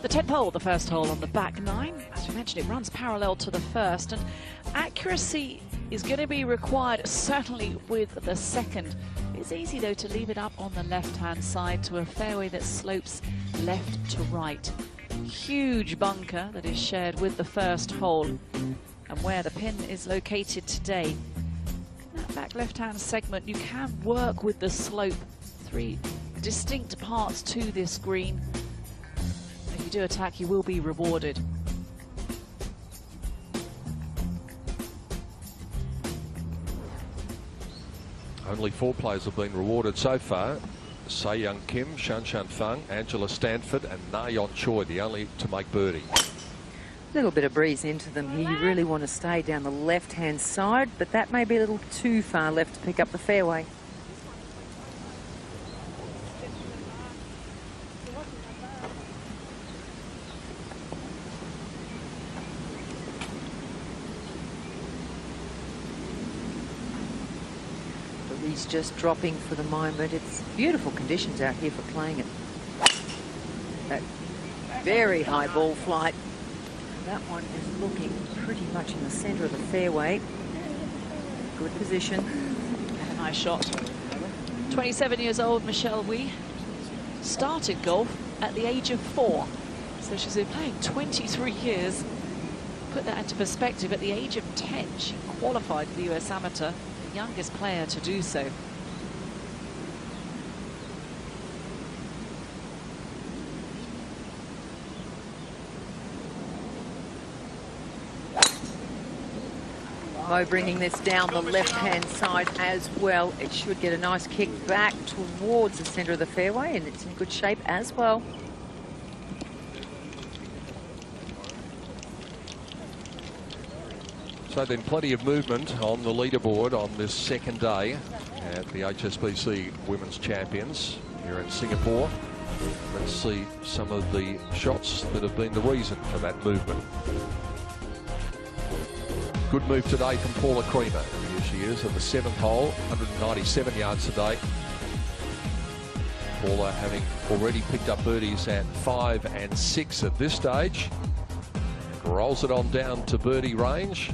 The 10th hole, the first hole on the back nine. As we mentioned, it runs parallel to the first, and accuracy is going to be required, certainly with the second. It's easy, though, to leave it up on the left-hand side to a fairway that slopes left to right. Huge bunker that is shared with the first hole, and where the pin is located today. In that back left-hand segment, you can work with the slope. 3 distinct parts to this green. If you do attack, you will be rewarded. Only 4 players have been rewarded so far. Se Young Kim, Shan Shan Fung, Angela Stanford and Na Yeon Choi, the only to make birdie. A little bit of breeze into them here. You really want to stay down the left-hand side, but that may be a little too far left to pick up the fairway. He's just dropping for the moment. It's beautiful conditions out here for playing it. That very high ball flight. That one is looking pretty much in the centre of the fairway. Good position. And a nice shot. 27 years old, Michelle Wee started golf at the age of 4. So she's been playing 23 years. Put that into perspective, at the age of 10, she qualified for the US Amateur. Youngest player to do so. Mo bringing this down the left-hand side as well. It should get a nice kick back towards the centre of the fairway, and it's in good shape as well. So then plenty of movement on the leaderboard on this second day at the HSBC Women's Champions here in Singapore. Let's see some of the shots that have been the reason for that movement. Good move today from Paula Creamer. Here she is at the 7th hole, 197 yards today. Paula having already picked up birdies at 5 and 6 at this stage. Rolls it on down to birdie range.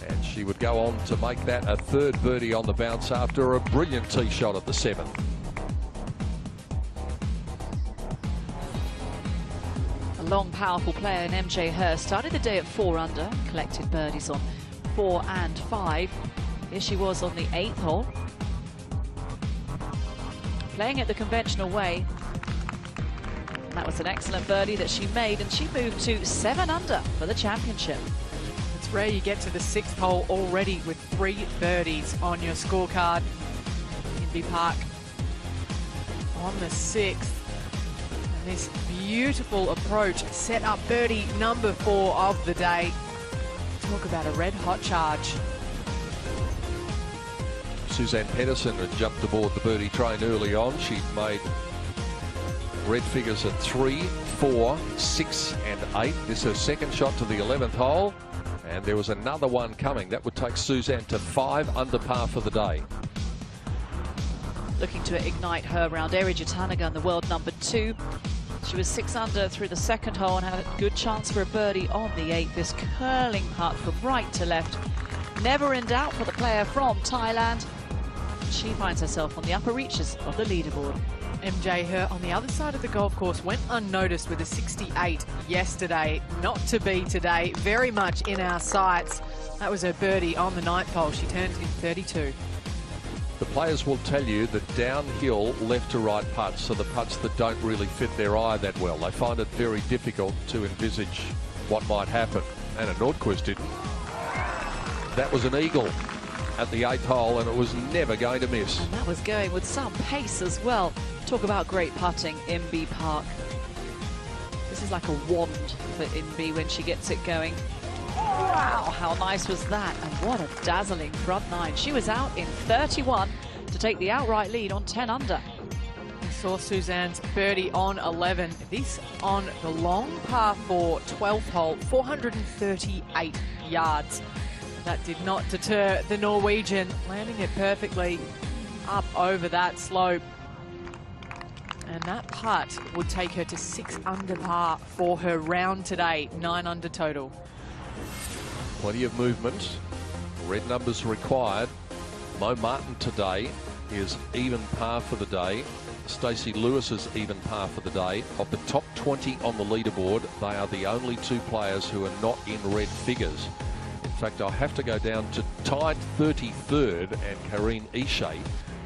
And she would go on to make that a 3rd birdie on the bounce after a brilliant tee shot at the 7th. A long, powerful player in MJ Hurst started the day at 4 under, collected birdies on 4 and 5. Here she was on the 8th hole, playing it the conventional way. And that was an excellent birdie that she made, and she moved to 7 under for the championship. It's rare you get to the 6th hole already with 3 birdies on your scorecard. Inby Park on the 6th. And this beautiful approach set up birdie number 4 of the day. Talk about a red hot charge. Suzanne Pedersen had jumped aboard the birdie train early on. She'd made red figures at 3, 4, 6 and 8. This is her second shot to the 11th hole. And there was another one coming. That would take Suzanne to 5 under par for the day. Looking to ignite her round. Eri Jatanagan, the world number 2. She was 6 under through the second hole and had a good chance for a birdie on the 8th. This curling putt from right to left. Never in doubt for the player from Thailand. She finds herself on the upper reaches of the leaderboard. MJ Hurst on the other side of the golf course went unnoticed with a 68 yesterday. Not to be today, very much in our sights. That was her birdie on the 9th hole. She turned in 32. The players will tell you that downhill left to right putts, so the putts that don't really fit their eye that well, they find it very difficult to envisage what might happen. Anna Nordqvist didn't. That was an eagle at the 8th hole, and it was never going to miss. And that was going with some pace as well. Talk about great putting, Inby Park. This is like a wand for Inby when she gets it going. Wow, how nice was that? And what a dazzling front 9. She was out in 31 to take the outright lead on 10 under. We saw Suzanne's birdie on 11. This on the long par 4 12th hole, 438 yards. That did not deter the Norwegian, landing it perfectly up over that slope. And that putt would take her to 6 under par for her round today, 9 under total. Plenty of movement. Red numbers required. Mo Martin today is even par for the day. Stacey Lewis is even par for the day. Of the top 20 on the leaderboard, they are the only 2 players who are not in red figures. In fact, I'll have to go down to tied 33rd and Karine Ishe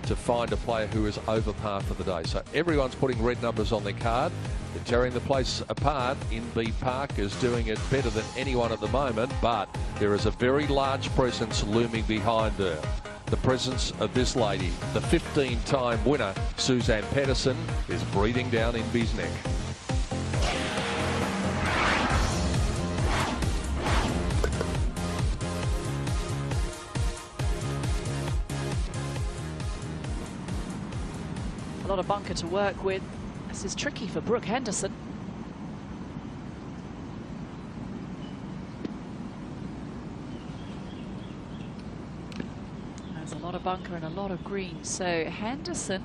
to find a player who is over par for the day. So everyone's putting red numbers on their card. They're tearing the place apart. Inbee Park is doing it better than anyone at the moment, but there is a very large presence looming behind her. The presence of this lady, the 15-time winner, Suzanne Pedersen, is breathing down Inbee's neck. A lot of bunker to work with. This is tricky for Brooke Henderson. There's a lot of bunker and a lot of green. So Henderson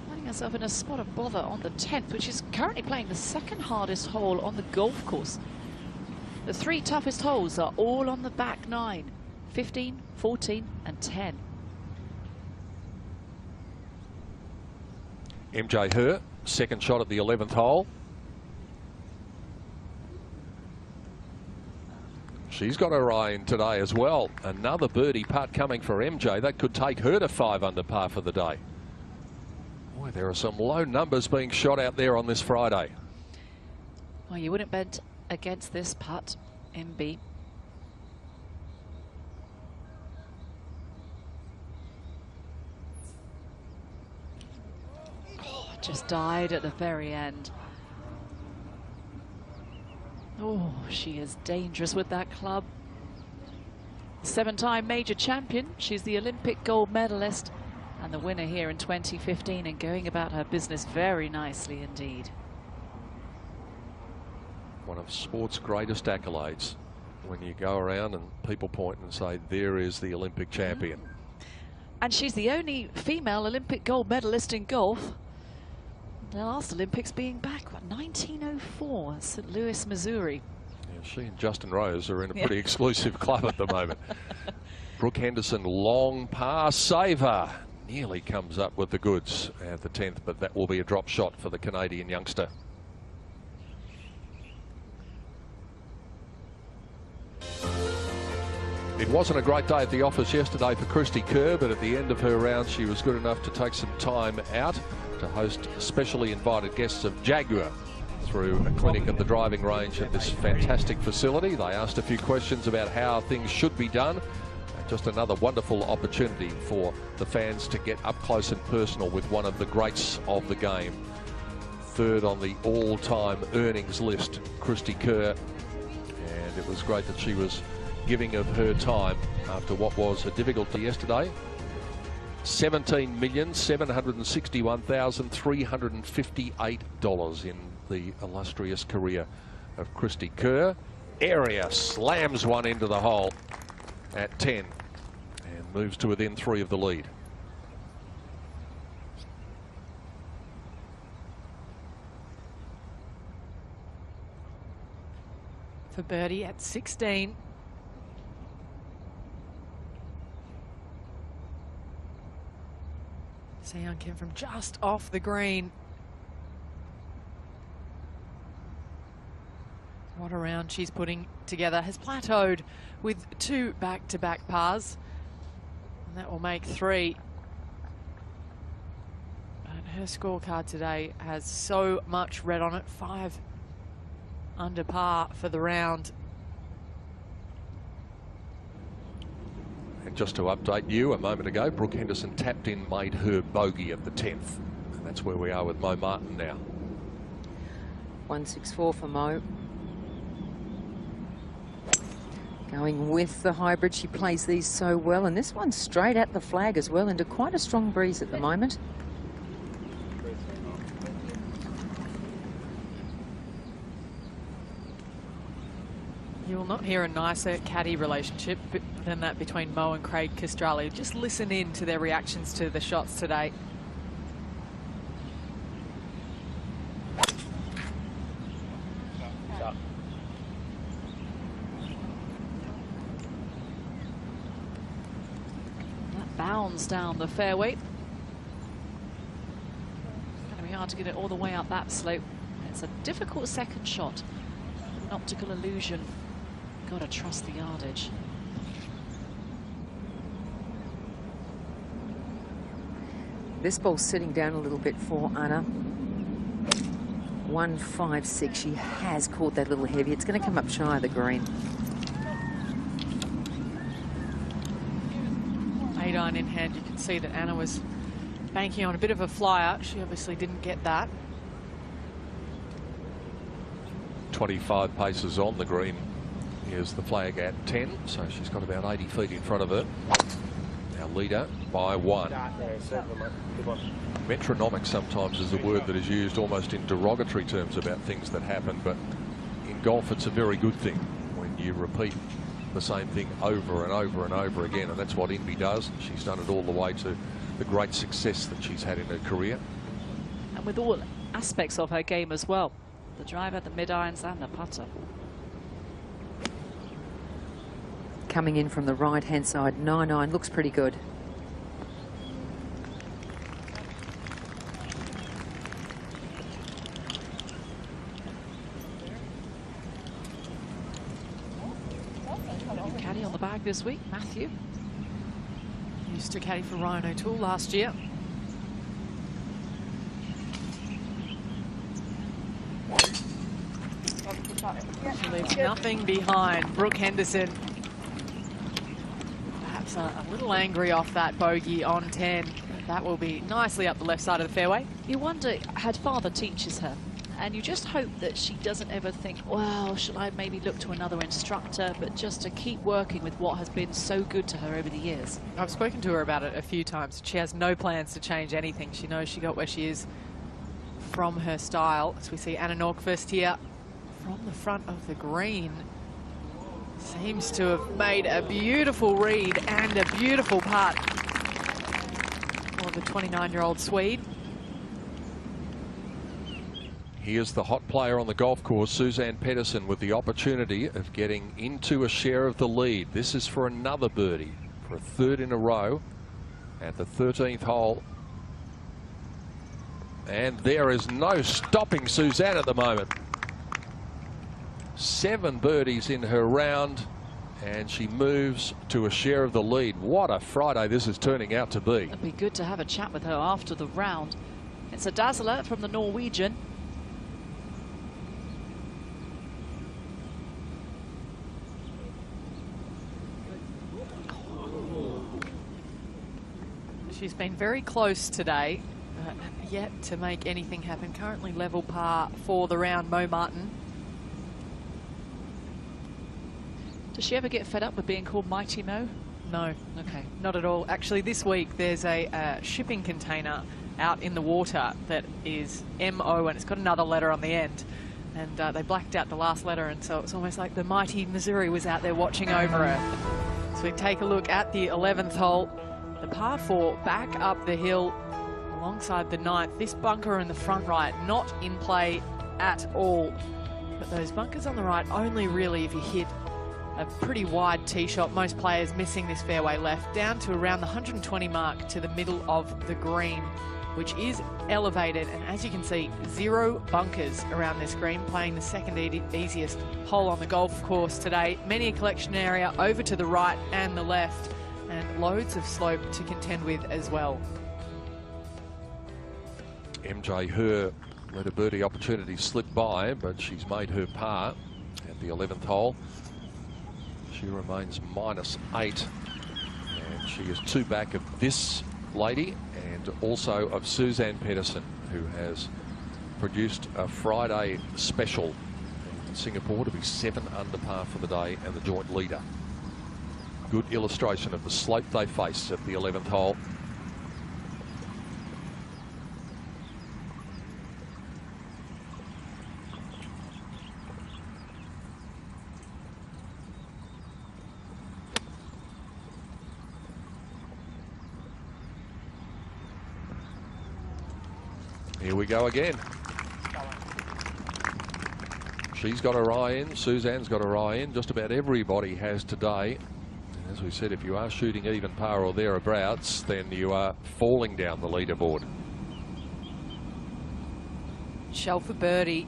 finding herself in a spot of bother on the 10th, which is currently playing the 2nd hardest hole on the golf course. The 3 toughest holes are all on the back 9, 15, 14 and 10. MJ Her, second shot at the 11th hole. She's got her eye in today as well. Another birdie putt coming for MJ. That could take her to 5 under par for the day. Boy, there are some low numbers being shot out there on this Friday. Well, you wouldn't bet against this putt, MB. Just died at the very end. Oh, she is dangerous with that club. 7-time major champion. She's the Olympic gold medalist and the winner here in 2015, and going about her business very nicely indeed. One of sport's greatest accolades, when you go around and people point and say, there is the Olympic champion. And she's the only female Olympic gold medalist in golf. The last Olympics being back, what, 1904, St. Louis, Missouri. Yeah, she and Justin Rose are in a pretty exclusive club at the moment. Brooke Henderson, long par saver. Nearly comes up with the goods at the 10th, but that will be a drop shot for the Canadian youngster. It wasn't a great day at the office yesterday for Christy Kerr, but at the end of her round, she was good enough to take some time out to host specially invited guests of Jaguar through a clinic at the driving range at this fantastic facility. They asked a few questions about how things should be done. Just another wonderful opportunity for the fans to get up close and personal with one of the greats of the game. 3rd on the all-time earnings list, Christy Kerr. And it was great that she was giving of her time after what was a difficult day yesterday. $17,761,358 in the illustrious career of Christy Kerr. Area slams one into the hole at 10 and moves to within 3 of the lead. For birdie at 16. Seon Kim from just off the green. What a round she's putting together. Has plateaued with 2 back-to-back pars. And that will make 3. And her scorecard today has so much red on it. 5 under par for the round. And just to update you, a moment ago, Brooke Henderson tapped in, made her bogey at the 10th. And that's where we are with Mo Martin now. 164 for Mo. Going with the hybrid, she plays these so well. And this one's straight at the flag as well, into quite a strong breeze at the moment. You will not hear a nicer caddy relationship than that between Mo and Craig Castrali. Just listen in to their reactions to the shots today. pounds down the fairway. It's going to be hard to get it all the way up that slope. It's a difficult second shot. An optical illusion. Got to trust the yardage. This ball's sitting down a little bit for Anna. 156. She has caught that little heavy. It's going to come up shy of the green. 8-iron in hand. You can see that Anna was banking on a bit of a flyer. She obviously didn't get that. 25 paces on the green. Here's the flag at 10, so she's got about 80 feet in front of her. Our leader by 1. Metronomic sometimes is a word that is used almost in derogatory terms about things that happen, but in golf it's a very good thing when you repeat the same thing over and over and over again, and that's what Inby does. She's done it all the way to the great success that she's had in her career. And with all aspects of her game as well. The driver, the mid-irons and the putter. Coming in from the right-hand side, 9-iron, looks pretty good. Caddy on the bag this week, Matthew. Used to caddy for Ryan O'Toole last year. She leaves nothing behind. Brooke Henderson. Perhaps a little angry off that bogey on 10. That will be nicely up the left side of the fairway. You wonder, her father teaches her, and you just hope that she doesn't ever think, well, shall I maybe look to another instructor, but just to keep working with what has been so good to her over the years. I've spoken to her about it a few times. She has no plans to change anything. She knows she got where she is from her style. As we see Anna Norkvist here from the front of the green. Seems to have made a beautiful read and a beautiful putt for the 29-year-old Swede. Here's the hot player on the golf course, Suzanne Pedersen, with the opportunity of getting into a share of the lead. This is for another birdie, for a third in a row at the 13th hole. And there is no stopping Suzanne at the moment. 7 birdies in her round, and she moves to a share of the lead. What a Friday this is turning out to be. It'd be good to have a chat with her after the round. It's a dazzler from the Norwegian. She's been very close today, but yet to make anything happen. Currently level par for the round, Mo Martin. Does she ever get fed up with being called Mighty Mo? No. Okay. Not at all. Actually, this week there's a shipping container out in the water that is M-O, and it's got another letter on the end. And they blacked out the last letter, and so it's almost like the mighty Missouri was out there watching over her. So we take a look at the 11th hole. The par 4 back up the hill alongside the 9th. This bunker in the front right, not in play at all. But those bunkers on the right only really if you hit a pretty wide tee shot. Most players missing this fairway left down to around the 120 mark to the middle of the green, which is elevated. And as you can see, 0 bunkers around this green, playing the second easiest hole on the golf course today. Many a collection area over to the right and the left, and loads of slope to contend with as well. MJ Her let a birdie opportunity slip by, but she's made her par at the 11th hole. She remains -8, and she is 2 back of this lady and also of Suzanne Pedersen, who has produced a Friday special in Singapore to be 7 under par for the day and the joint leader. Good illustration of the slope they face at the 11th hole. Here we go again. She's got her eye in. Suzanne's got her eye in. Just about everybody has today. As we said, if you are shooting even par or thereabouts, then you are falling down the leaderboard. Shell for birdie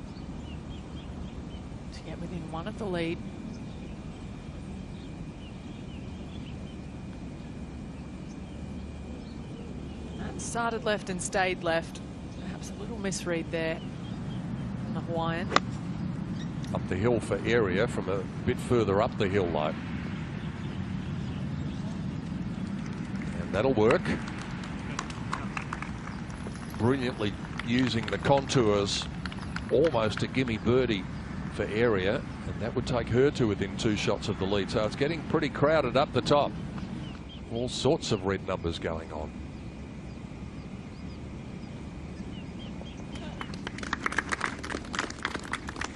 to get within one of the lead. That started left and stayed left. Perhaps a little misread there from the Hawaiian. Up the hill for area from a bit further up the hill though. And that'll work. Brilliantly using the contours, almost a gimme birdie for area, and that would take her to within 2 shots of the lead. So it's getting pretty crowded up the top. All sorts of red numbers going on.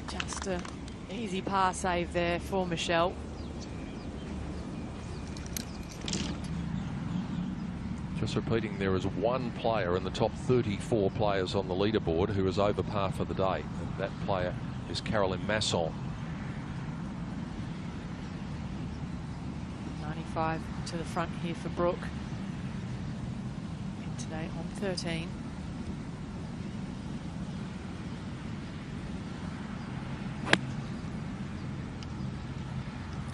Just an easy par save there for Michelle. Just repeating, there is one player in the top 34 players on the leaderboard who is over par for the day, and that player is Caroline Masson. 95 to the front here for Brooke. And today on 13.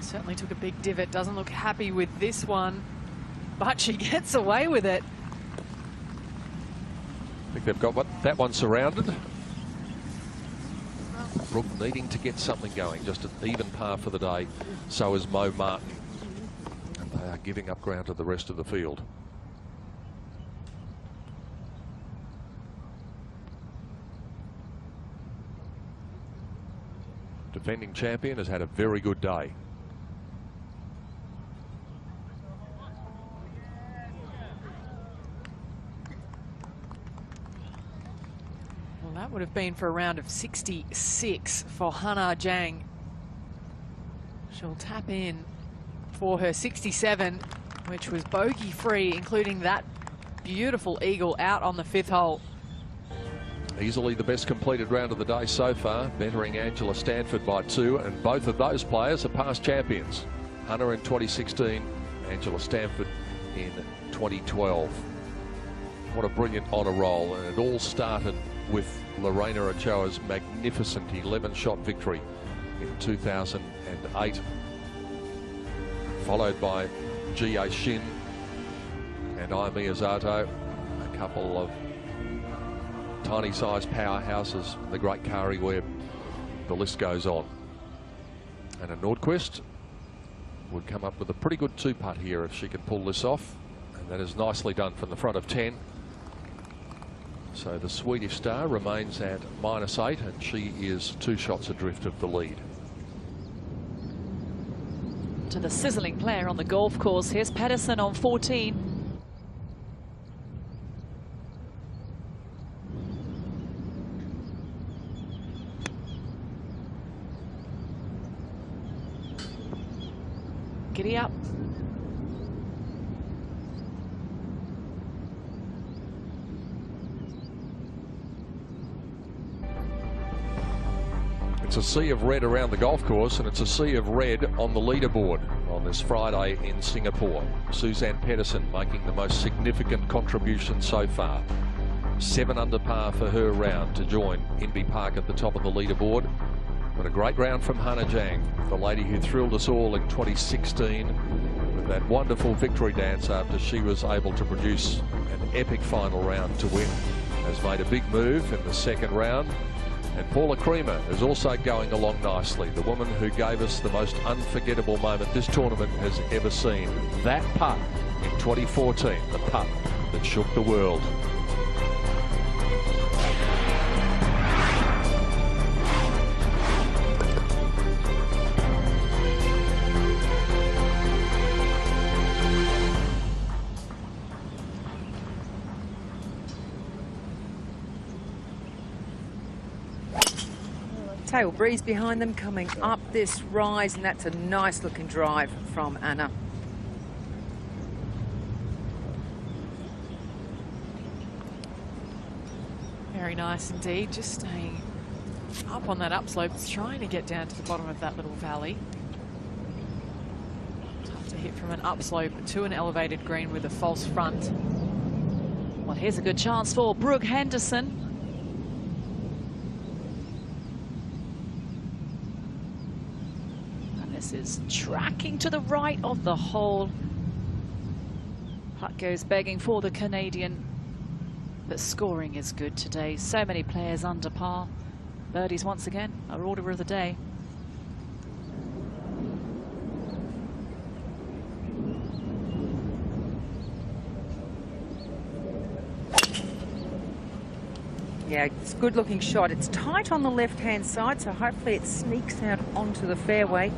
Certainly took a big divot. Doesn't look happy with this one, but she gets away with it. I think they've got that one surrounded. Brooke needing to get something going, just an even par for the day. So is Mo Martin. And they are giving up ground to the rest of the field. Defending champion has had a very good day. That would have been for a round of 66 for Hannah Zhang. She'll tap in for her 67, which was bogey free, including that beautiful eagle out on the 5th hole. Easily the best completed round of the day so far, bettering Angela Stanford by 2, and both of those players are past champions. Hannah in 2016, Angela Stanford in 2012. What a brilliant honour roll, and it all started with Lorena Ochoa's magnificent 11-shot victory in 2008, followed by Jie Shin and Ai Miyazato, a couple of tiny-sized powerhouses, the great Kari Webb, the list goes on. And a Nordqvist would come up with a pretty good 2-putt here if she can pull this off, and that is nicely done from the front of 10. So the Swedish star remains at -8, and she is 2 shots adrift of the lead. To the sizzling player on the golf course, here's Pedersen on 14. Giddy up. It's a sea of red around the golf course, and it's a sea of red on the leaderboard on this Friday in Singapore. Suzanne Pedersen making the most significant contribution so far. 7 under par for her round to join Inby Park at the top of the leaderboard. But a great round from Hannah Zhang, the lady who thrilled us all in 2016 with that wonderful victory dance after she was able to produce an epic final round to win. Has made a big move in the 2nd round. And Paula Creamer is also going along nicely, the woman who gave us the most unforgettable moment this tournament has ever seen. That putt in 2014, the putt that shook the world. Tail breeze behind them coming up this rise, and that's a nice looking drive from Anna. Very nice indeed, just staying up on that upslope, trying to get down to the bottom of that little valley. Tough To hit from an upslope to an elevated green with a false front. Well, here's a good chance for Brooke Henderson. And this is tracking to the right of the hole. Putt goes begging for the Canadian, but scoring is good today. So many players under par. Birdies once again, our order of the day. Yeah, it's a good looking shot. It's tight on the left hand side, so hopefully it sneaks out onto the fairway.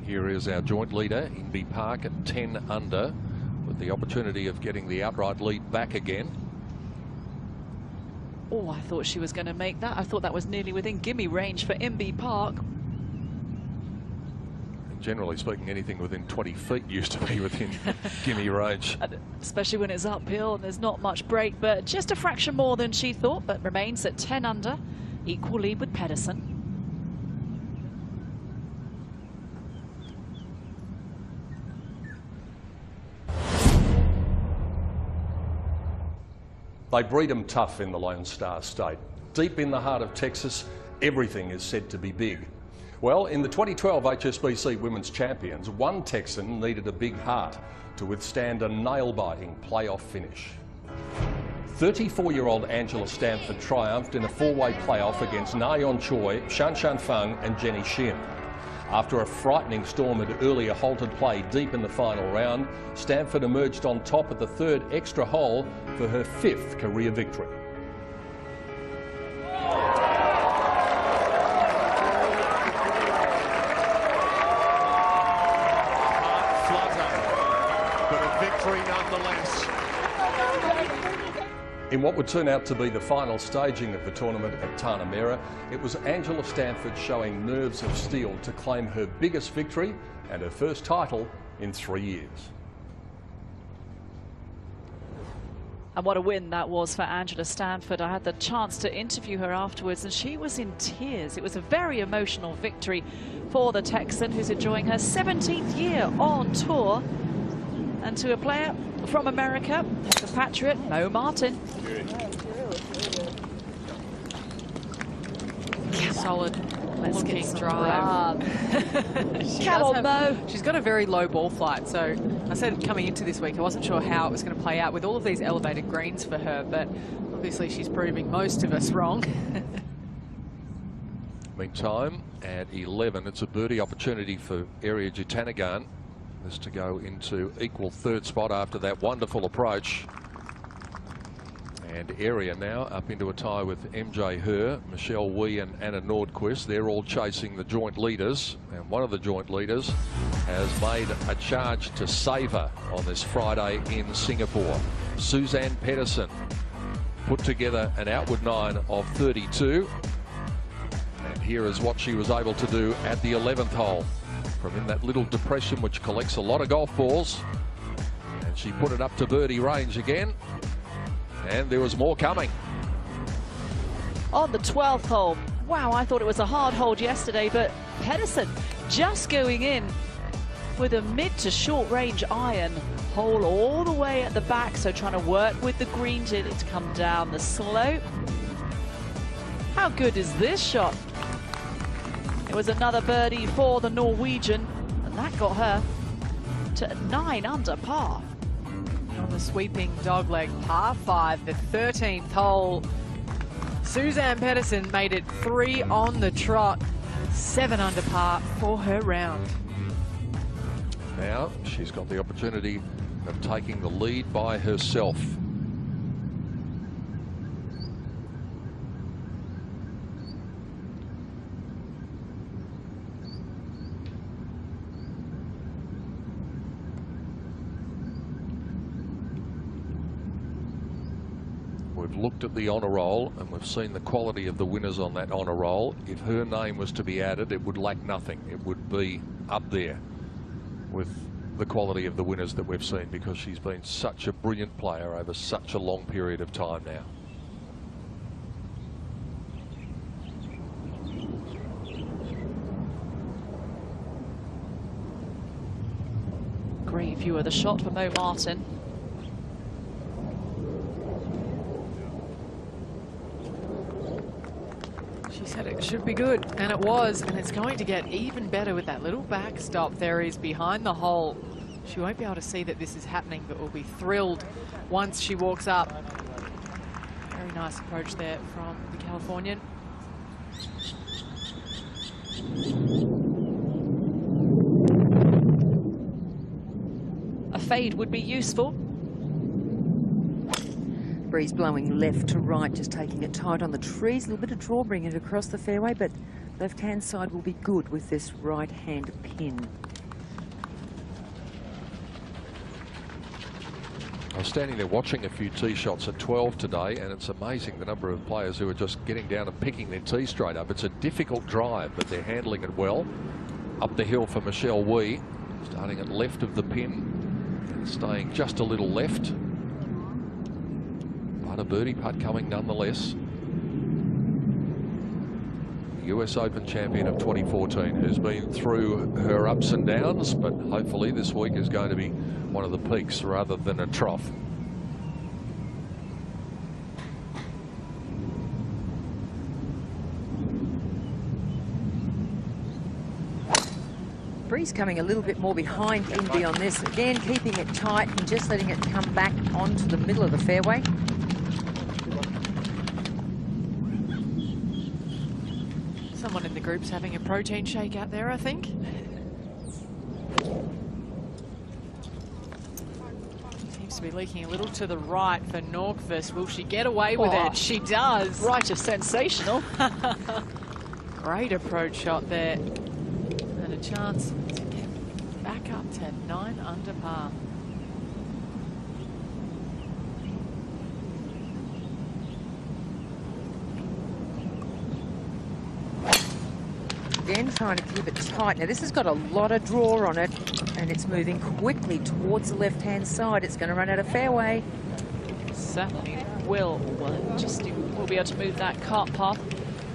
Here is our joint leader, Inbee Park, at 10 under, with the opportunity of getting the outright lead back again. Oh, I thought she was going to make that. I thought that was nearly within gimme range for Inbee Park. Generally speaking, anything within 20 feet used to be within gimme range. Especially when it's uphill and there's not much break, but just a fraction more than she thought, but remains at 10 under, equal lead with Pedersen. They breed them tough in the Lone Star State. Deep in the heart of Texas, everything is said to be big. Well, in the 2012 HSBC Women's Champions, one Texan needed a big heart to withstand a nail-biting playoff finish. 34-year-old Angela Stanford triumphed in a four-way playoff against Na Yeon Choi, Shan Shan Feng and Jenny Shin. After a frightening storm had earlier halted play deep in the final round, Stanford emerged on top at the third extra hole for her 5th career victory. Flutter, but a victory nonetheless. In what would turn out to be the final staging of the tournament at Tanamera, it was Angela Stanford showing nerves of steel to claim her biggest victory and her first title in 3 years. And what a win that was for Angela Stanford. I had the chance to interview her afterwards and she was in tears. It was a very emotional victory for the Texan, who's enjoying her 17th year on tour. And to a player from America, her compatriot, Mo Martin. Solid Let's looking get some drive. Come on, Mo. She's got a very low ball flight, so I said coming into this week I wasn't sure how it was going to play out with all of these elevated greens for her, but obviously she's proving most of us wrong. Meantime, at 11, it's a birdie opportunity for Area Jutanagan. This to go into equal third spot after that wonderful approach. And Area now up into a tie with MJ Herr, Michelle Wee and Anna Nordquist. They're all chasing the joint leaders. And one of the joint leaders has made a charge to save her on this Friday in Singapore. Suzanne Pedersen put together an outward 9 of 32. And here is what she was able to do at the 11th hole. From in that little depression which collects a lot of golf balls. And she put it up to birdie range again. And there was more coming. On the 12th hole. Wow, I thought it was a hard hold yesterday, but Pedersen just going in with a mid to short range iron. Hole all the way at the back, so trying to work with the green to come down the slope. How good is this shot? It was another birdie for the Norwegian, and that got her to 9 under par. On the sweeping dogleg par 5, the 13th hole, Suzanne Pedersen made it 3 on the trot, 7 under par for her round. Now she's got the opportunity of taking the lead by herself. We've looked at the honour roll and we've seen the quality of the winners on that honour roll. If her name was to be added, it would lack nothing. It would be up there with the quality of the winners that we've seen, because she's been such a brilliant player over such a long period of time now. Great view of the shot for Mo Martin. She said it should be good, and it was, and it's going to get even better with that little backstop there is behind the hole. She won't be able to see that this is happening, but will be thrilled once she walks up. Very nice approach there from the Californian. A fade would be useful. Breeze blowing left to right, just taking it tight on the trees. A little bit of draw, bringing it across the fairway, but left-hand side will be good with this right-hand pin. I was standing there watching a few tee shots at 12 today, and it's amazing the number of players who are just getting down and picking their tee straight up. It's a difficult drive, but they're handling it well. Up the hill for Michelle Wee, starting at left of the pin and staying just a little left. But a birdie putt coming nonetheless. US Open champion of 2014, who's been through her ups and downs, but hopefully this week is going to be one of the peaks rather than a trough. Breeze coming a little bit more behind Indy on this. Again, keeping it tight and just letting it come back onto the middle of the fairway. Someone in the group's having a protein shake out there, I think. Seems to be leaking a little to the right for Nordqvist. Will she get away with it? She does. Right of sensational. Great approach shot there. And a chance to get back up to 9 under par. Again, trying to keep it tight. Now, this has got a lot of draw on it, and it's moving quickly towards the left-hand side. It's going to run out of fairway. Certainly will. Well, just will be able to move that cart path.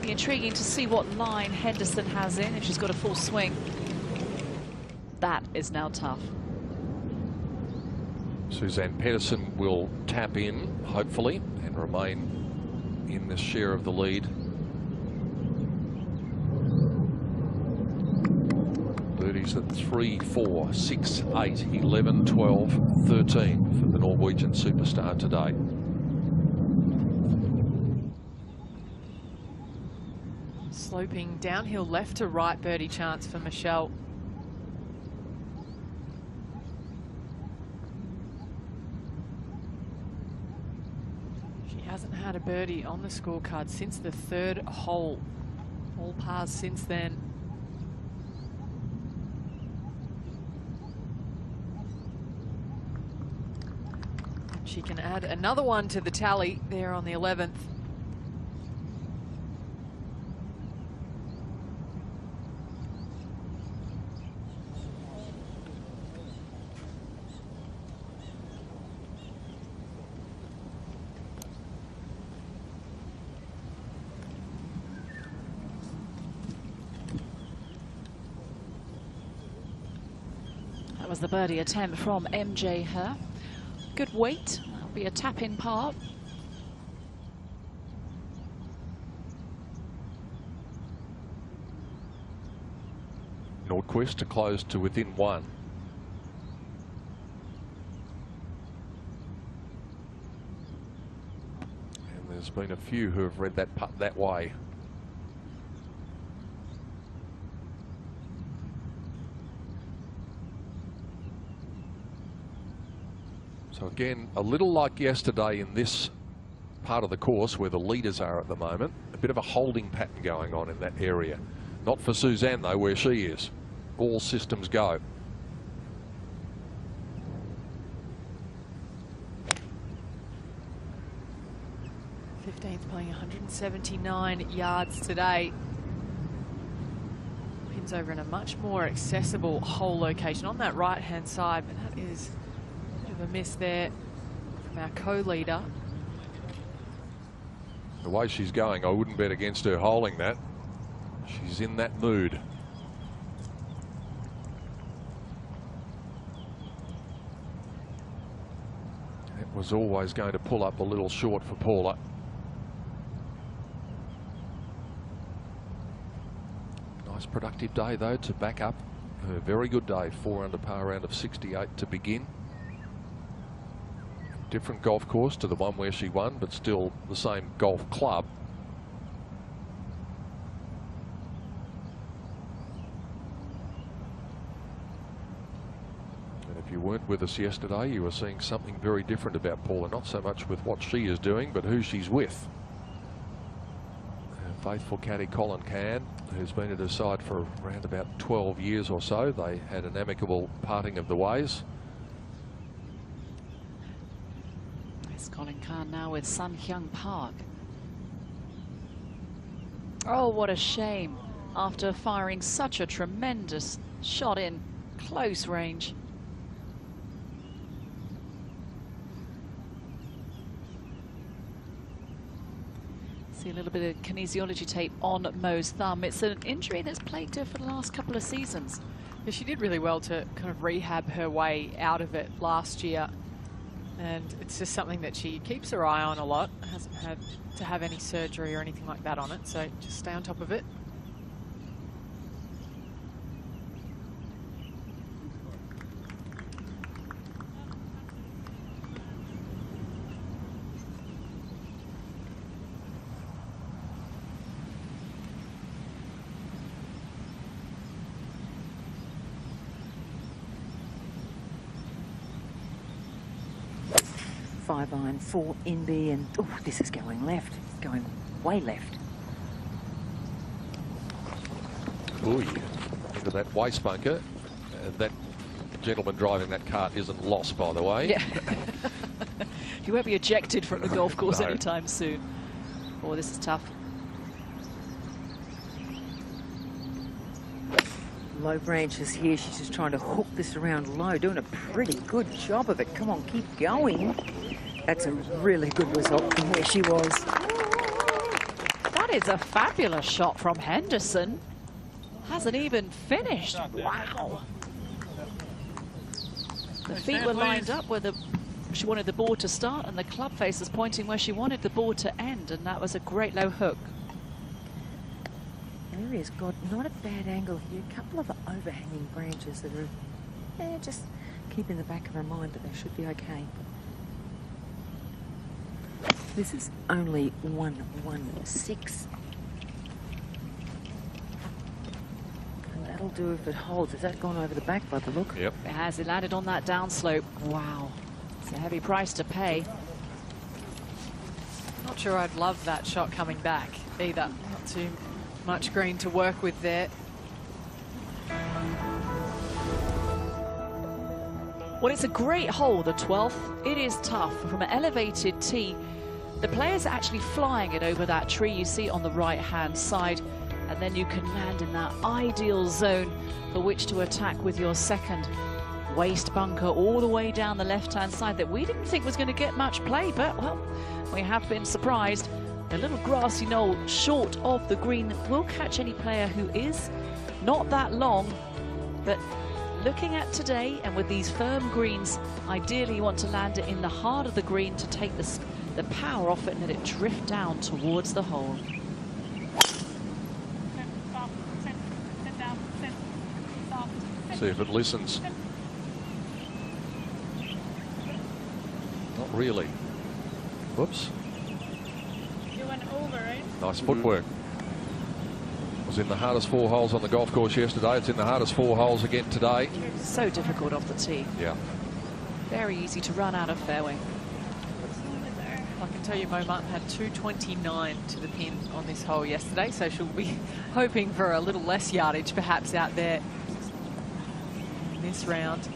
Be intriguing to see what line Henderson has in if she's got a full swing. That is now tough. Suzanne Pedersen will tap in, hopefully, and remain in this share of the lead. Birdies at 3, 4, 6, 8, 11, 12, 13 for the Norwegian superstar today. Sloping downhill left to right birdie chance for Michelle. She hasn't had a birdie on the scorecard since the 3rd hole. All pars since then. She can add another one to the tally there on the 11th. That was the birdie attempt from MJ Her. Good weight. That'll be a tap-in par. Nordqvist to close to within 1. And there's been a few who have read that putt that way. So again, a little like yesterday in this part of the course where the leaders are at the moment, a bit of a holding pattern going on in that area. Not for Suzanne though, where she is. All systems go. 15th playing 179 yards today. pins over in a much more accessible hole location on that right-hand side, but that is a bit of a miss there from our co-leader. The way she's going, I wouldn't bet against her holding that. She's in that mood. It was always going to pull up a little short for Paula. Nice productive day though to back up her very good day. 4 under par round of 68 to begin. Different golf course to the one where she won, but still the same golf club. And if you weren't with us yesterday, you were seeing something very different about Paula, not so much with what she is doing, but who she's with. Her faithful caddy Colin Can, who's been at her side for around about 12 years or so. They had an amicable parting of the ways. Colin Khan now with Sun Hyung Park. Oh, what a shame after firing such a tremendous shot in close range. See a little bit of kinesiology tape on Mo's thumb. It's an injury that's plagued her for the last couple of seasons. Yeah, she did really well to kind of rehab her way out of it last year. And it's just something that she keeps her eye on a lot. Hasn't had to have any surgery or anything like that on it, so just stay on top of it. Five iron for Inby, and oh, this is going left. It's going way left. Oh yeah, into that waste bunker. That gentleman driving that cart isn't lost, by the way. Yeah. He won't be ejected from the golf course No. anytime soon. Oh, this is tough. Low branches here. She's just trying to hook this around low, doing a pretty good job of it. Come on, keep going. That's a really good result from where she was. That is a fabulous shot from Henderson. Hasn't even finished. Wow. The feet were lined up where she wanted the ball to start, and the club face was pointing where she wanted the ball to end, and that was a great low hook. Area's got not a bad angle here. A couple of overhanging branches that are just keep in the back of her mind that they should be okay. This is only 116. And that'll do if it holds. Has that gone over the back by the look? Yep. It has. It landed on that downslope. Wow. It's a heavy price to pay. Not sure I'd love that shot coming back either. Not too much green to work with there. Well, it's a great hole, the 12th. It is tough. From an elevated tee, the players are actually flying it over that tree you see on the right-hand side, and then you can land in that ideal zone for which to attack with your second waste bunker all the way down the left-hand side that we didn't think was going to get much play, but, well, we have been surprised. A little grassy knoll short of the green will catch any player who is not that long, but looking at today and with these firm greens, ideally you want to land it in the heart of the green to take the power off it and let it drift down towards the hole. See if it listens. Not really. Whoops. You went over, right? Nice footwork. Was in the hardest 4 holes on the golf course yesterday. It's in the hardest 4 holes again today. So difficult off the tee. Yeah. Very easy to run out of fairway. I can tell you Mo Martin had 229 to the pin on this hole yesterday, so she'll be hoping for a little less yardage perhaps out there in this round.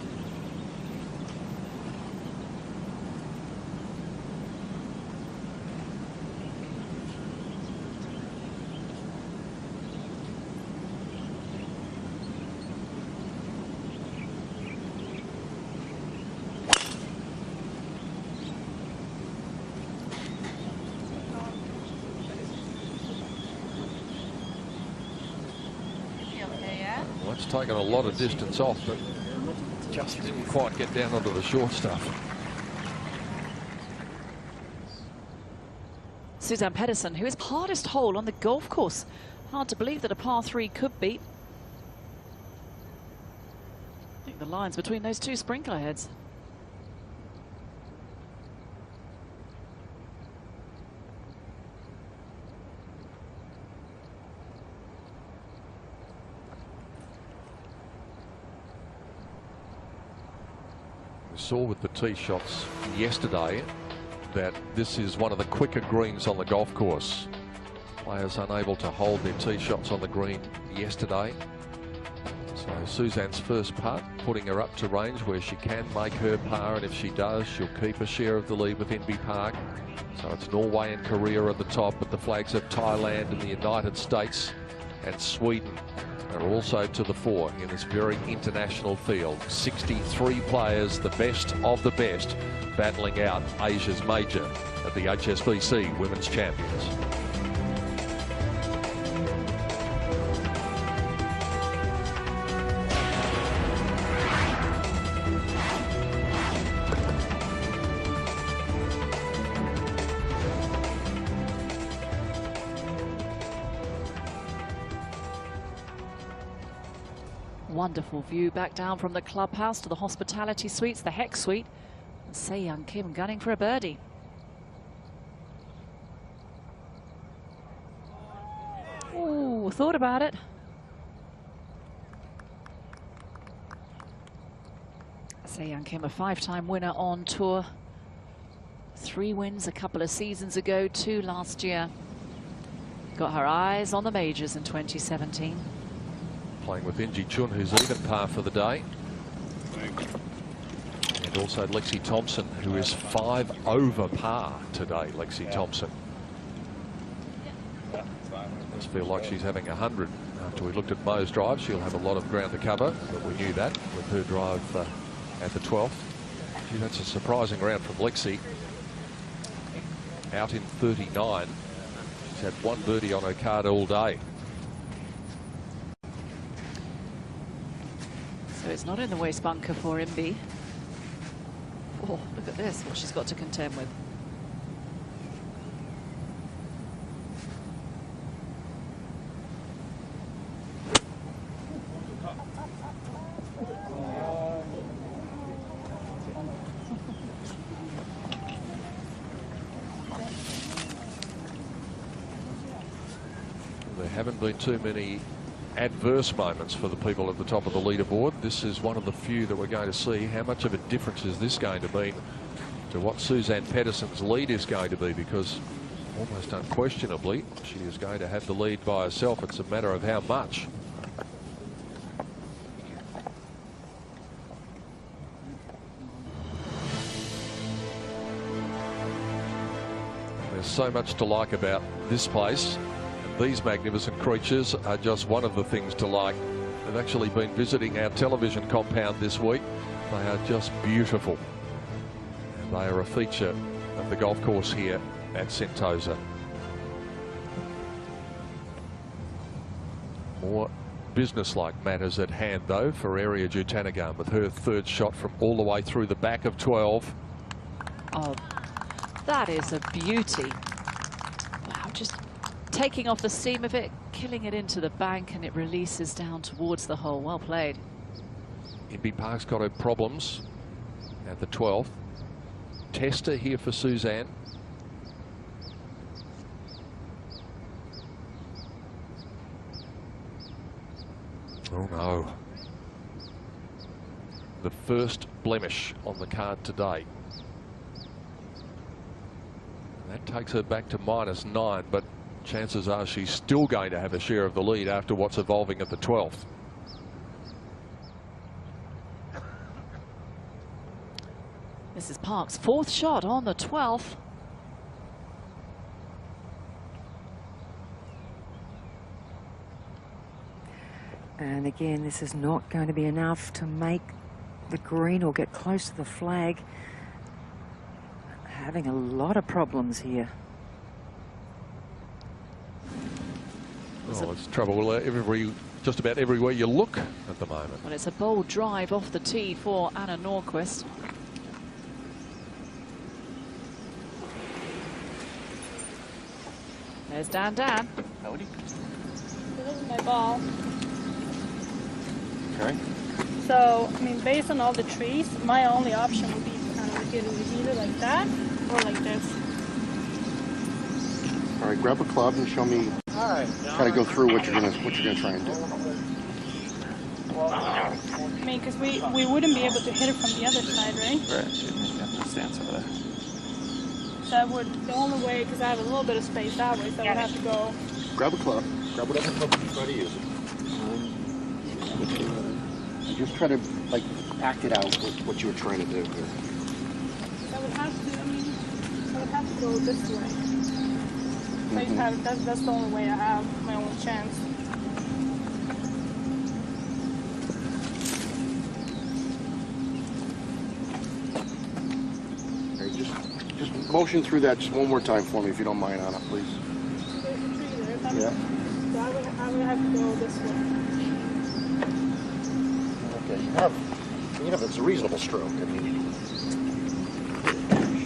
taken a lot of distance off, but just didn't quite get down onto the short stuff. Suzanne Pedersen, who is hardest hole on the golf course. Hard to believe that a par 3 could beat. I think the lines between those two sprinkler heads. We saw with the tee shots yesterday that this is one of the quicker greens on the golf course. Players unable to hold their tee shots on the green yesterday. So Suzanne's first putt, putting her up to range where she can make her par, and if she does, she'll keep a share of the lead with Inby Park. So it's Norway and Korea at the top, but the flags of Thailand and the United States and Sweden are also to the fore in this very international field. 63 players, the best of the best, battling out Asia's major at the HSBC Women's Champions. Wonderful view back down from the clubhouse to the hospitality suites, the Heck Suite. And Se Young Kim gunning for a birdie. Ooh, thought about it. Se Young Kim, a 5-time winner on tour. 3 wins a couple of seasons ago, 2 last year. Got her eyes on the majors in 2017. Playing with Inji Chun, who's even par for the day. And also Lexi Thompson, who is 5 over par today, Lexi Thompson. Must feel like she's having 100. After we looked at Mo's drive, she'll have a lot of ground to cover, but we knew that with her drive at the 12th. Gee, that's a surprising round from Lexi. Out in 39. She's had 1 birdie on her card all day. So it's not in the waste bunker for Inby. Oh, look at this, what she's got to contend with. There haven't been too many adverse moments for the people at the top of the leaderboard. This is one of the few that we're going to see. How much of a difference is this going to be to what Suzanne Pedersen's lead is going to be? Because almost unquestionably, she is going to have the lead by herself. It's a matter of how much. There's so much to like about this place. These magnificent creatures are just one of the things to like. They've actually been visiting our television compound this week. They are just beautiful. And they are a feature of the golf course here at Sentosa. More business-like matters at hand, though, for Area Jutanagan with her 3rd shot from all the way through the back of 12. Oh, that is a beauty. Wow, just taking off the seam of it, killing it into the bank, and it releases down towards the hole. Well played. Inby Park's got her problems at the 12th. Tester here for Suzanne. Oh no. The first blemish on the card today. That takes her back to -9, but chances are she's still going to have a share of the lead after what's evolving at the 12th. This is Park's 4th shot on the 12th. And again, this is not going to be enough to make the green or get close to the flag. Having a lot of problems here. Oh, it's trouble. Every just about everywhere you look at the moment. Well, it's a bold drive off the tee for Anna Nordqvist. There's Dan. Howdy. This is my ball. Okay. So, I mean, based on all the trees, my only option would be kind of either like that or like this. All right, grab a club and show me. Kind of go through what you're gonna try and do. I mean, because we wouldn't be able to hit it from the other side, right? Right, yeah, stance over there. So I would, the only way, because I have a little bit of space that way, so I would have to go. Grab a club. Grab whatever club you try to use. And just try to like act it out what you were trying to do here. So I would have to. I mean, I would have to go this way. So I just have, that's the only way I have my only chance. Okay, just motion through that just one more time for me, if you don't mind, Anna, please. There's a tree there. Yeah. So I would have to go this way. Okay, you have it's a reasonable stroke. I mean,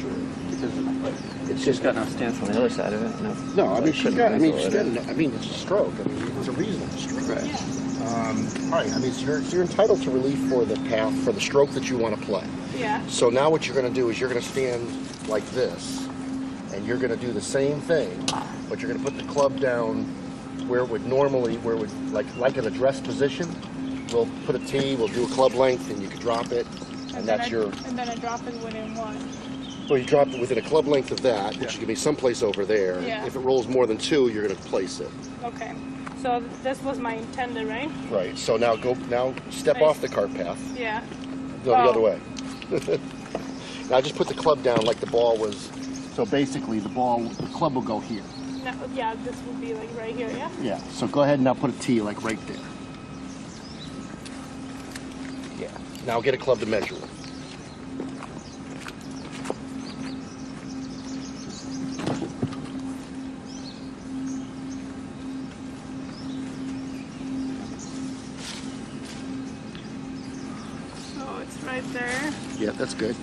sure. It's just got no stance on the other side of it. No, I mean she's got. I mean it's a stroke. I mean it's a reasonable stroke. Right. All right. I mean so you're entitled to relief for the path for the stroke that you want to play. Yeah. So now what you're going to do is you're going to stand like this, and you're going to do the same thing, but you're going to put the club down where it would normally, like an address position. We'll put a tee, we'll do a club length, and you can drop it, and that's your. And then I drop it within what? Well, you drop it within a club length of that, which is going to be someplace over there. Yeah. If it rolls more than 2, you're going to place it. Okay. So this was my intended, right? Right. So now step off the cart path. Yeah. Go the other way. Now just put the club down like the ball was. So basically, the club will go here. No, yeah, this would be like right here, yeah? Yeah. So go ahead and now put a tee like right there. Yeah. Now get a club to measure with. So it's right there. Yeah, that's good.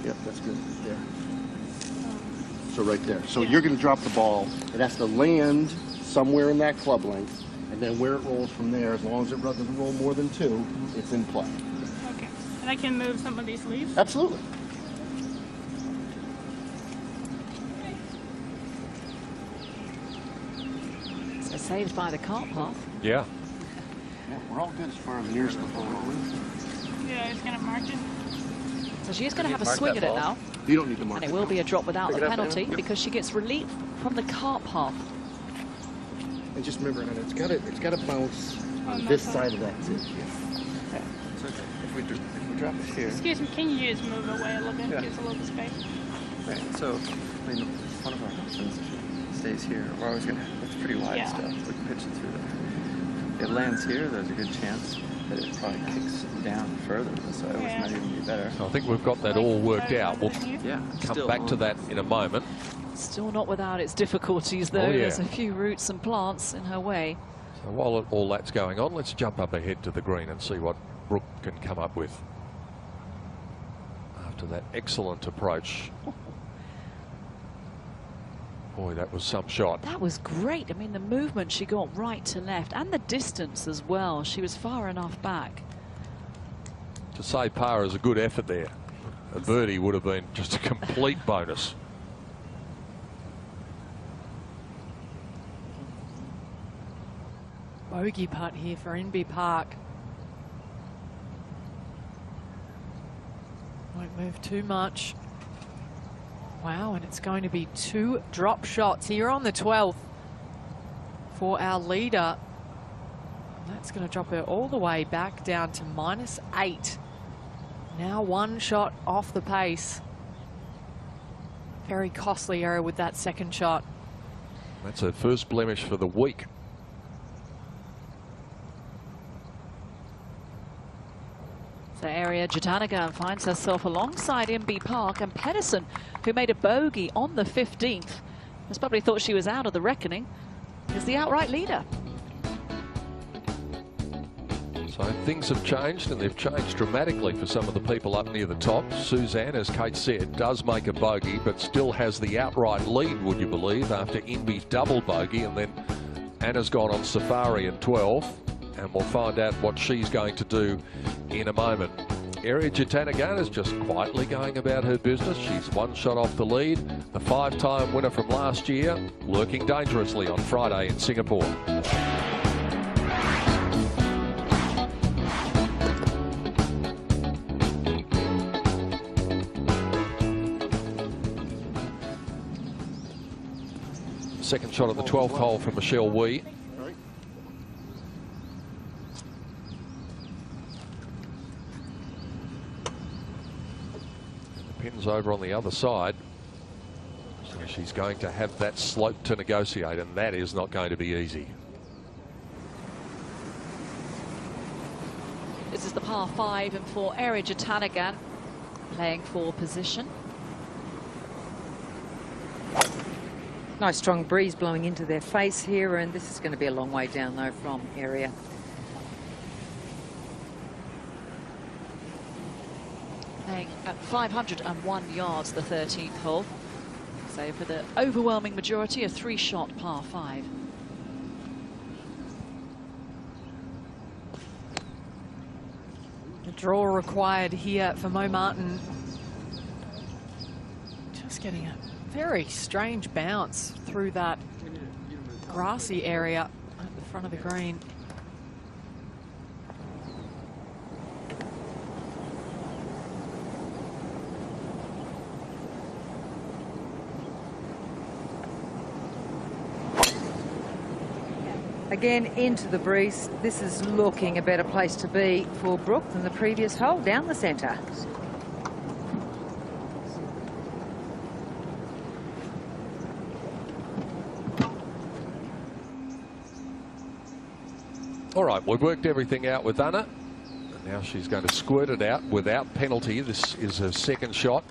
Yep, that's good. There. So right there. So you're going to drop the ball. It has to land somewhere in that club length, and then where it rolls from there, as long as it doesn't roll more than 2, it's in play. Okay. And I can move some of these leaves? Absolutely. So saved by the cart path. Yeah. Yeah, we're all good as far as nearest the ball. Yeah, it's going to mark it. So she's going to have a swing at it now. You don't need to mark And it will be a drop without the it up, penalty Anna. because she gets relief from the cart path. And just remember, Anna, it's got to bounce on that this side. side of that tip. Yeah. It's okay. If we drop it here. Excuse me, can you just move away a little bit? Yeah. Gives a little bit of space. Right, so, I mean, one of our options stays here. We're always gonna, it's pretty wide Yeah. stuff. We can pitch it through there. It lands here, there's a good chance that it probably kicks down further, so it Yeah. might even be better. So I think we've got that all worked out. We'll Yeah, come still back to on. that in a moment. Still not without its difficulties, though. Oh, yeah. There's a few roots and plants in her way. So while all that's going on, let's jump up ahead to the green and see what Brooke can come up with after that excellent approach. Boy, that was some shot. That was great. I mean, the movement she got right to left and the distance as well. She was far enough back. To say par is a good effort there. A birdie would have been just a complete bonus. Bogey putt here for Inby Park. Won't move too much. Wow, and it's going to be 2 drop shots here on the 12th for our leader. And that's going to drop her all the way back down to -8. Now 1 shot off the pace. Very costly error with that second shot. That's her first blemish for the week. So Ariya Jutanugarn finds herself alongside Inby Park, and Pedersen, who made a bogey on the 15th, has probably thought she was out of the reckoning, is the outright leader. So things have changed, and they've changed dramatically for some of the people up near the top. Suzanne, as Kate said, does make a bogey, but still has the outright lead, would you believe, after Inby's double bogey, and then Anna's gone on safari at 12, and we'll find out what she's going to do in a moment. Area Jatanagan is just quietly going about her business. She's one shot off the lead. The 5-time winner from last year, lurking dangerously on Friday in Singapore. Second shot at the 12th hole from Michelle Wee. Pins over on the other side, so she's going to have that slope to negotiate, and that is not going to be easy. This is the par 5, and for Area Jatanagan, playing for position. Nice strong breeze blowing into their face here, and this is going to be a long way down though from Area. Playing at 501 yards, the 13th hole. So for the overwhelming majority, a 3-shot par 5. The draw required here for Mo Martin. Just getting a very strange bounce through that grassy area at the front of the green. Again, into the breeze. This is looking a better place to be for Brooke than the previous hole down the centre. All right, we've worked everything out with Anna. And now she's going to squirt it out without penalty. This is her second shot.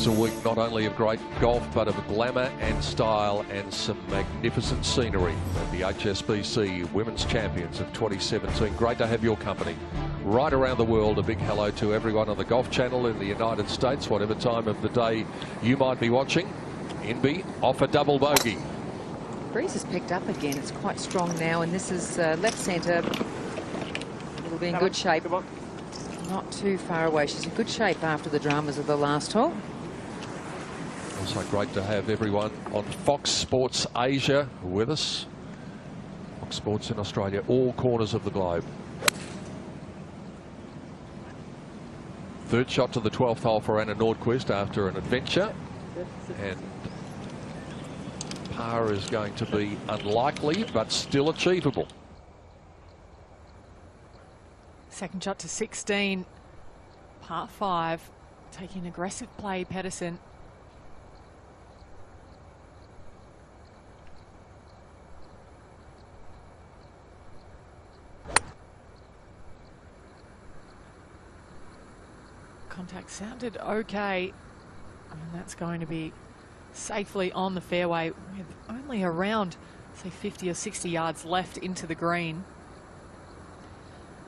A week not only of great golf, but of glamour and style and some magnificent scenery at the HSBC Women's Champions of 2017. Great to have your company right around the world. A big hello to everyone on the Golf Channel in the United States, whatever time of the day you might be watching. Inby off a double bogey. Breeze has picked up again. It's quite strong now, and this is left centre. It'll be in good shape. Not too far away. She's in good shape after the dramas of the last hole. Also great to have everyone on Fox Sports Asia with us. Fox Sports in Australia, all corners of the globe. Third shot to the 12th hole for Anna Nordqvist after an adventure. And par is going to be unlikely, but still achievable. Second shot to 16, par 5, taking aggressive play, Pedersen. Contact sounded okay, and that's going to be safely on the fairway with only around, say, 50 or 60 yards left into the green.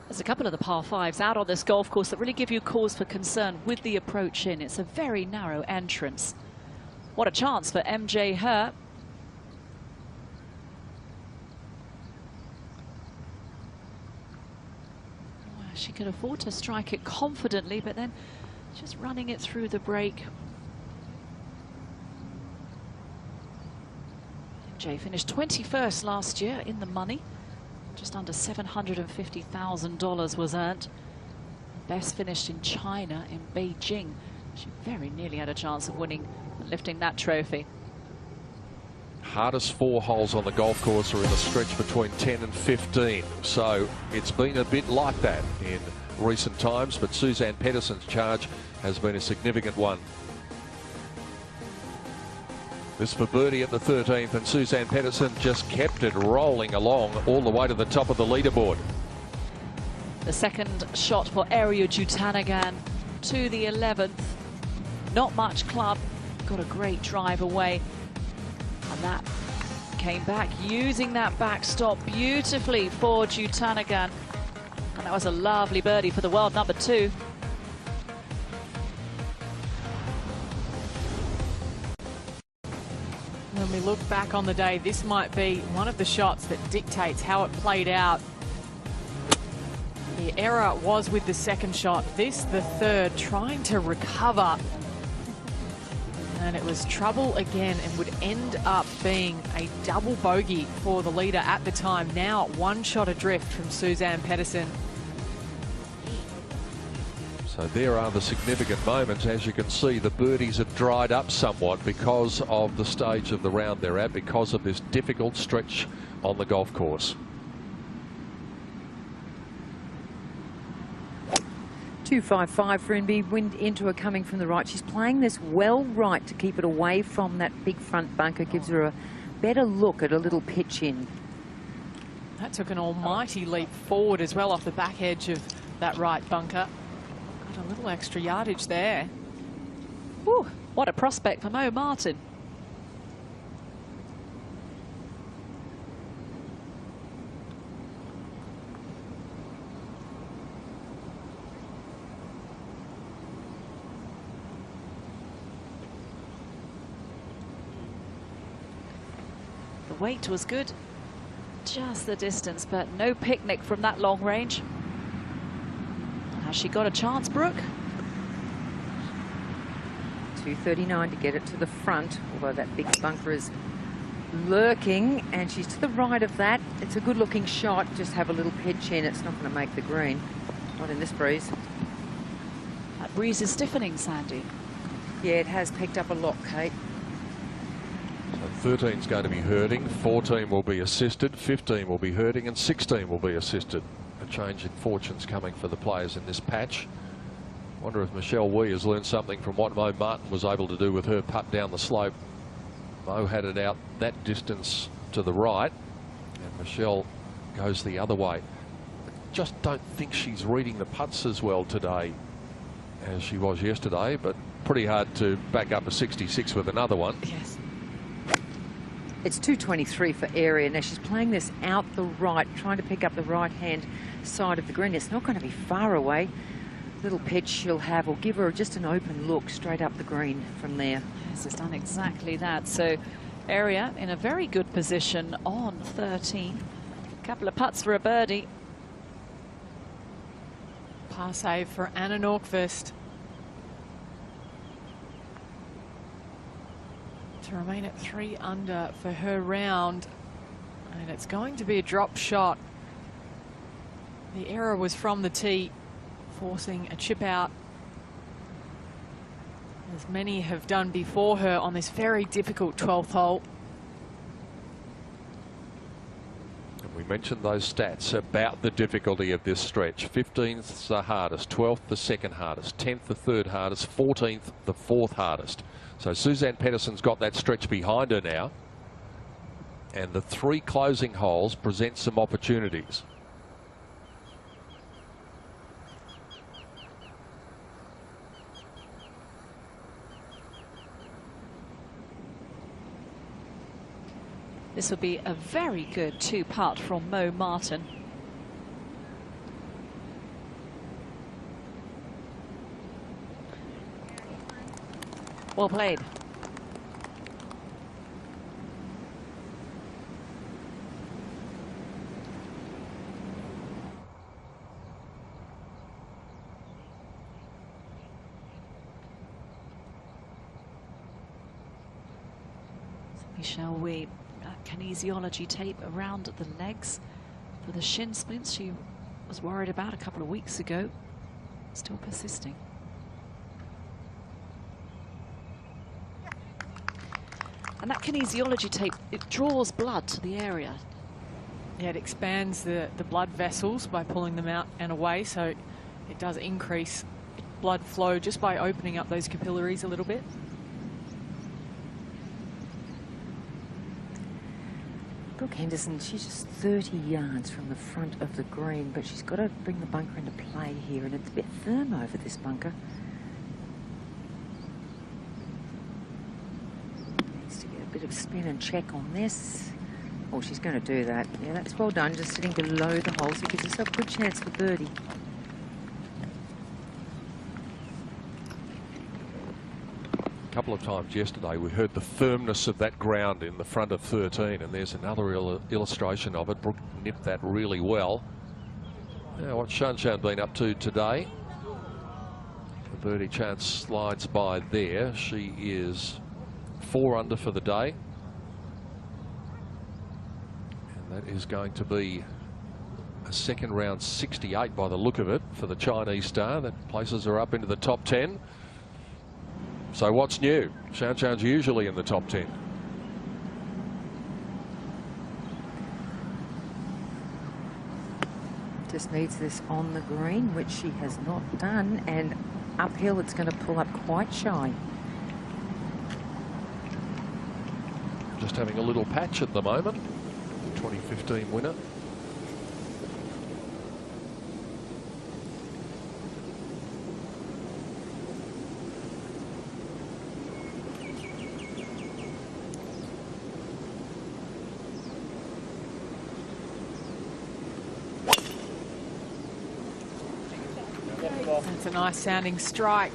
There's a couple of the par 5s out on this golf course that really give you cause for concern with the approach in. It's a very narrow entrance. What a chance for MJ Her. She could afford to strike it confidently, but then just running it through the break. MJ finished 21st last year in the money. Just under $750,000 was earned. Best finished in China, in Beijing. She very nearly had a chance of winning and lifting that trophy. Hardest 4 holes on the golf course are in the stretch between 10 and 15. So it's been a bit like that in recent times, but Suzanne Pettersson's charge has been a significant one. This for birdie at the 13th, and Suzanne Pettersson just kept it rolling along all the way to the top of the leaderboard. The second shot for Ariya Jutanugarn to the 11th. Not much club, got a great drive away. And that came back using that backstop beautifully for Jutanugarn. And that was a lovely birdie for the world number 2. When we look back on the day, this might be one of the shots that dictates how it played out. The error was with the second shot. This, the third, trying to recover. And it was trouble again and would end up being a double bogey for the leader at the time. Now 1 shot adrift from Suzanne Pettersson. So there are the significant moments. As you can see, the birdies have dried up somewhat because of the stage of the round they're at, because of this difficult stretch on the golf course. 255 for Inby. Wind into her coming from the right. She's playing this well right to keep it away from that big front bunker. Gives her a better look at a little pitch in. That took an almighty leap forward as well off the back edge of that right bunker. Got a little extra yardage there. Whew, what a prospect for Mo Martin. The weight was good, just the distance, but no picnic from that long range. Has she got a chance, Brooke? 239 to get it to the front, although that big bunker is lurking, and she's to the right of that. It's a good looking shot, just have a little pitch in. It's not going to make the green, not in this breeze. That breeze is stiffening, Sandy. Yeah, it has picked up a lot, Kate. So 13 is going to be hurting, 14 will be assisted, 15 will be hurting, and 16 will be assisted. A change in fortunes coming for the players in this patch. Wonder if Michelle Wee has learned something from what Mo Martin was able to do with her putt down the slope. Mo had it out that distance to the right, and Michelle goes the other way. Just don't think she's reading the putts as well today as she was yesterday, but pretty hard to back up a 66 with another one. Yes. It's 223 for Ariya. Now she's playing this out the right, trying to pick up the right-hand side of the green. It's not going to be far away. Little pitch she'll have will give her just an open look straight up the green from there. Yes, it's done exactly that. So Ariya in a very good position on 13. Couple of putts for a birdie. Par save for Anna Nordqvist to remain at 3 under for her round, and it's going to be a drop shot. The error was from the tee, forcing a chip out, as many have done before her on this very difficult 12th hole. And we mentioned those stats about the difficulty of this stretch. 15th the hardest, 12th the second hardest, 10th the third hardest, 14th the fourth hardest. So Suzanne Pettersson's got that stretch behind her now, and the 3 closing holes present some opportunities. This would be a very good 2-putt from Mo Martin. Well played. Michelle Wee, kinesiology tape around the legs for the shin splints she was worried about a couple of weeks ago. Still persisting. And that kinesiology tape, it draws blood to the area. Yeah, it expands the blood vessels by pulling them out and away, so it does increase blood flow just by opening up those capillaries a little bit. Brooke Henderson, she's just 30 yards from the front of the green, but she's got to bring the bunker into play here, and it's a bit firm over this bunker. Needs to get a bit of spin and check on this. Oh, she's going to do that. Yeah, that's well done, just sitting below the hole, so it gives herself a good chance for birdie. A couple of times yesterday we heard the firmness of that ground in the front of 13, and there's another illustration of it. Brooke nipped that really well. Now, what's Shanshan been up to today? The birdie chance slides by there. She is 4 under for the day. And that is going to be a second round 68 by the look of it for the Chinese star. That places her up into the top 10. So what's new? Shanshan's usually in the top 10. Just needs this on the green, which she has not done, and uphill it's going to pull up quite shy. Just having a little patch at the moment. 2015 winner. That's a nice sounding strike.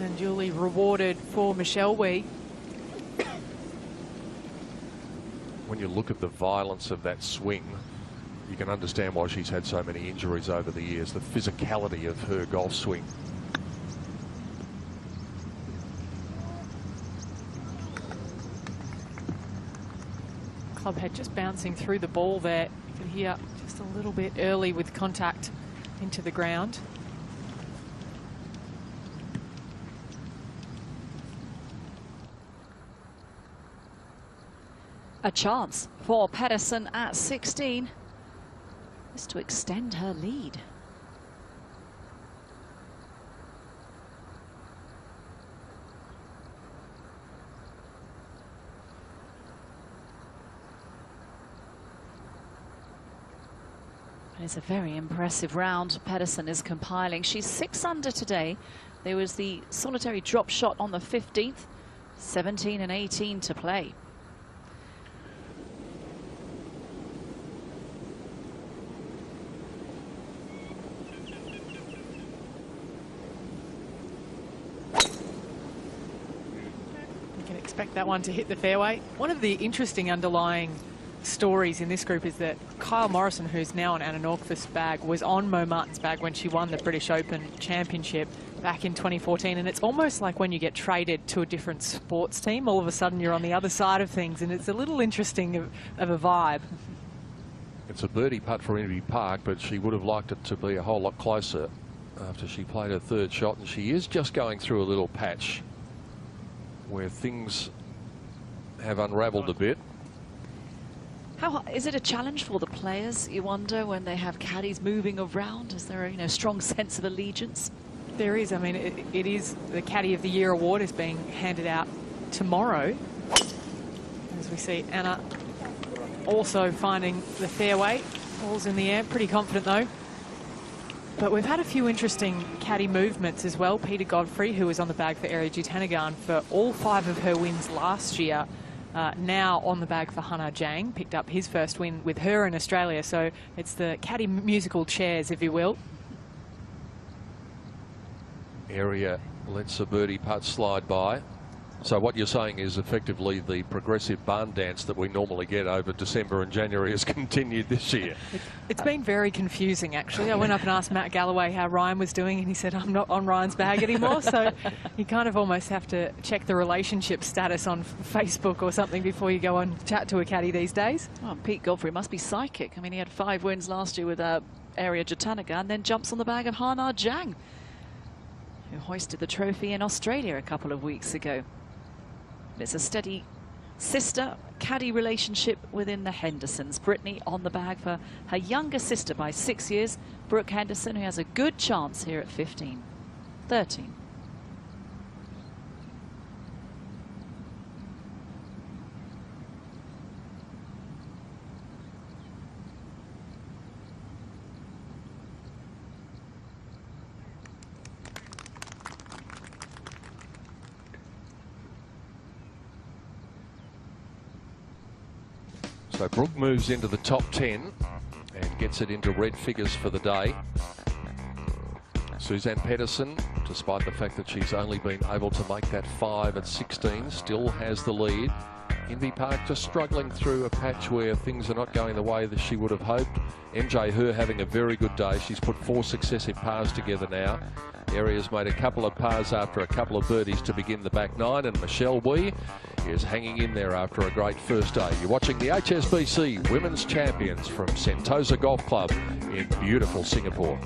And duly rewarded for Michelle Wee. When you look at the violence of that swing, you can understand why she's had so many injuries over the years, the physicality of her golf swing. Clubhead just bouncing through the ball there. You can hear just a little bit early with contact into the ground. A chance for Pedersen at 16 is to extend her lead. It's a very impressive round Pedersen is compiling. She's 6 under today. There was the solitary drop shot on the 15th, 17 and 18 to play. You can expect that one to hit the fairway. One of the interesting underlying stories in this group is that Kyle Morrison, who's now on Anna Norquist's bag, was on Mo Martin's bag when she won the British Open Championship back in 2014, and it's almost like when you get traded to a different sports team, all of a sudden you're on the other side of things, and it's a little interesting of a vibe. It's a birdie putt for Indy Park, but she would have liked it to be a whole lot closer after she played her 3rd shot, and she is just going through a little patch where things have unravelled a bit. Is it a challenge for the players, you wonder, when they have caddies moving around? Is there a strong sense of allegiance? There is. I mean, it is. The Caddy of the Year award is being handed out tomorrow. As we see Anna also finding the fairway. Ball's in the air. Pretty confident, though. But we've had a few interesting caddy movements as well. Peter Godfrey, who was on the bag for Ariya Jutanugarn for all 5 of her wins last year, now on the bag for Hannah Zhang, picked up his first win with her in Australia. So it's the caddy musical chairs, if you will. Ariya lets a birdie putt slide by. So what you're saying is effectively the progressive barn dance that we normally get over December and January has continued this year. It's been very confusing, actually. I went up and asked Matt Galloway how Ryan was doing, and he said, I'm not on Ryan's bag anymore. So you kind of almost have to check the relationship status on Facebook or something before you go and chat to a caddy these days. Oh, Pete Godfrey must be psychic. I mean, he had 5 wins last year with Ariya Jutanugarn and then jumps on the bag of Hannah Zhang, who hoisted the trophy in Australia a couple of weeks ago. It's a steady sister caddy relationship within the Hendersons. Brittany on the bag for her younger sister by 6 years, Brooke Henderson, who has a good chance here at 15. 13. So Brooke moves into the top 10 and gets it into red figures for the day. Suzanne Pedersen, despite the fact that she's only been able to make that 5 at 16, still has the lead. Inbee Park just struggling through a patch where things are not going the way that she would have hoped. MJ Her having a very good day. She's put 4 successive pars together now. Aria's made a couple of pars after a couple of birdies to begin the back 9, and Michelle Wee is hanging in there after a great first day. You're watching the HSBC Women's Champions from Sentosa Golf Club in beautiful Singapore.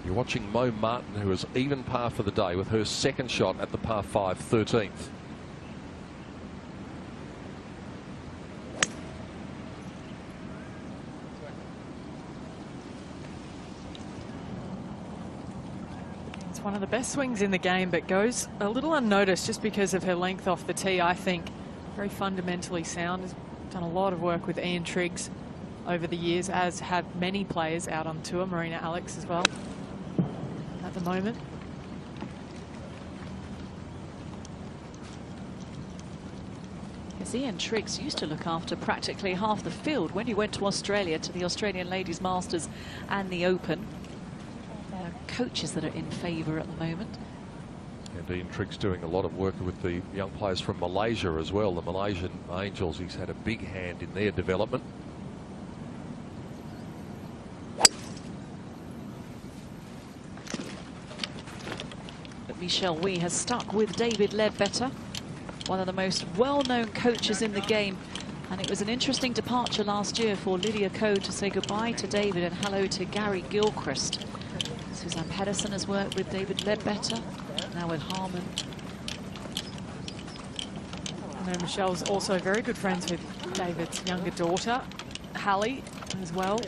You're watching Mo Martin, who is even par for the day with her second shot at the par 5 13th. It's one of the best swings in the game, but goes a little unnoticed just because of her length off the tee. I think very fundamentally sound. Has done a lot of work with Ian Triggs over the years, as have many players out on tour, Marina Alex as well. At the moment. Yes, Ian Triggs used to look after practically half the field when he went to Australia, to the Australian Ladies Masters and the Open. There are coaches that are in favour at the moment. And Ian Triggs doing a lot of work with the young players from Malaysia as well. The Malaysian Angels, he's had a big hand in their development. Michelle Wee has stuck with David Ledbetter, one of the most well-known coaches in the game, and it was an interesting departure last year for Lydia Ko to say goodbye to David and hello to Gary Gilchrist. Suzanne Pedersen has worked with David Ledbetter, now with Harman. I know Michelle's also very good friends with David's younger daughter, Hallie, as well.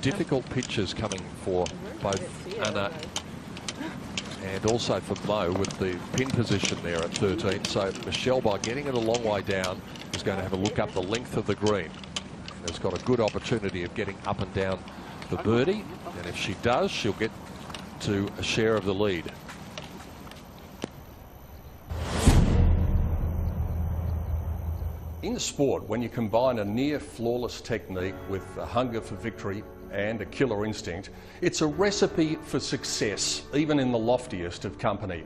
Difficult pitches coming for both Anna and also for Mo with the pin position there at 13. So Michelle, by getting it a long way down, is going to have a look up the length of the green. And has got a good opportunity of getting up and down the birdie. And if she does, she'll get to a share of the lead. In sport, when you combine a near flawless technique with a hunger for victory and a killer instinct, it's a recipe for success, even in the loftiest of company.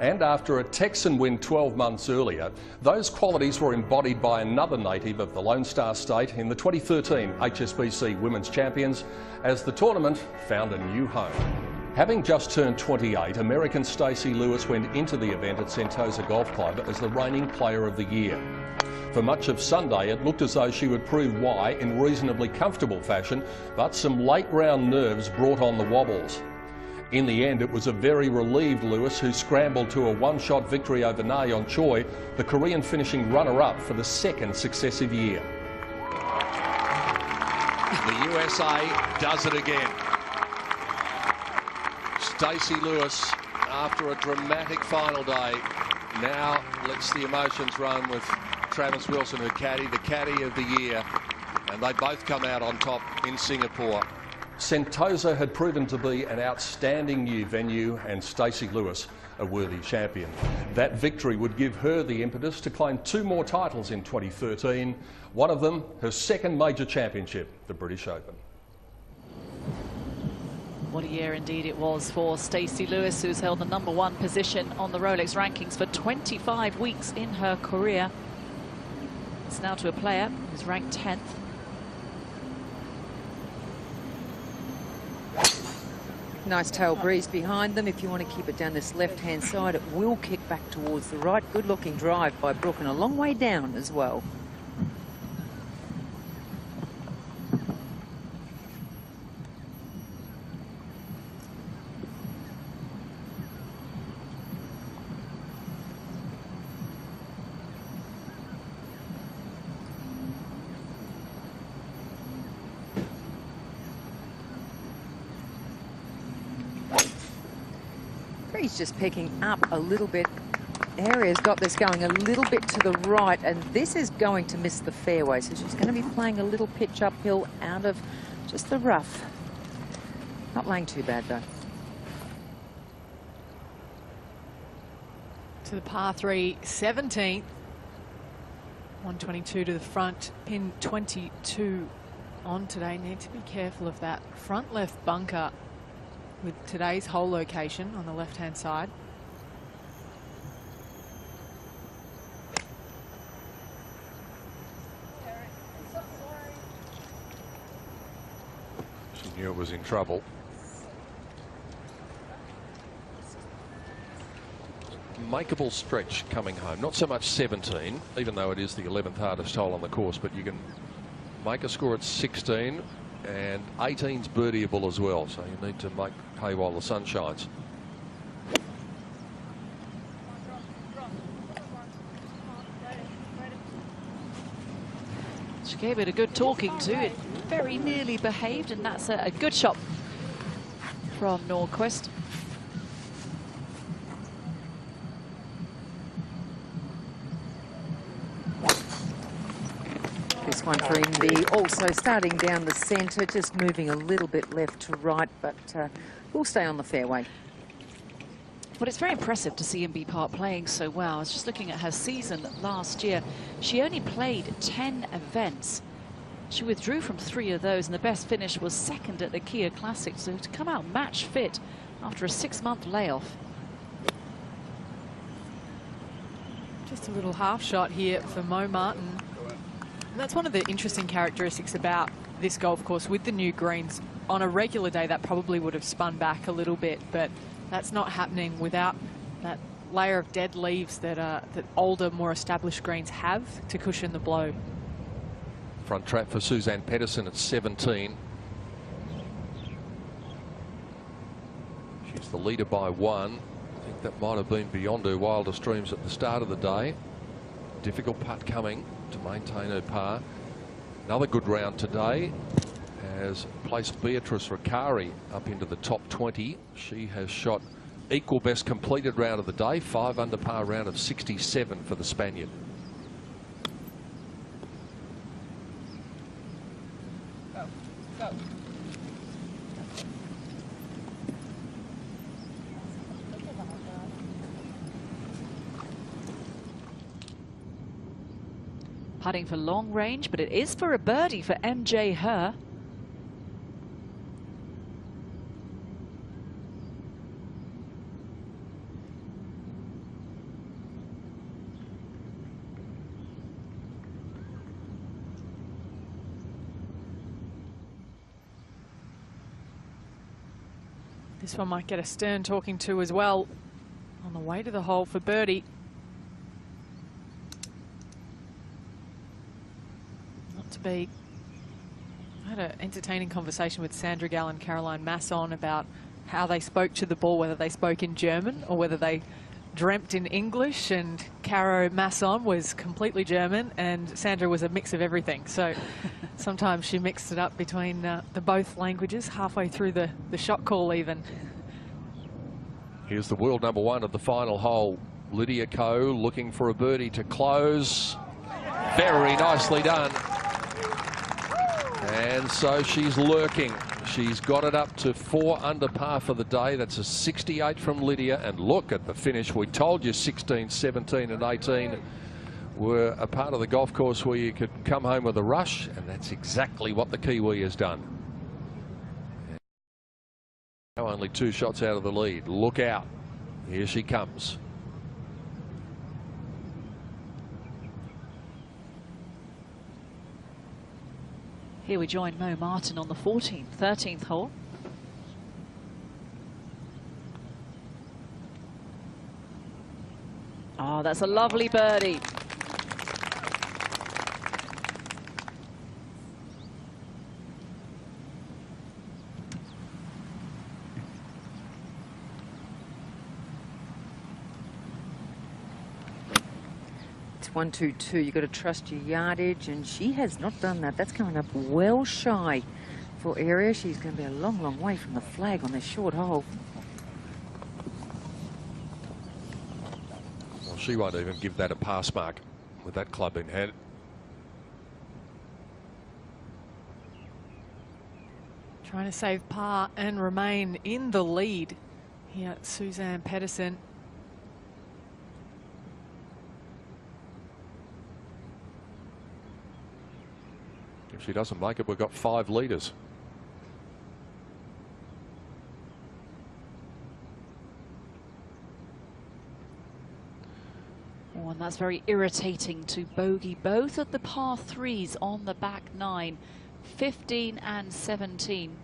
And after a Texan win 12 months earlier, those qualities were embodied by another native of the Lone Star State in the 2013 HSBC Women's Champions as the tournament found a new home. Having just turned 28, American Stacey Lewis went into the event at Sentosa Golf Club as the reigning Player of the Year. For much of Sunday, it looked as though she would prove why in reasonably comfortable fashion, but some late round nerves brought on the wobbles. In the end, it was a very relieved Lewis who scrambled to a one-shot victory over Na Yeon Choi, the Korean finishing runner-up for the second successive year. The USA does it again. Stacey Lewis, after a dramatic final day, now lets the emotions run with Travis Wilson, her caddy, the caddy of the year, and they both come out on top in Singapore. Sentosa had proven to be an outstanding new venue and Stacey Lewis a worthy champion. That victory would give her the impetus to claim 2 more titles in 2013, one of them her second major championship, the British Open. What a year indeed it was for Stacey Lewis, who's held the #1 position on the Rolex rankings for 25 weeks in her career. It's now to a player who's ranked 10th. Nice tail breeze behind them. If you want to keep it down this left-hand side, it will kick back towards the right. Good-looking drive by Brooke and a long way down as well. He's just picking up a little bit. Aria's got this going a little bit to the right, and this is going to miss the fairway, so she's going to be playing a little pitch uphill out of just the rough. Not laying too bad, though. To the par 3, 17th. 122 to the front, pin 22 on today. Need to be careful of that front left bunker with today's hole location on the left-hand side. She knew it was in trouble. Makeable stretch coming home. Not so much 17, even though it is the 11th hardest hole on the course, but you can make a score at 16, and 18's birdieable as well, so you need to make hay while the sun shines. She gave it a good talking to. It very nearly behaved, and that's a good shot from Nordqvist. This one for Indy, also starting down the centre, just moving a little bit left to right, but will stay on the fairway. But it's very impressive to see Inbee Park playing so well. I was just looking at her season last year. She only played 10 events. She withdrew from 3 of those, and the best finish was second at the Kia Classic. So to come out match fit after a 6-month layoff. Just a little half shot here for Mo Martin. And that's one of the interesting characteristics about this golf course with the new greens. On a regular day, that probably would have spun back a little bit, but that's not happening without that layer of dead leaves that that older, more established greens have to cushion the blow. Front trap for Suzanne Pedersen at 17. She's the leader by 1. I think that might have been beyond her wildest dreams at the start of the day. Difficult putt coming to maintain her par. Another good round today has placed Beatrice Riccari up into the top 20. She has shot equal best completed round of the day, 5 under par round of 67 for the Spaniard. Go. Putting for long range, but it is for a birdie for MJ Herr. This one might get a stern talking to as well on the way to the hole for birdie. Not to be. I had an entertaining conversation with Sandra Gall and Caroline Masson about how they spoke to the ball, whether they spoke in German or whether they dreamt in English, and Caro Masson was completely German and Sandra was a mix of everything. So sometimes she mixed it up between the both languages halfway through the shot call even. Here's the world number 1 of the final hole. Lydia Ko looking for a birdie to close. Very nicely done. And so she's lurking. She's got it up to 4 under par for the day. That's a 68 from Lydia. And look at the finish. We told you 16, 17 and 18 were a part of the golf course where you could come home with a rush. And that's exactly what the Kiwi has done. Now only 2 shots out of the lead. Look out. Here she comes. Here we join Mo Martin on the 13th hole. Oh, that's a lovely birdie. It's 1-2-2. You've got to trust your yardage, and she has not done that. That's coming up well shy for area. She's going to be a long, long way from the flag on this short hole. Well, she won't even give that a pass mark with that club in hand. Trying to save par and remain in the lead here, Suzanne Pedersen. If she doesn't make it, we've got 5 leaders. Oh, and that's very irritating to bogey both of the par 3s on the back 9, 15 and 17.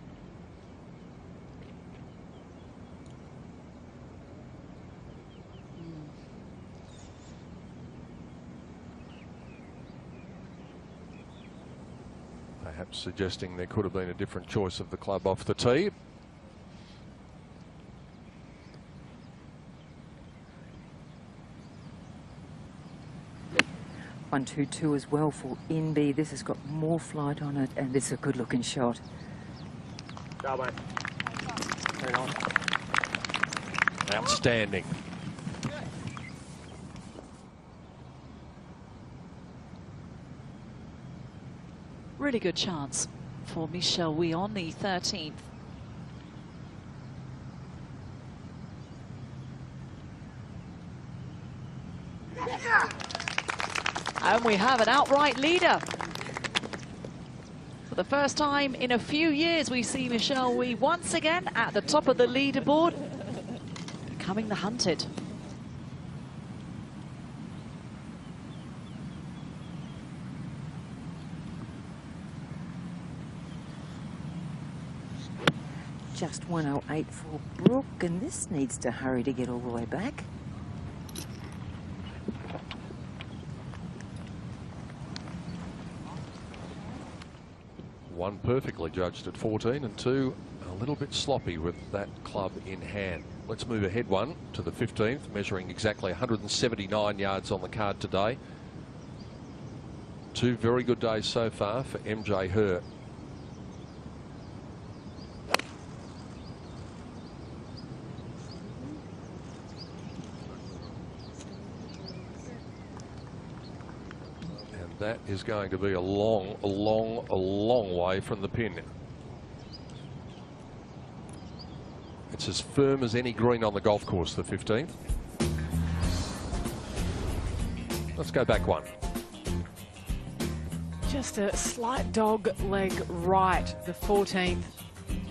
Perhaps suggesting there could have been a different choice of the club off the tee. One, 2-2 as well for NB. This has got more flight on it, and this is a good looking shot. Outstanding. Really good chance for Michelle Wee on the 13th. And we have an outright leader. For the first time in a few years, we see Michelle Wee once again at the top of the leaderboard, becoming the hunted. Just 108 for Brooke, and this needs to hurry to get all the way back. One perfectly judged at 14, and 2 a little bit sloppy with that club in hand. Let's move ahead one to the 15th, measuring exactly 179 yards on the card today. 2 very good days so far for MJ Her. That is going to be a long way from the pin. It's as firm as any green on the golf course, the 15th. Let's go back one. Just a slight dog leg right, the 14th,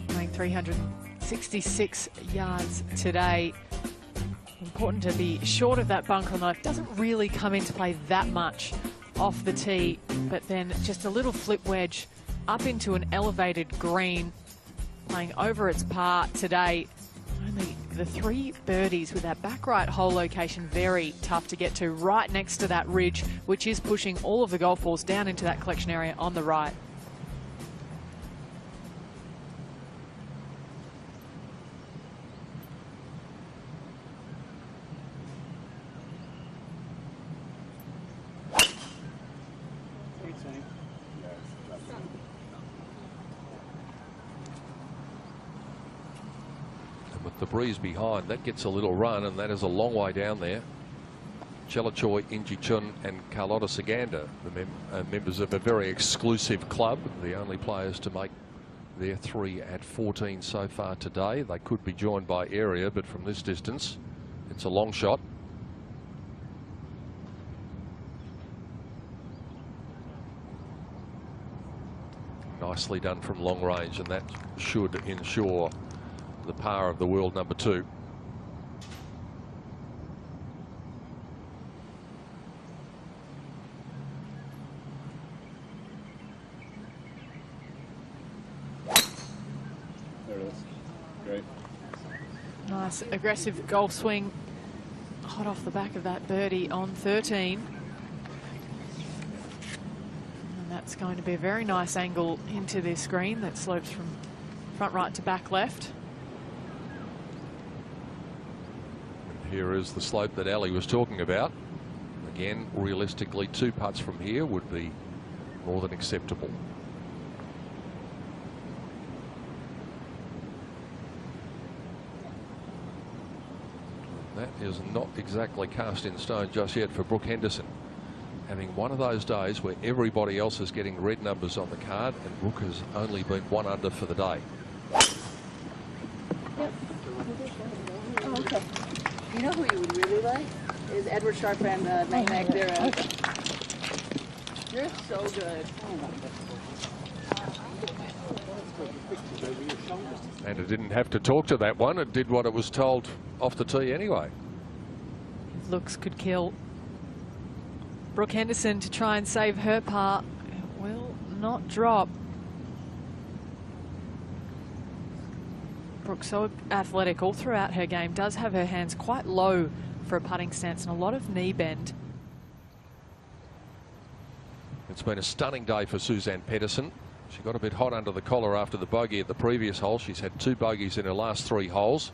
going 366 yards today. Important to be short of that bunker knife. Doesn't really come into play that much off the tee, but then just a little flip wedge up into an elevated green, playing over its par today. Only the 3 birdies with that back right hole location, very tough to get to, right next to that ridge, which is pushing all of the golf balls down into that collection area on the right. The breeze behind, that gets a little run, and that is a long way down there. Chelachoy, Inji Chun and Carlotta Saganda, the members of a very exclusive club, the only players to make their 3 at 14 so far today. They could be joined by area, but from this distance, it's a long shot. Nicely done from long range, and that should ensure the par of the world number 2. There it is. Great. Nice aggressive golf swing, hot off the back of that birdie on 13. And that's going to be a very nice angle into this green that slopes from front right to back left. And here is the slope that Ali was talking about. Again, realistically, 2 putts from here would be more than acceptable. That is not exactly cast in stone just yet for Brooke Henderson. Having one of those days where everybody else is getting red numbers on the card and Brooke has only been 1 under for the day. Yep. Oh, okay. You know who you would really like? Is Edward Sharp and Nightmare. Okay. You're so good. And it didn't have to talk to that one. It did what it was told off the tee anyway. Looks could kill. Brooke Henderson to try and save her par. It will not drop. Brooke, so athletic all throughout her game, does have her hands quite low for a putting stance and a lot of knee bend. It's been a stunning day for Suzanne Pedersen. She got a bit hot under the collar after the bogey at the previous hole. She's had 2 bogeys in her last 3 holes.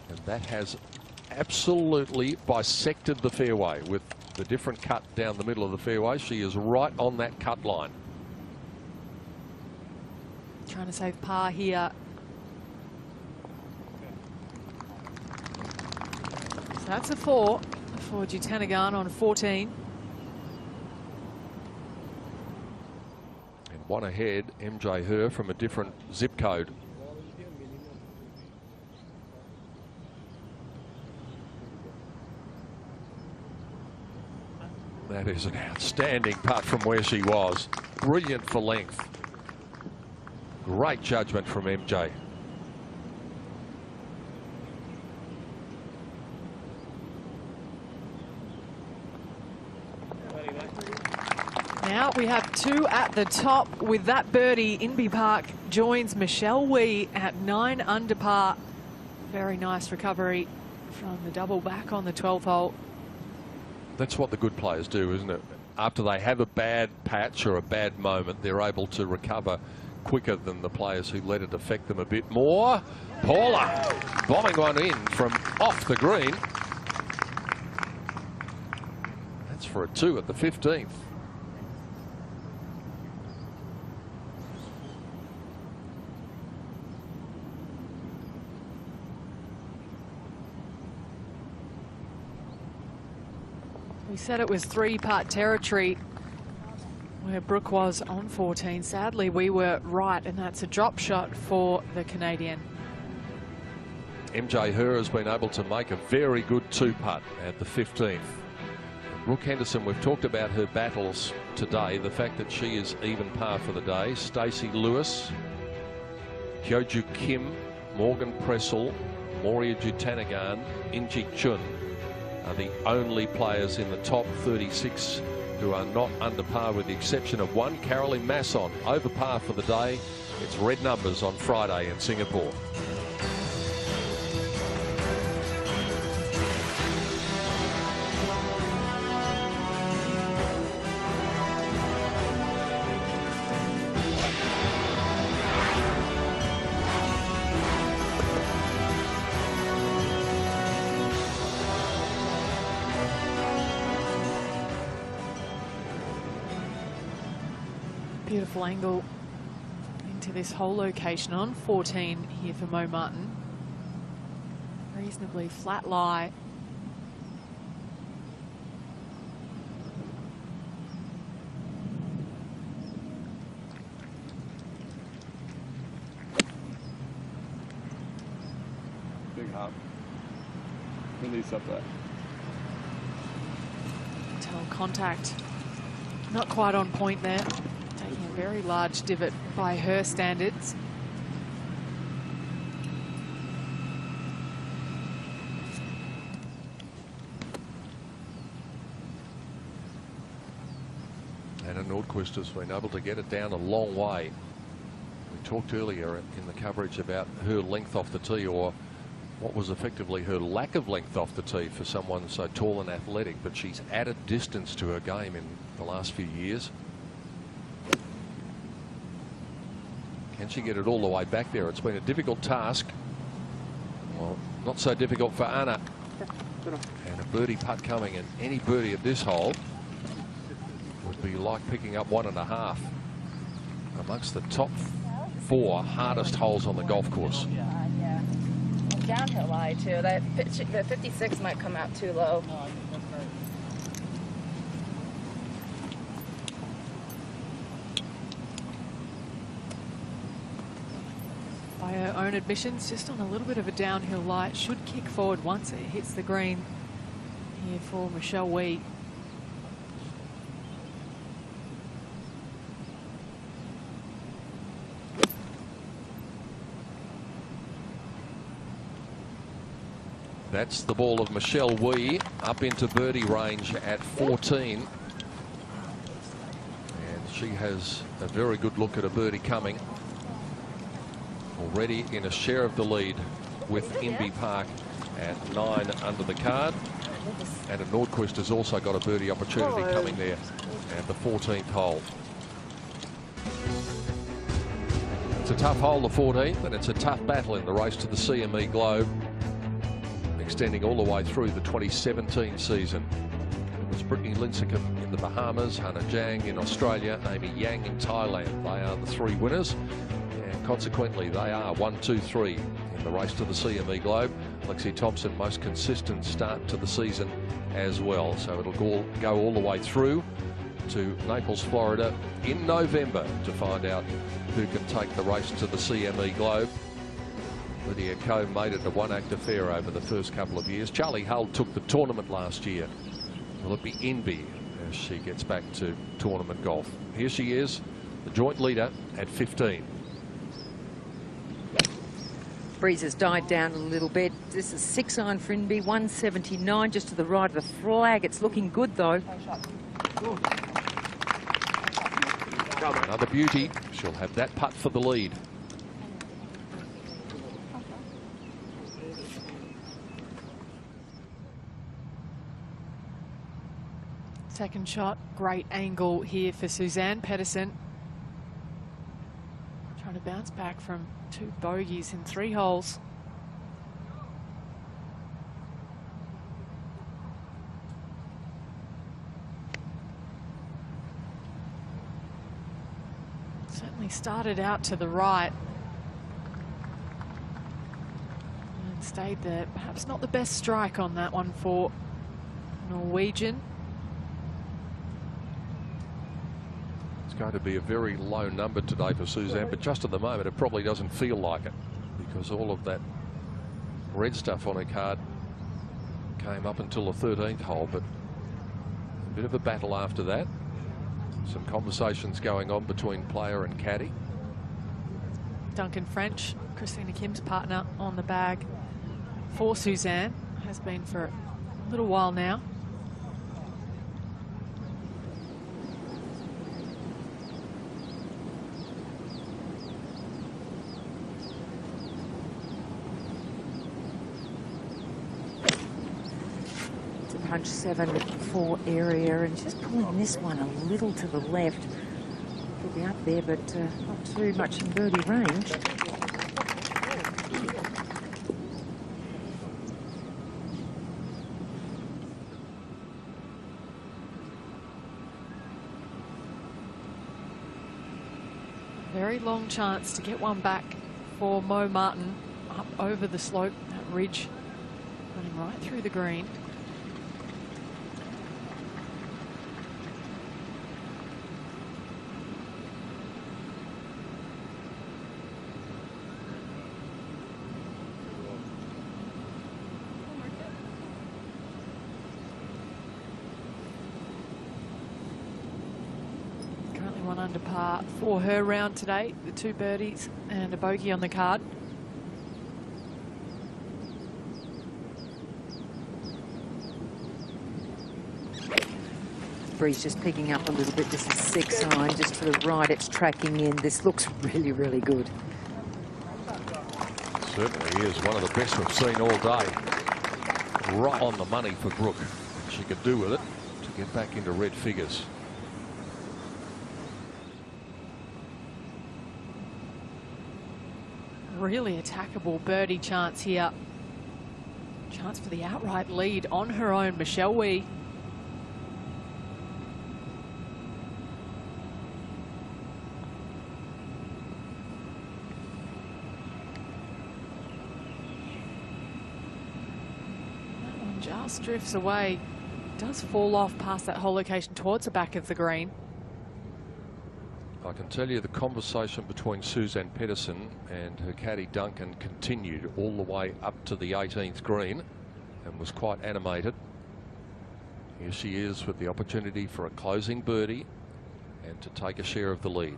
And that has absolutely bisected the fairway with the different cut down the middle of the fairway. She is right on that cut line. Trying to save par here. So that's a 4 for Jutanagan on 14. And 1 ahead, MJ Her from a different zip code. That is an outstanding putt from where she was. Brilliant for length. Great judgment from MJ. Now we have 2 at the top with that birdie. Inbee Park joins Michelle Wee at 9 under par. Very nice recovery from the double back on the 12th hole. That's what the good players do, isn't it? After they have a bad patch or a bad moment, they're able to recover quicker than the players who let it affect them a bit more. Paula bombing one in from off the green. That's for a 2 at the 15th. We said it was 3-putt territory where Brooke was on 14. Sadly, we were right, and that's a drop shot for the Canadian. MJ Her has been able to make a very good 2-putt at the 15th. Brooke Henderson, we've talked about her battles today, the fact that she is even par for the day. Stacey Lewis, Hyoju Kim, Morgan Pressel, Moria Jutanagan, Injik Chun are the only players in the top 36 who are not under par, with the exception of one, Caroline Masson, over par for the day. It's red numbers on Friday in Singapore. Beautiful angle into this whole location on 14 here for Mo Martin. Reasonably flat lie. Big hop. Release up that. Tell contact. Not quite on point there. Taking a very large divot by her standards. Nordquist has been able to get it down a long way. We talked earlier in the coverage about her length off the tee, or what was effectively her lack of length off the tee for someone so tall and athletic, but she's added distance to her game in the last few years. Can she get it all the way back there? It's been a difficult task. Well, not so difficult for Anna. And a birdie putt coming, and any birdie at this hole would be like picking up 1.5 amongst the top 4 hardest holes on the golf course. Yeah. Downhill lie too. That the 56 might come out too low. By her own admissions, just on a little bit of a downhill lie. It should kick forward once it hits the green here for Michelle Wee. That's the ball of Michelle Wee up into birdie range at 14. And she has a very good look at a birdie coming. Already in a share of the lead with Inbee Park at 9 under the card. And a Nordquist has also got a birdie opportunity coming there at the 14th hole. It's a tough hole, the 14th, and it's a tough battle in the race to the CME Globe, extending all the way through the 2017 season. It was Brittany Lincecum in the Bahamas, Hannah Jang in Australia, Amy Yang in Thailand. They are the 3 winners, and consequently they are 1, 2, 3 in the race to the CME Globe. Lexi Thompson, most consistent start to the season as well. So it'll go all the way through to Naples, Florida in November to find out who can take the race to the CME Globe. Lydia Ko made it a one-act affair over the first couple of years. Charlie Hull took the tournament last year. Will it be Inbee as she gets back to tournament golf? Here she is, the joint leader at 15. Breeze has died down a little bit. This is 6-iron for Inbee, 179 just to the right of the flag. It's looking good though. Another beauty. She'll have that putt for the lead. Second shot, great angle here for Suzanne Pedersen. Trying to bounce back from 2 bogeys in 3 holes. Certainly started out to the right and stayed there. Perhaps not the best strike on that one for Norwegian. It's going to be a very low number today for Suzanne, but just at the moment it probably doesn't feel like it because all of that red stuff on her card came up until the 13th hole, but a bit of a battle after that. Some conversations going on between player and caddy. Duncan French, Christina Kim's partner on the bag for Suzanne, has been for a little while now. Punch 7-4 area, and just pulling this one a little to the left. Could be up there, but not too much in birdie range. Very long chance to get one back for Mo Martin up over the slope, that ridge running right through the green. One under par for her round today, the 2 birdies and a bogey on the card. breeze just picking up a little bit. This is 6 iron, just to the right. It's tracking in. This looks really, really good. Certainly is one of the best we've seen all day. Right on the money for Brooke. She could do with it to get back into red figures. Really attackable birdie chance here. Chance for the outright lead on her own, Michelle Wee. That one just drifts away. Does fall off past that whole location towards the back of the green. I can tell you the conversation between Suzanne Pedersen and her caddy Duncan continued all the way up to the 18th green and was quite animated. Here she is with the opportunity for a closing birdie and to take a share of the lead.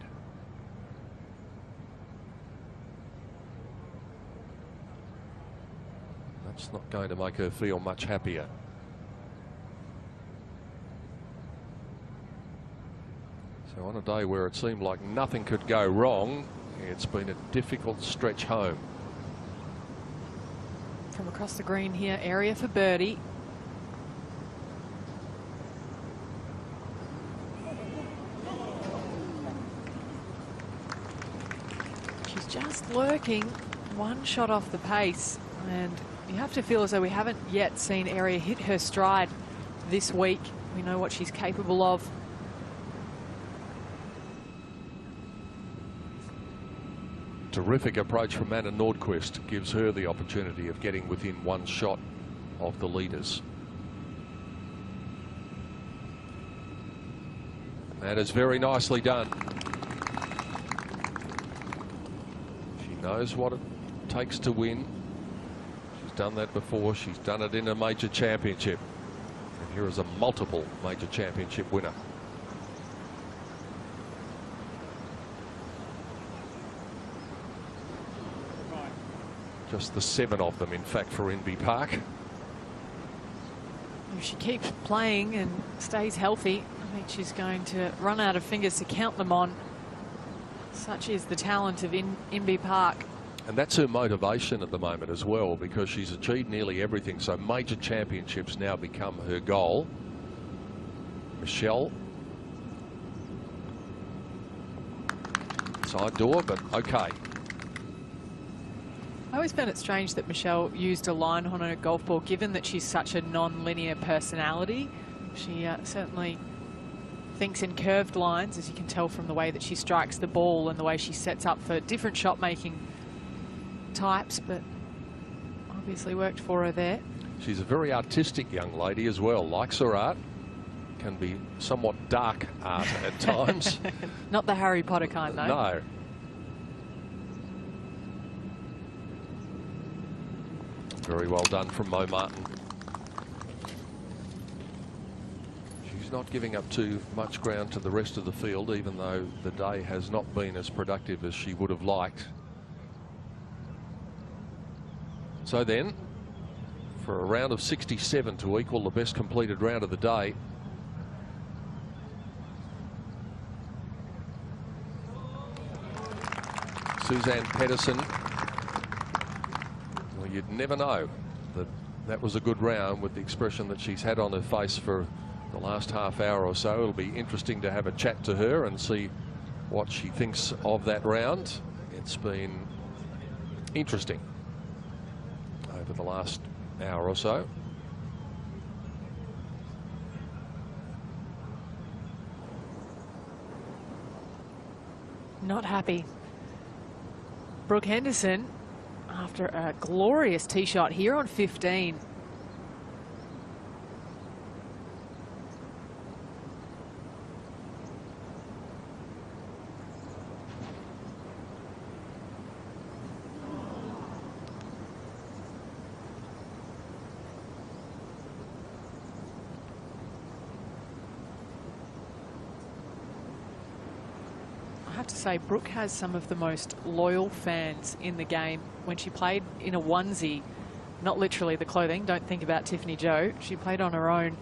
That's not going to make her feel much happier. So on a day where it seemed like nothing could go wrong, it's been a difficult stretch home. From across the green here, area for birdie. She's just lurking one shot off the pace, and you have to feel as though we haven't yet seen Area hit her stride this week. We know what she's capable of. Terrific approach from Anna Nordqvist gives her the opportunity of getting within one shot of the leaders. That is very nicely done. She knows what it takes to win. She's done that before. She's done it in a major championship. And here is a multiple major championship winner. Just the 7 of them, in fact, for Inbee Park. If she keeps playing and stays healthy, I think she's going to run out of fingers to count them on. Such is the talent of Inbee Park. And that's her motivation at the moment as well, because she's achieved nearly everything. So major championships now become her goal. Michelle. Side door, but okay. I always found it strange that Michelle used a line on her golf ball, given that she's such a non-linear personality. She certainly thinks in curved lines, as you can tell from the way that she strikes the ball and the way she sets up for different shot-making types, but obviously worked for her there. She's a very artistic young lady as well, likes her art, can be somewhat dark art at times. Not the Harry Potter kind, though. No. Very well done from Mo Martin. She's not giving up too much ground to the rest of the field, even though the day has not been as productive as she would have liked. So then, for a round of 67 to equal the best completed round of the day, Suzanne Pedersen. Well, you'd never know that that was a good round with the expression that she's had on her face for the last half hour or so. It'll be interesting to have a chat to her and see what she thinks of that round. It's been interesting over the last hour or so. Not happy. Brooke Henderson, after a glorious tee shot here on 15. I have to say, Brooke has some of the most loyal fans in the game. When she played in a onesie, not literally the clothing, don't think about Tiffany Joe, she played on her own.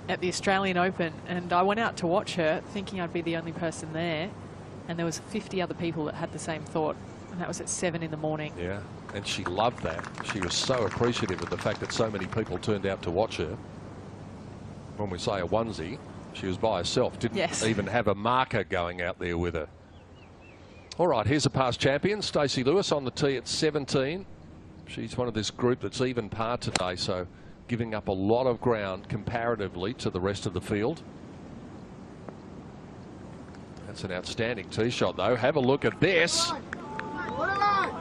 at the Australian Open, and I went out to watch her thinking I'd be the only person there, and there was 50 other people that had the same thought, and that was at 7 in the morning. Yeah, and she loved that. She was so appreciative of the fact that so many people turned out to watch her. When we say a onesie, she was by herself, didn't even have a marker going out there with her. All right, here's a past champion, Stacey Lewis on the tee at 17. She's one of this group that's even par today, so giving up a lot of ground comparatively to the rest of the field. That's an outstanding tee shot, though. Have a look at this.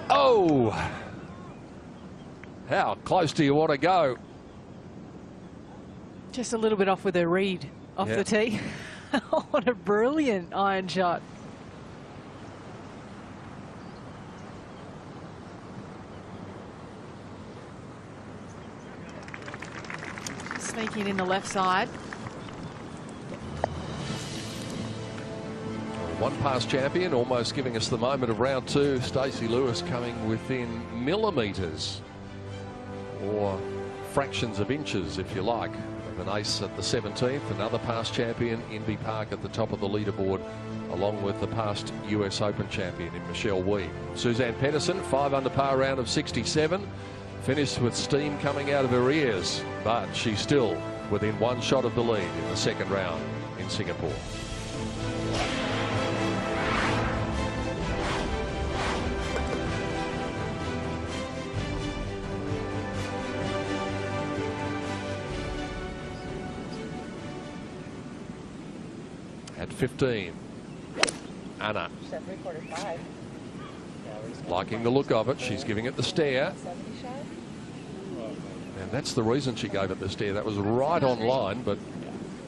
Oh! How close do you want to go? Just a little bit off with her read off the tee. What a brilliant iron shot. Sneaking in the left side. One past champion, almost giving us the moment of round 2. Stacey Lewis coming within millimetres or fractions of inches, if you like, of an ace at the 17th. Another past champion, Inbee Park, at the top of the leaderboard, along with the past US Open champion in Michelle Wie. Suzanne Pedersen, 5 under par round of 67. Finished with steam coming out of her ears, but she's still within 1 shot of the lead in the second round in Singapore. At 15, Anna. Liking the look of it, she's giving it the stare. And that's the reason she gave it the stare. That was right on line, but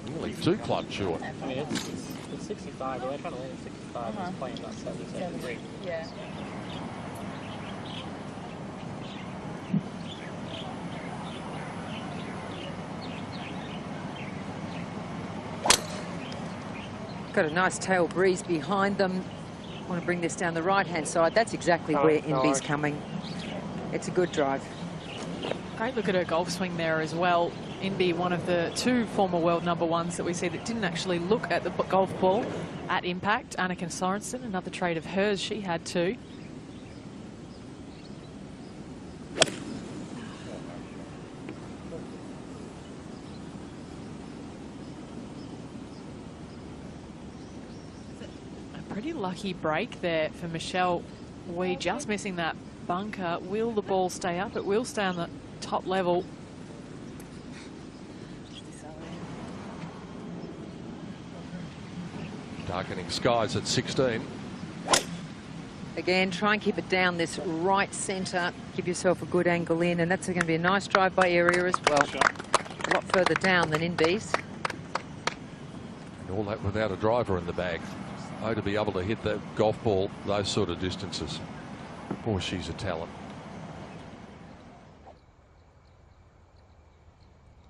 nearly 2 clubs short. I mean, it's 65, but they're trying to land at 65. It's playing about 73. Yeah. Got a nice tail breeze behind them. Want to bring this down the right-hand side. That's exactly where Inbee's coming. It's a good drive. Great look at her golf swing there as well. Inbee, one of the 2 former world #1s that we see that didn't actually look at the golf ball at impact. Annika Sorensen, another trait of hers, she had too. A pretty lucky break there for Michelle Wie, just missing that bunker. Will the ball stay up? It will stay on the top level. Darkening skies at 16. Again, try and keep it down this right centre. Give yourself a good angle in, and that's going to be a nice drive-by area as well. A lot further down than Inbee's. And all that without a driver in the bag. Oh, to be able to hit that golf ball those sort of distances. Boy, she's a talent.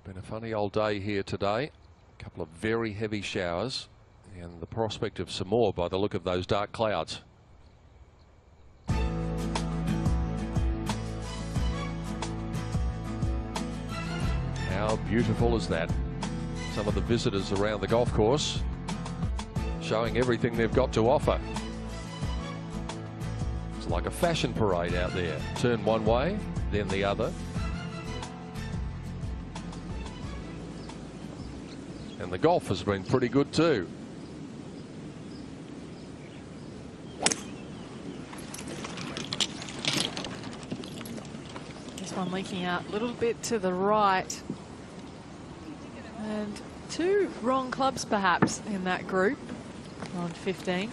Been a funny old day here today. A couple of very heavy showers and the prospect of some more by the look of those dark clouds. How beautiful is that? Some of the visitors around the golf course showing everything they've got to offer. It's like a fashion parade out there. Turn one way, then the other. And the golf has been pretty good too. This one leaking out a little bit to the right. And 2 wrong clubs perhaps in that group on 15.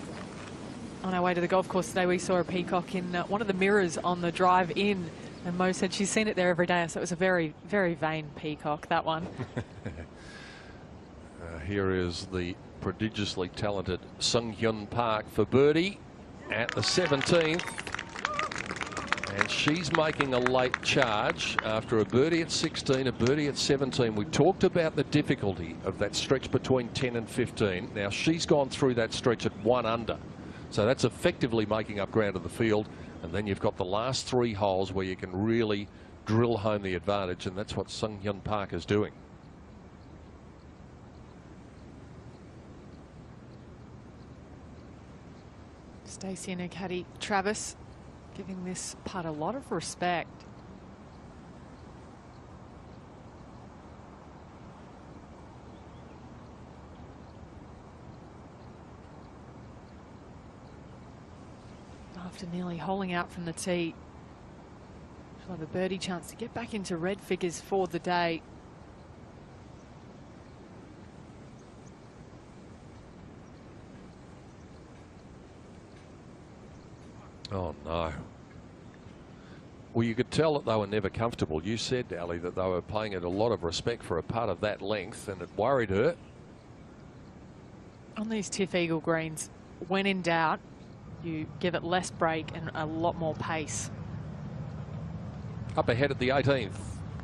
On our way to the golf course today, we saw a peacock in one of the mirrors on the drive in, and Mo said she's seen it there every day, so it was a very, very vain peacock, that one. Here is the prodigiously talented Sung Hyun Park for birdie at the 17th. And she's making a late charge after a birdie at 16, a birdie at 17. We talked about the difficulty of that stretch between 10 and 15. Now she's gone through that stretch at 1 under. So that's effectively making up ground of the field. And then you've got the last 3 holes where you can really drill home the advantage. And that's what Sung Hyun Park is doing. Stacey and her caddy Travis giving this putt a lot of respect. After nearly holing out from the tee, she'll have a birdie chance to get back into red figures for the day. Oh, no. Well, you could tell that they were never comfortable. You said, Ali, that they were playing it a lot of respect for a putt of that length, and it worried her. On these Tiff Eagle greens, when in doubt, you give it less break and a lot more pace. Up ahead at the 18th.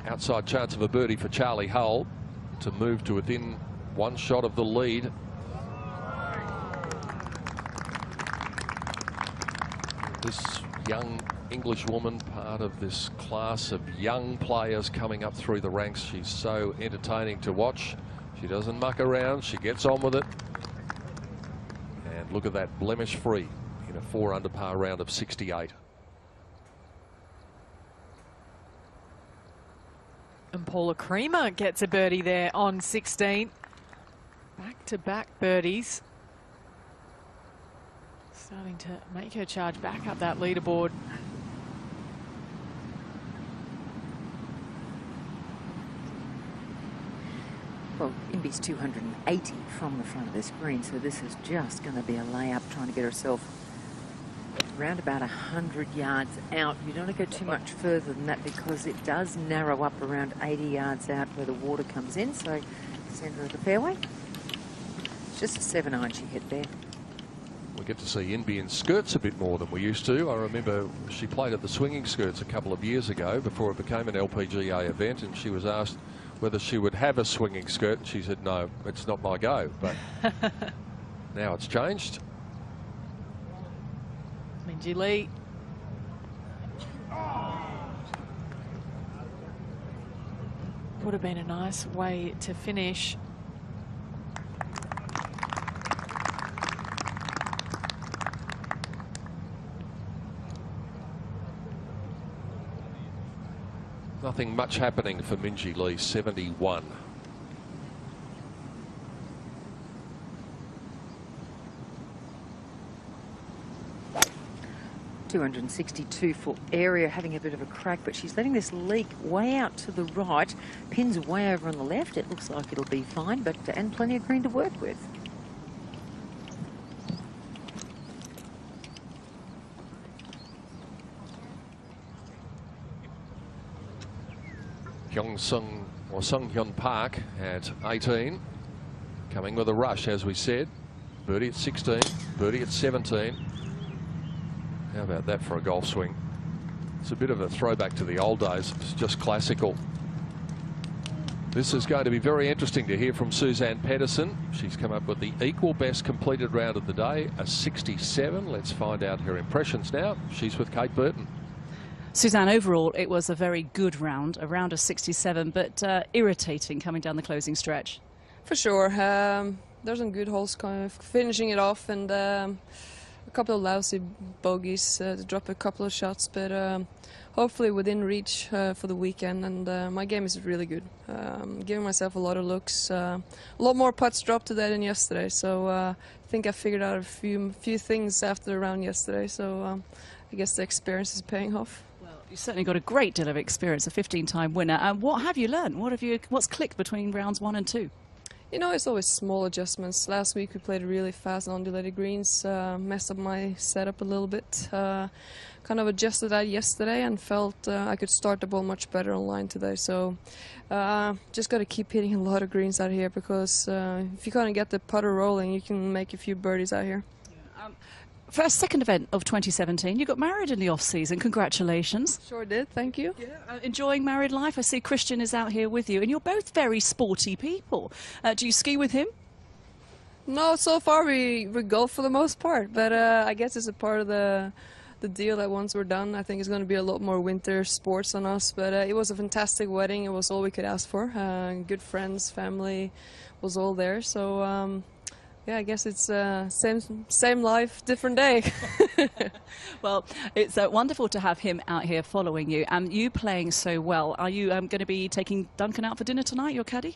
Outside chance of a birdie for Charlie Hull to move to within one shot of the lead. This young English woman, part of this class of young players coming up through the ranks. She's so entertaining to watch. She doesn't muck around. She gets on with it. And look at that, blemish free in a 4 under par round of 68. And Paula Creamer gets a birdie there on 16. Back-to-back birdies. Starting to make her charge back up that leaderboard. Well, Inby's 280 from the front of this green, so this is just going to be a layup, trying to get herself around about 100 yards out. You don't want to go too much further than that because it does narrow up around 80 yards out where the water comes in. So centre of the fairway. It's just a 7-iron she hit there. We get to see Inby in skirts a bit more than we used to. I remember she played at the Swinging Skirts a couple of years ago before it became an LPGA event, and she was asked whether she would have a swinging skirt, and she said, no, it's not my go. But now it's changed. Minjee Lee. Would have been a nice way to finish. Nothing much happening for Minjee Lee, 71. .262 area, having a bit of a crack, but she's letting this leak way out to the right. Pins way over on the left. It looks like it'll be fine, but and plenty of green to work with. Sung Hyun Park at 18, coming with a rush, as we said. Birdie at 16, birdie at 17. How about that for a golf swing? It's a bit of a throwback to the old days. It's just classical. This is going to be very interesting to hear from Suzanne Pedersen. She's come up with the equal best completed round of the day, a 67. Let's find out her impressions now. She's with Kate Burton. Suzanne, overall, it was a very good round, a round of 67, but irritating coming down the closing stretch. For sure. There's some good holes kind of finishing it off, and a couple of lousy bogeys to drop a couple of shots, but hopefully within reach for the weekend. And my game is really good. Giving myself a lot of looks. A lot more putts dropped today than yesterday, so I think I figured out a few things after the round yesterday, so I guess the experience is paying off. You certainly got a great deal of experience, a 15-time winner. And what have you learned? What's clicked between rounds 1 and 2? You know, it's always small adjustments. Last week we played really fast undulated greens, messed up my setup a little bit. Kind of adjusted that yesterday and felt I could start the ball much better on line today. So just got to keep hitting a lot of greens out here, because if you kind of get the putter rolling, you can make a few birdies out here. First, second event of 2017. You got married in the off-season. Congratulations. Sure did. Thank you. Yeah, enjoying married life. I see Christian is out here with you, and you're both very sporty people. Do you ski with him? No, so far we golf for the most part, but I guess it's a part of the deal that once we're done, I think it's going to be a lot more winter sports on us. But it was a fantastic wedding. It was all we could ask for. Good friends, family was all there. So Yeah, I guess it's same life, different day. Well, it's wonderful to have him out here following you, and you playing so well. Are you going to be taking Duncan out for dinner tonight, your caddy?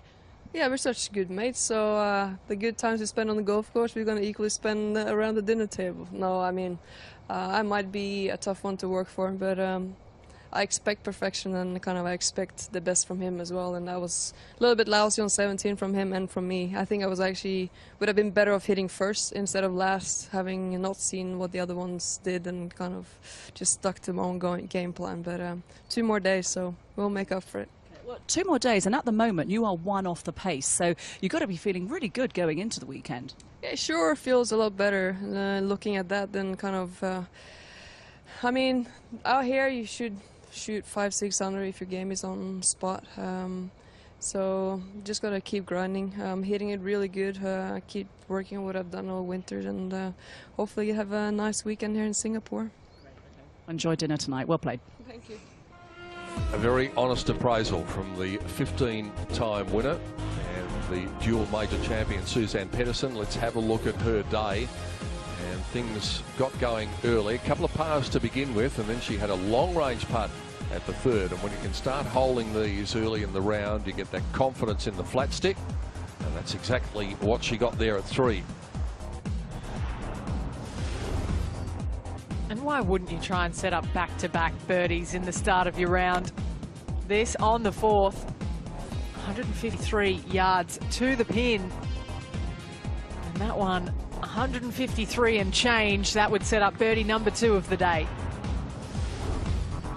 Yeah, we're such good mates, so the good times we spend on the golf course, we're going to equally spend around the dinner table. No, I mean, I might be a tough one to work for, but I expect perfection, and kind of I expect the best from him as well. And I was a little bit lousy on 17 from him and from me. I think I was actually would have been better off hitting first instead of last, having not seen what the other ones did and kind of just stuck to my own game plan. But 2 more days, so we'll make up for it. Well, 2 more days, and at the moment you are 1 off the pace, so you've got to be feeling really good going into the weekend. Yeah, sure, feels a lot better looking at that than kind of. I mean, out here you should shoot 5-6 under if your game is on spot. So just gotta keep grinding, hitting it really good, keep working on what I've done all winter, and hopefully you have a nice weekend here in Singapore. Enjoy dinner tonight. Well played. Thank you. A very honest appraisal from the 15-time winner and the dual major champion Suzann Pettersen. Let's have a look at her day. And things got going early. A couple of pars to begin with, and then she had a long-range putt at the 3rd. And when you can start holding these early in the round, you get that confidence in the flat stick. And that's exactly what she got there at 3. And why wouldn't you try and set up back-to-back birdies in the start of your round? This on the 4th, 153 yards to the pin. And that one, 153 and change. That would set up birdie number 2 of the day.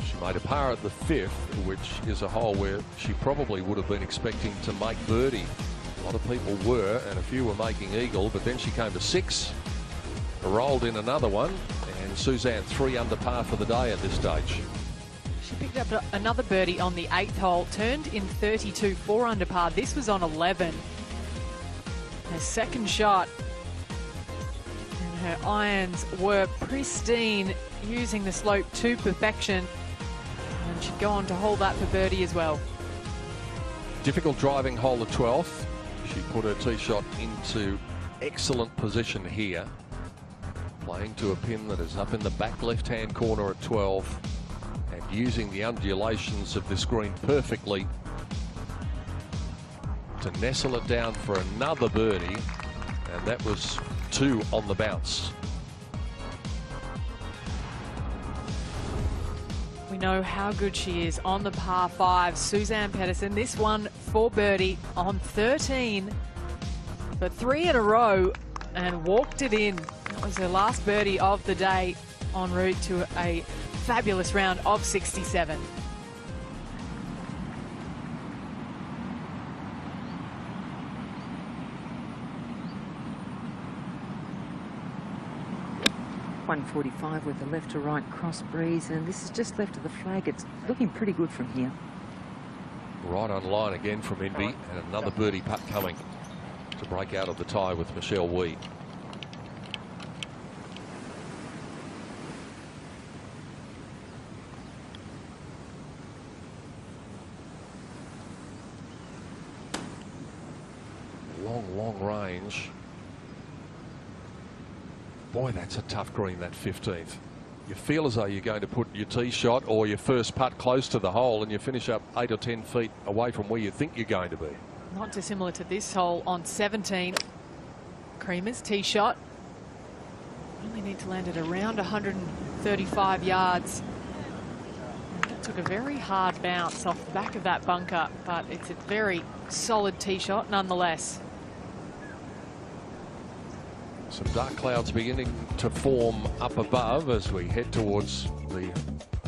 She made a par at the 5th, which is a hole where she probably would have been expecting to make birdie. A lot of people were, and a few were making eagle, but then she came to 6, rolled in another one, and Suzann 3 under par for the day at this stage. She picked up another birdie on the 8th hole, turned in 32, 4 under par. This was on 11. Her second shot, and her irons were pristine, using the slope to perfection. And she'd go on to hold that for birdie as well. Difficult driving hole, the 12th. She put her tee shot into excellent position here, playing to a pin that is up in the back left-hand corner at 12, and using the undulations of this green perfectly to nestle it down for another birdie, and that was 2 on the bounce. We know how good she is on the par 5. Suzann Pettersen, this one for birdie on 13 for 3 in a row, and walked it in. That was her last birdie of the day, en route to a fabulous round of 67. .145 with the left to right cross breeze, and this is just left of the flag. It's looking pretty good from here. Right on line again from Inby, and another birdie putt coming to break out of the tie with Michelle Wee. Long range. Boy, that's a tough green, that 15th. You feel as though you're going to put your tee shot or your first putt close to the hole, and you finish up 8 or 10 feet away from where you think you're going to be. Not dissimilar to this hole on 17. Creamer's tee shot. Only need to land it around 135 yards. And that took a very hard bounce off the back of that bunker, but it's a very solid tee shot nonetheless. Some dark clouds beginning to form up above as we head towards the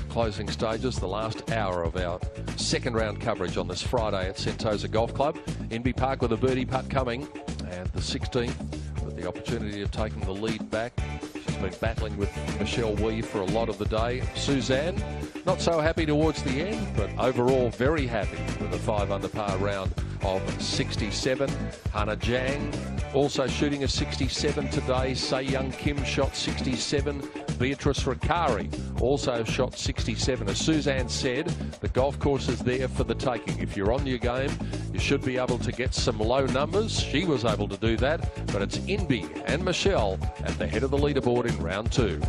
closing stages, the last hour of our second round coverage on this Friday at Sentosa Golf Club. Inby Park with a birdie putt coming, and the 16th with the opportunity of taking the lead back. She's been battling with Michelle Wee for a lot of the day. Suzann, not so happy towards the end, but overall very happy with a 5 under par round of 67. Hannah Jang also shooting a 67 today. Se Young Kim shot 67. Beatrice Riccari also shot 67. As Suzanne said, the golf course is there for the taking. If you're on your game, you should be able to get some low numbers. She was able to do that, but it's Inby and Michelle at the head of the leaderboard in round 2.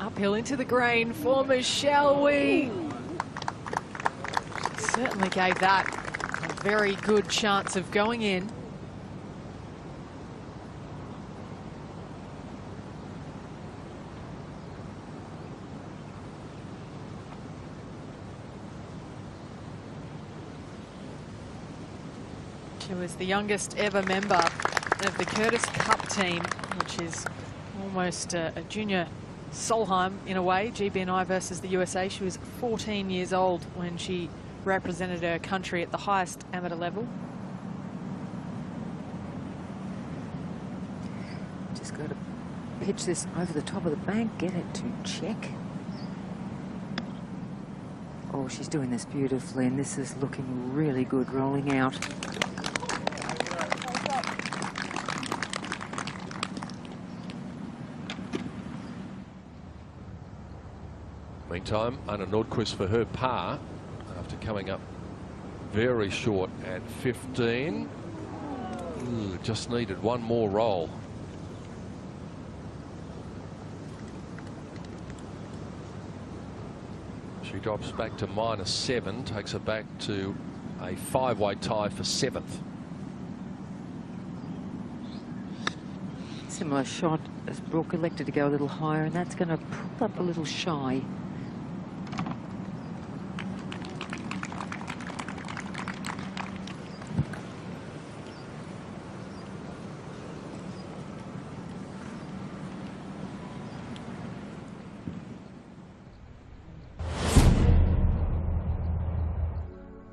Uphill into the green for Michelle Wee. Certainly gave that a very good chance of going in. She was the youngest ever member of the Curtis Cup team, which is almost a junior Solheim in a way, GBNI versus the USA. She was 14 years old when she represented her country at the highest amateur level. Just got to pitch this over the top of the bank, get it to check. Oh, she's doing this beautifully, and this is looking really good rolling out. Meantime, Anna Nordqvist for her par after coming up very short at 15. Ooh, just needed one more roll. She drops back to -7, takes her back to a 5-way tie for 7th. Similar shot as Brooke elected to go a little higher, and that's going to pull up a little shy.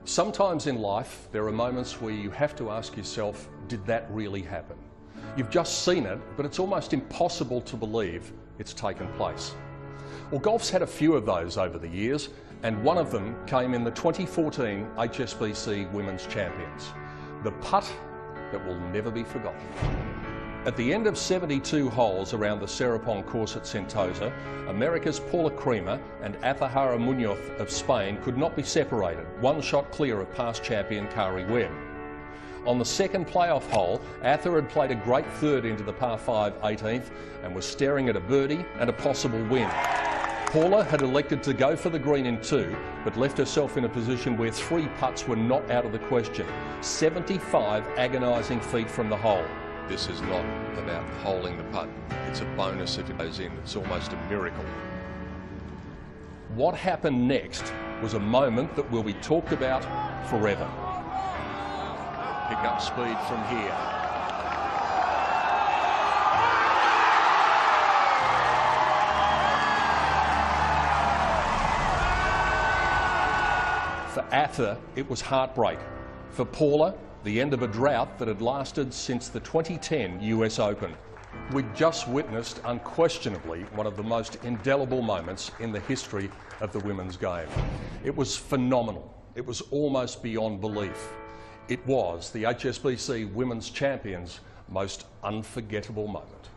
Sometimes in life, there are moments where you have to ask yourself, did that really happen? You've just seen it, but it's almost impossible to believe it's taken place. Well, golf's had a few of those over the years, and one of them came in the 2014 HSBC Women's Champions. The putt that will never be forgotten. At the end of 72 holes around the Serapong course at Sentosa, America's Paula Creamer and Azahara Munoz of Spain could not be separated, one shot clear of past champion Kari Webb. On the second playoff hole, Atha had played a great third into the par 5 18th and was staring at a birdie and a possible win. Paula had elected to go for the green in 2, but left herself in a position where 3 putts were not out of the question, 75 agonising feet from the hole. This is not about holding the putt. It's a bonus if it goes in. It's almost a miracle. What happened next was a moment that will be talked about forever. Pick up speed from here. For Atha, it was heartbreak. For Paula, the end of a drought that had lasted since the 2010 US Open. We'd just witnessed, unquestionably, one of the most indelible moments in the history of the women's game. It was phenomenal. It was almost beyond belief. It was the HSBC Women's Champions' most unforgettable moment.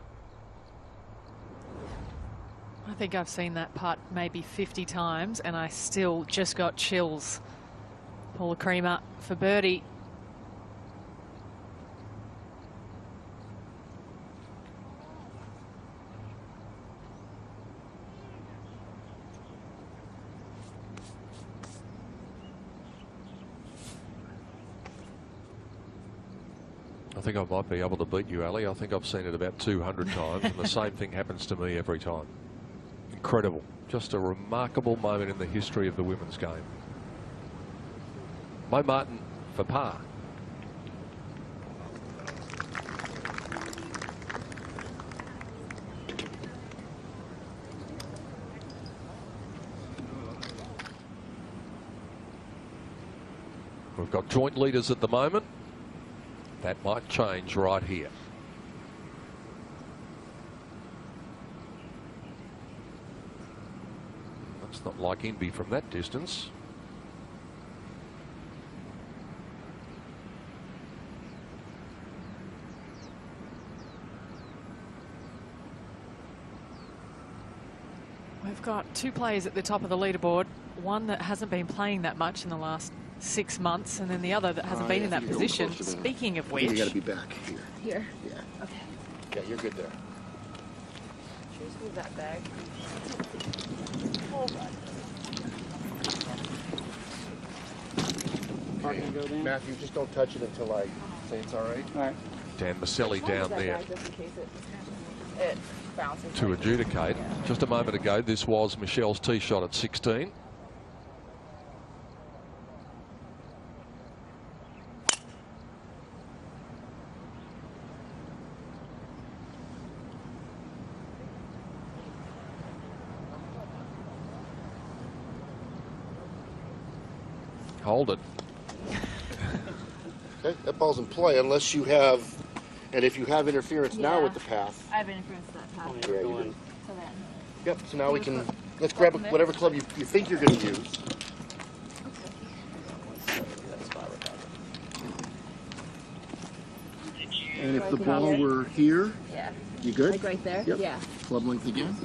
I think I've seen that putt maybe 50 times and I still just got chills. Paula Creamer for birdie. I think I might be able to beat you, Ali. I think I've seen it about 200 times, and the same thing happens to me every time. Incredible. Just a remarkable moment in the history of the women's game. Mo Martin for par. We've got joint leaders at the moment. That might change right here. That's not like Inby from that distance. We've got two players at the top of the leaderboard. One that hasn't been playing that much in the last 6 months, and then the other that hasn't been in that position. Speaking of which, you got to be back here. Here? Yeah. Okay. Yeah, you're good there. Just move that bag. Hold on. Okay. Matthew, just don't touch it until I say it's all right. All right. Dan Maselli down there Just in case it bounces. to adjudicate. Just a moment ago, this was Michelle's tee shot at 16. Hold it. Okay, that ball's in play unless you have, and if you have interference now with the path. I have interference with that path. Yeah, you do. So then. Yep, so now we can, let's grab whatever club you think you're going to use. And if the ball were here, Yeah. you good? Like right there? Yep. Yeah. Club length again.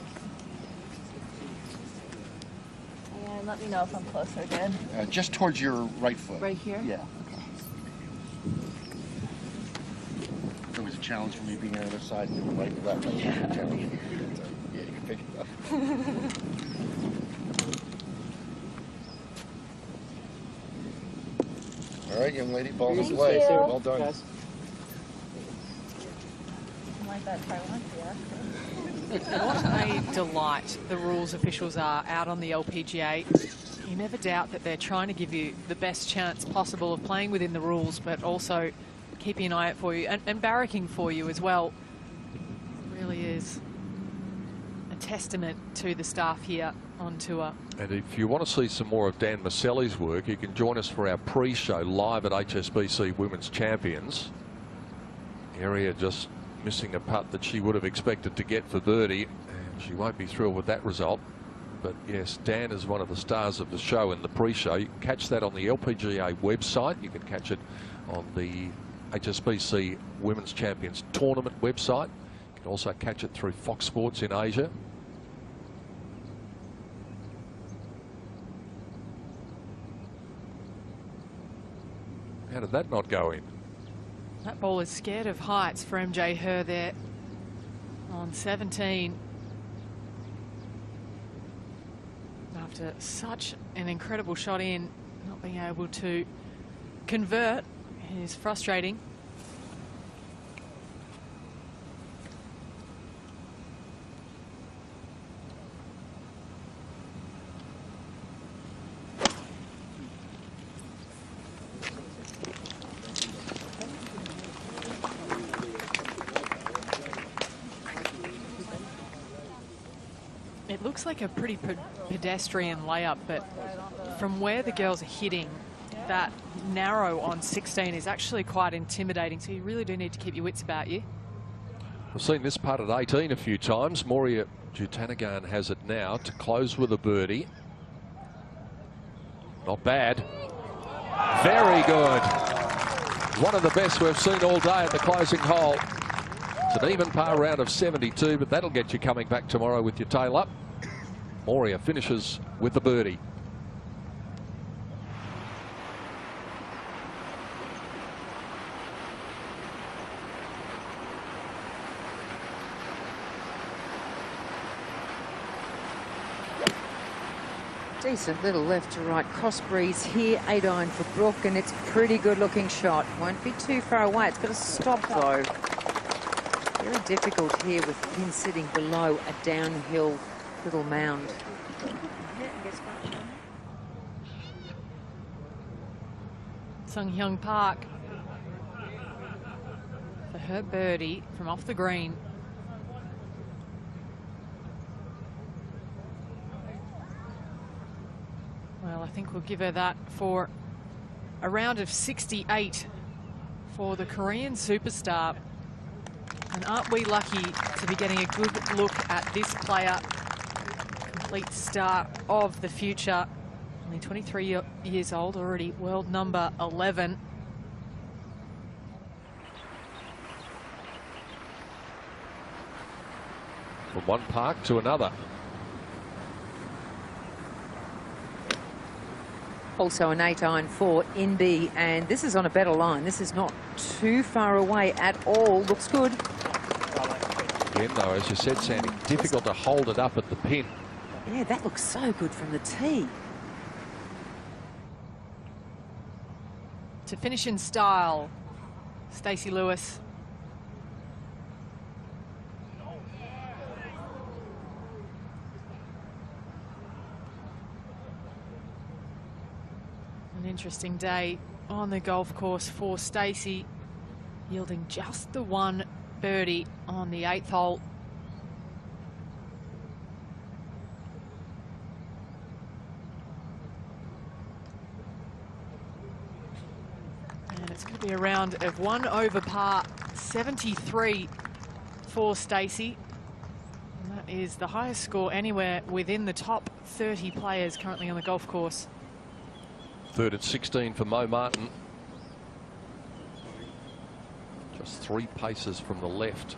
And let me know if I'm close or good. Just towards your right foot. Right here? Yeah. It's always a challenge for me being on the other side and right and left. Yeah, you can pick it up. All right, young lady, ball's in Thank play. you. Well done. Guys. Like that Taiwan, yeah. what a delight the rules officials are out on the LPGA. You never doubt that they're trying to give you the best chance possible of playing within the rules, but also keeping an eye out for you and barracking for you as well. It really is a testament to the staff here on tour. And if you want to see some more of Dan Maselli's work, you can join us for our pre-show live at HSBC Women's Champions. Area just missing a putt that she would have expected to get for birdie, and she won't be thrilled with that result. But yes, Dan is one of the stars of the show in the pre-show. You can catch that on the LPGA website. You can catch it on the HSBC Women's Champions Tournament website. You can also catch it through Fox Sports in Asia. How did that not go in? That ball is scared of heights for MJ Herr there on 17. After such an incredible shot in, not being able to convert is frustrating. It looks like a pretty pedestrian layup, but from where the girls are hitting, that narrow on 16 is actually quite intimidating, so you really do need to keep your wits about you. I've seen this putt at 18 a few times. Moria Jutanagan has it now to close with a birdie. Not bad. Very good. One of the best we've seen all day at the closing hole. It's an even par round of 72, but that'll get you coming back tomorrow with your tail up. Moria finishes with the birdie. Decent little left to right cross breeze here, 8-iron for Brooke, and it's a pretty good looking shot. Won't be too far away. It's got to stop though. Very difficult here with the pin sitting below a downhill little mound. Sung Hyung Park for her birdie from off the green. Well, I think we'll give her that for a round of 68 for the Korean superstar. And aren't we lucky to be getting a good look at this player? Complete star of the future. Only 23 years old, already world number 11. From one park to another. Also an 8-iron for NB, and this is on a better line. This is not too far away at all. Looks good. Again, though, as you said, Sandy, difficult to hold it up at the pin. Yeah, that looks so good from the tee. To finish in style, Stacey Lewis. An interesting day on the golf course for Stacey, yielding just the one birdie on the 8th hole. And it's going to be a round of 1 over par, 73 for Stacey. And that is the highest score anywhere within the top 30 players currently on the golf course. Third at 16 for Mo Martin. Just 3 paces from the left.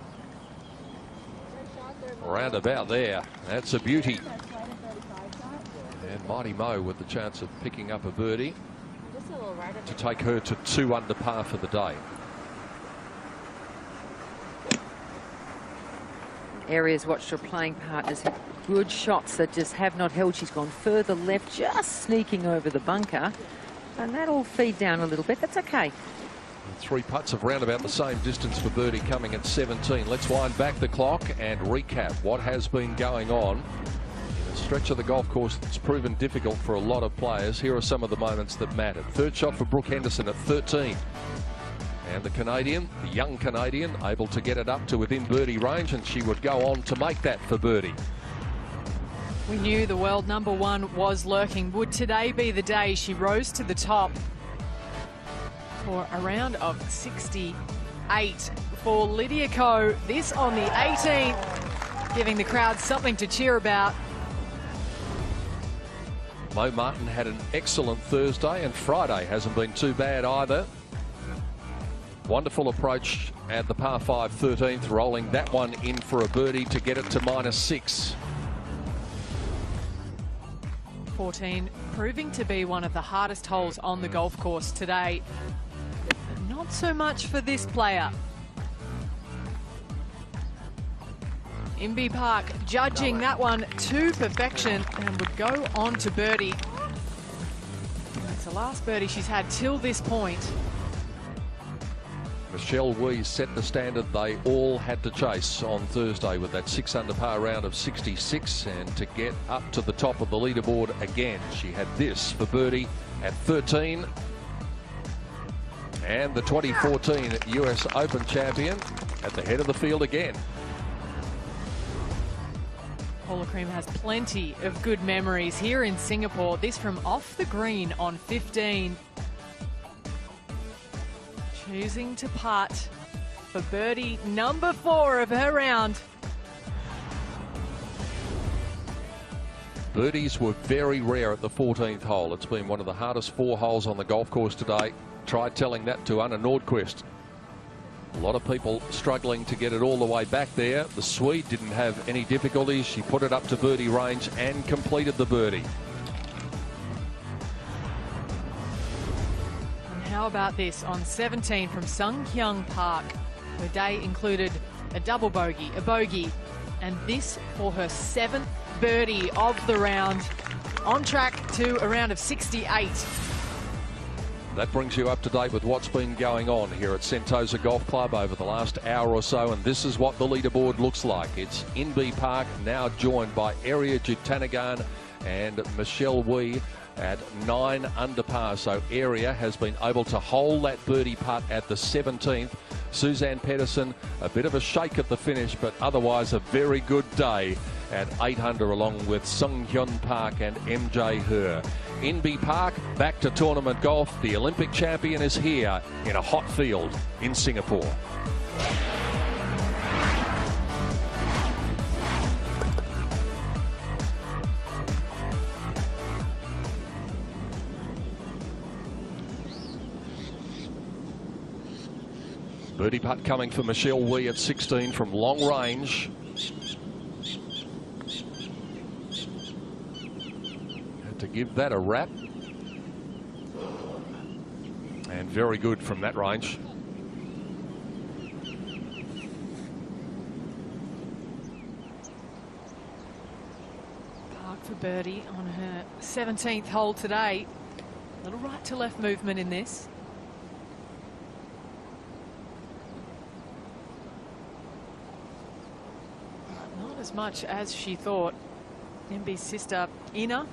Round about there. That's a beauty. And Mighty Mo with the chance of picking up a birdie to take her to 2 under par for the day. Area's watched her playing partners hit good shots that just have not held. She's gone further left, just sneaking over the bunker, and that'll feed down a little bit. That's okay. 3 putts of round about the same distance for birdie coming at 17. Let's wind back the clock and recap what has been going on in a stretch of the golf course that's proven difficult for a lot of players. Here are some of the moments that mattered. Third shot for Brooke Henderson at 13. And the Canadian, the young Canadian, able to get it up to within birdie range, and she would go on to make that for birdie. We knew the world number 1 was lurking. Would today be the day she rose to the top for a round of 68 for Lydia Ko? This on the 18th, giving the crowd something to cheer about. Mo Martin had an excellent Thursday, and Friday hasn't been too bad either. Wonderful approach at the par 5 13th, rolling that one in for a birdie to get it to -6. 14, proving to be one of the hardest holes on the golf course today. But not so much for this player. Inbee Park judging that one to perfection and would go on to birdie. It's the last birdie she's had till this point. Michelle Wee set the standard they all had to chase on Thursday with that 6 under par round of 66, and to get up to the top of the leaderboard again. She had this for birdie at 13. And the 2014 US Open champion at the head of the field again. Paula Cream has plenty of good memories here in Singapore. This from off the green on 15. Choosing to putt for birdie number 4 of her round. Birdies were very rare at the 14th hole. It's been one of the hardest 4 holes on the golf course today. Try telling that to Anna Nordqvist. A lot of people struggling to get it all the way back there. The Swede didn't have any difficulties. She put it up to birdie range and completed the birdie. How about this on 17 from Sung Kyung Park? Her day included a double bogey, a bogey, and this for her 7th birdie of the round. On track to a round of 68. That brings you up to date with what's been going on here at Sentosa Golf Club over the last hour or so, and this is what the leaderboard looks like. It's Inbee Park now joined by Aria Jutanagan and Michelle Wee at 9 under par. So Aria has been able to hold that birdie putt at the 17th. Suzanne Pedersen, a bit of a shake at the finish, but otherwise a very good day at 8 under, along with Sung Hyun Park and MJ Her. Inbee Park Back to tournament golf. The Olympic champion is here in a hot field in Singapore. Birdie putt coming for Michelle Wee at 16 from long range. Had to give that a wrap. And very good from that range. Park for birdie on her 17th hole today. Little right to left movement in this. Not as much as she thought. MB's sister Ina,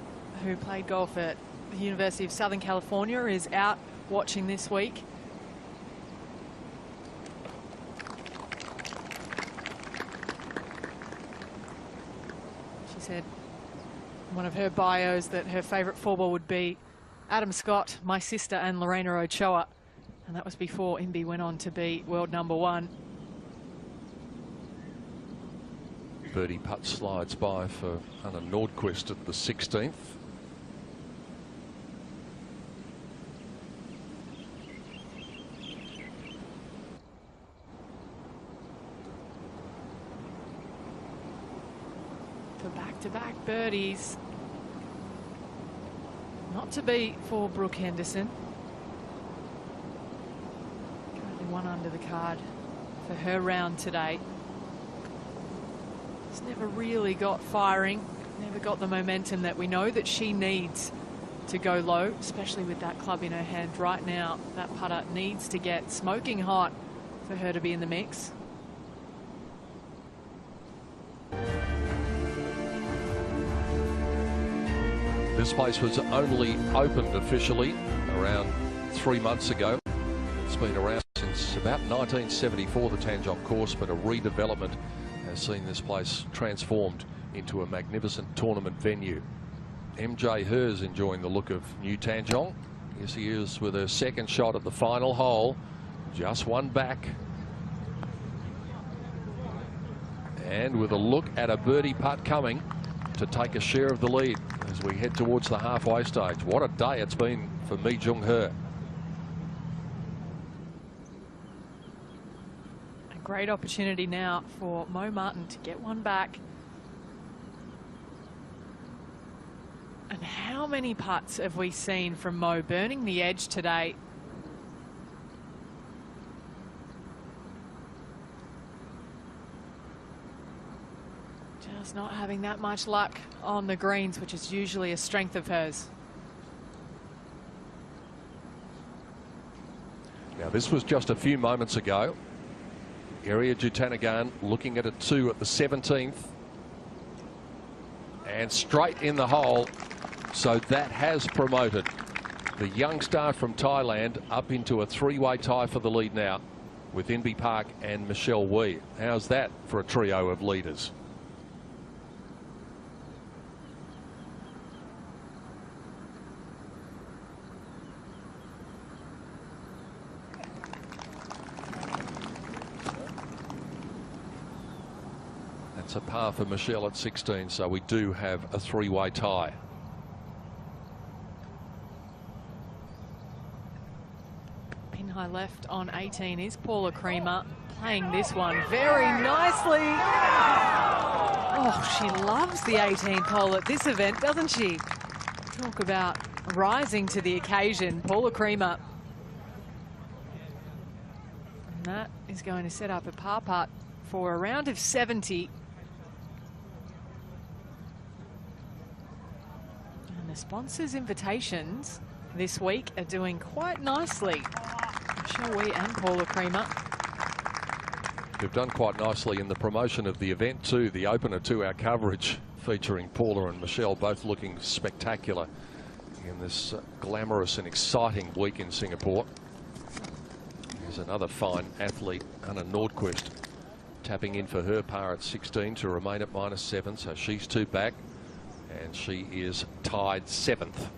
who played golf at the University of Southern California, is out watching this week. She said in one of her bios that her favourite four-ball would be Adam Scott, my sister, and Lorena Ochoa, and that was before MB went on to be world #1. Birdie putt slides by for Anna Nordqvist at the 16th. For back-to-back birdies. Not to beat for Brooke Henderson. Currently one under the card for her round today. She's never really got firing, never got the momentum that we know that she needs to go low, especially with that club in her hand right now. That putter needs to get smoking hot for her to be in the mix. This place was only opened officially around 3 months ago. It's been around since about 1974, the Tanjong course, but a redevelopment has seen this place transformed into a magnificent tournament venue. MJ Hers enjoying the look of New Tanjong. Here she is with her second shot at the final hole. Just one back. And with a look at a birdie putt coming to take a share of the lead as we head towards the halfway stage. What a day it's been for Mi Jung He. A great opportunity now for Mo Martin to get one back. And how many putts have we seen from Mo burning the edge today? Just not having that much luck on the greens, which is usually a strength of hers. Now this was just a few moments ago. Ariya Jutanugarn looking at a 2 at the 17th. And straight in the hole. So that has promoted the young star from Thailand up into a three-way tie for the lead now with Inbee Park and Michelle Wee. How's that for a trio of leaders? That's a par for Michelle at 16, so we do have a three-way tie. Pin high left on 18 is Paula Creamer, playing this one very nicely. Oh, she loves the 18th hole at this event, doesn't she? Talk about rising to the occasion, Paula Creamer. And that is going to set up a par putt for a round of 70. And the sponsors' invitations this week are doing quite nicely. Michelle Wee and Paula Creamer. They've done quite nicely in the promotion of the event too. The opener to our coverage featuring Paula and Michelle both looking spectacular in this glamorous and exciting week in Singapore. Here's another fine athlete, Anna Nordqvist, tapping in for her par at 16 to remain at -7, so she's 2 back and she is tied 7th.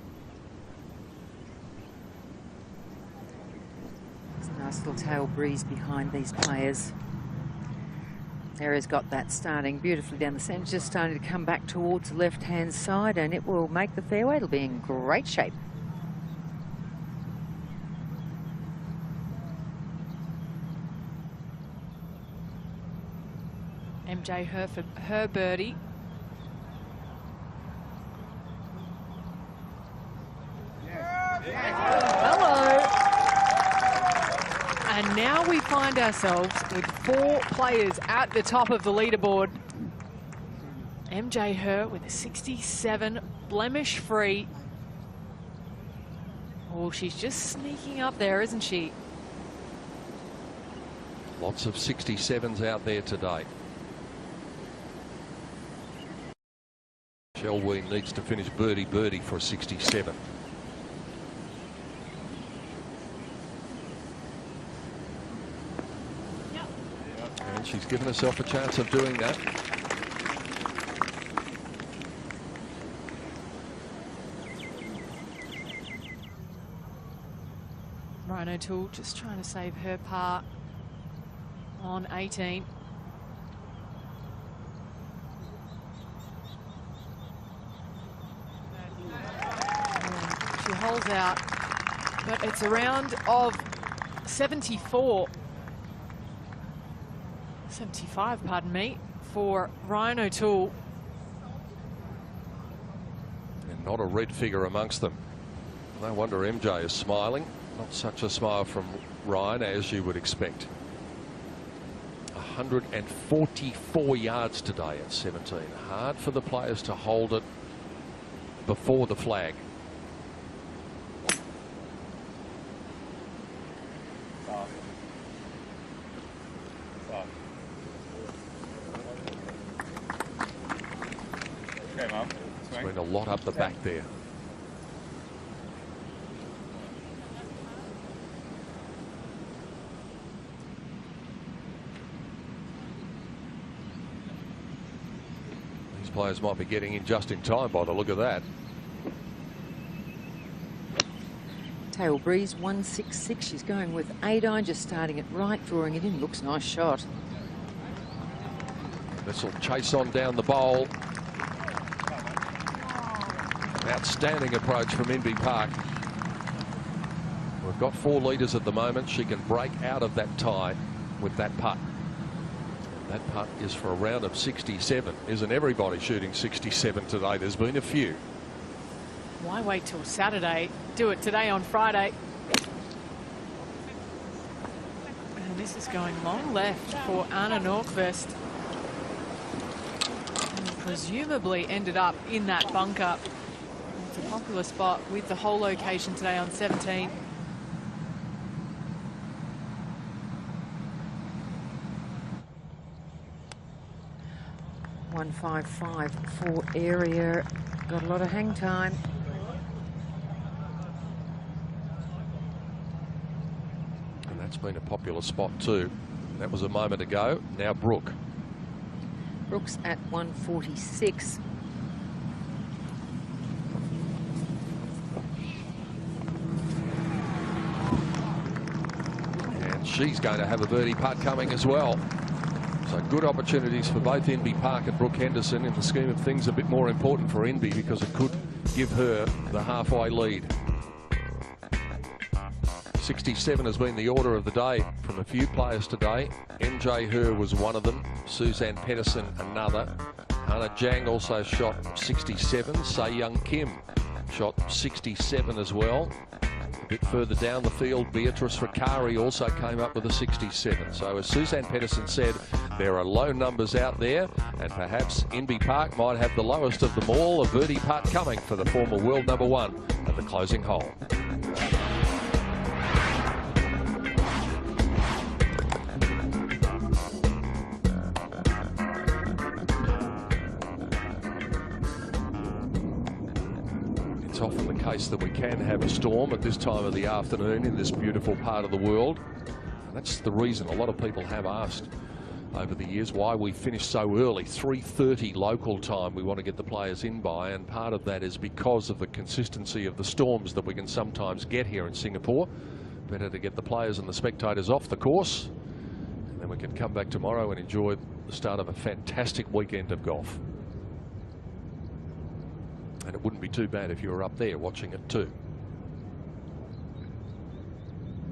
Nice little tail breeze behind these players. Aria's got that starting beautifully down the centre, just starting to come back towards the left-hand side, and it will make the fairway. It'll be in great shape. MJ Her for her birdie. Hello. And now we find ourselves with 4 players at the top of the leaderboard. MJ Her with a 67, blemish-free. Oh, she's just sneaking up there, isn't she? Lots of 67s out there today. Shelween needs to finish birdie for a 67. And she's given herself a chance of doing that. Ryan O'Toole just trying to save her par on 18. She holds out, but it's a round of 74. 75, pardon me, for Ryan O'Toole. And not a red figure amongst them. No wonder MJ is smiling. Not such a smile from Ryan as you would expect. 144 yards today at 17. Hard for the players to hold it before the flag. There's been a lot up the back there. These players might be getting in just in time by the look of that. Tail breeze 166. She's going with 8-iron, just starting it right, drawing it in. Looks nice shot. This will chase on down the bowl. Outstanding approach from Inbee Park. We've got 4 leaders at the moment. She can break out of that tie with that putt. That putt is for a round of 67. Isn't everybody shooting 67 today? There's been a few. Why wait till Saturday? Do it today on Friday. And this is going long left for Anna Nordqvist. And presumably ended up in that bunker. It's a popular spot with the whole location today on 17. .155 for Aria. Got a lot of hang time. And that's been a popular spot too. That was a moment ago. Now Brooke. Brooks at 146. And she's going to have a birdie putt coming as well. So good opportunities for both Inbee Park and Brooke Henderson. In the scheme of things, a bit more important for Inbee because it could give her the halfway lead. 67 has been the order of the day from a few players today. MJ Her was one of them. Suzanne Pedersen another. Hannah Jang also shot 67. Se Young Kim shot 67 as well. A bit further down the field, Beatrice Riccari also came up with a 67. So as Suzanne Pedersen said, there are low numbers out there, and perhaps Inbee Park might have the lowest of them all. A birdie putt coming for the former world #1 at the closing hole. It's often the case that we can have a storm at this time of the afternoon in this beautiful part of the world. And that's the reason a lot of people have asked over the years why we finish so early, 3:30 local time. We want to get the players in by, and part of that is because of the consistency of the storms that we can sometimes get here in Singapore. Better to get the players and the spectators off the course, and then we can come back tomorrow and enjoy the start of a fantastic weekend of golf. And it wouldn't be too bad if you were up there watching it too.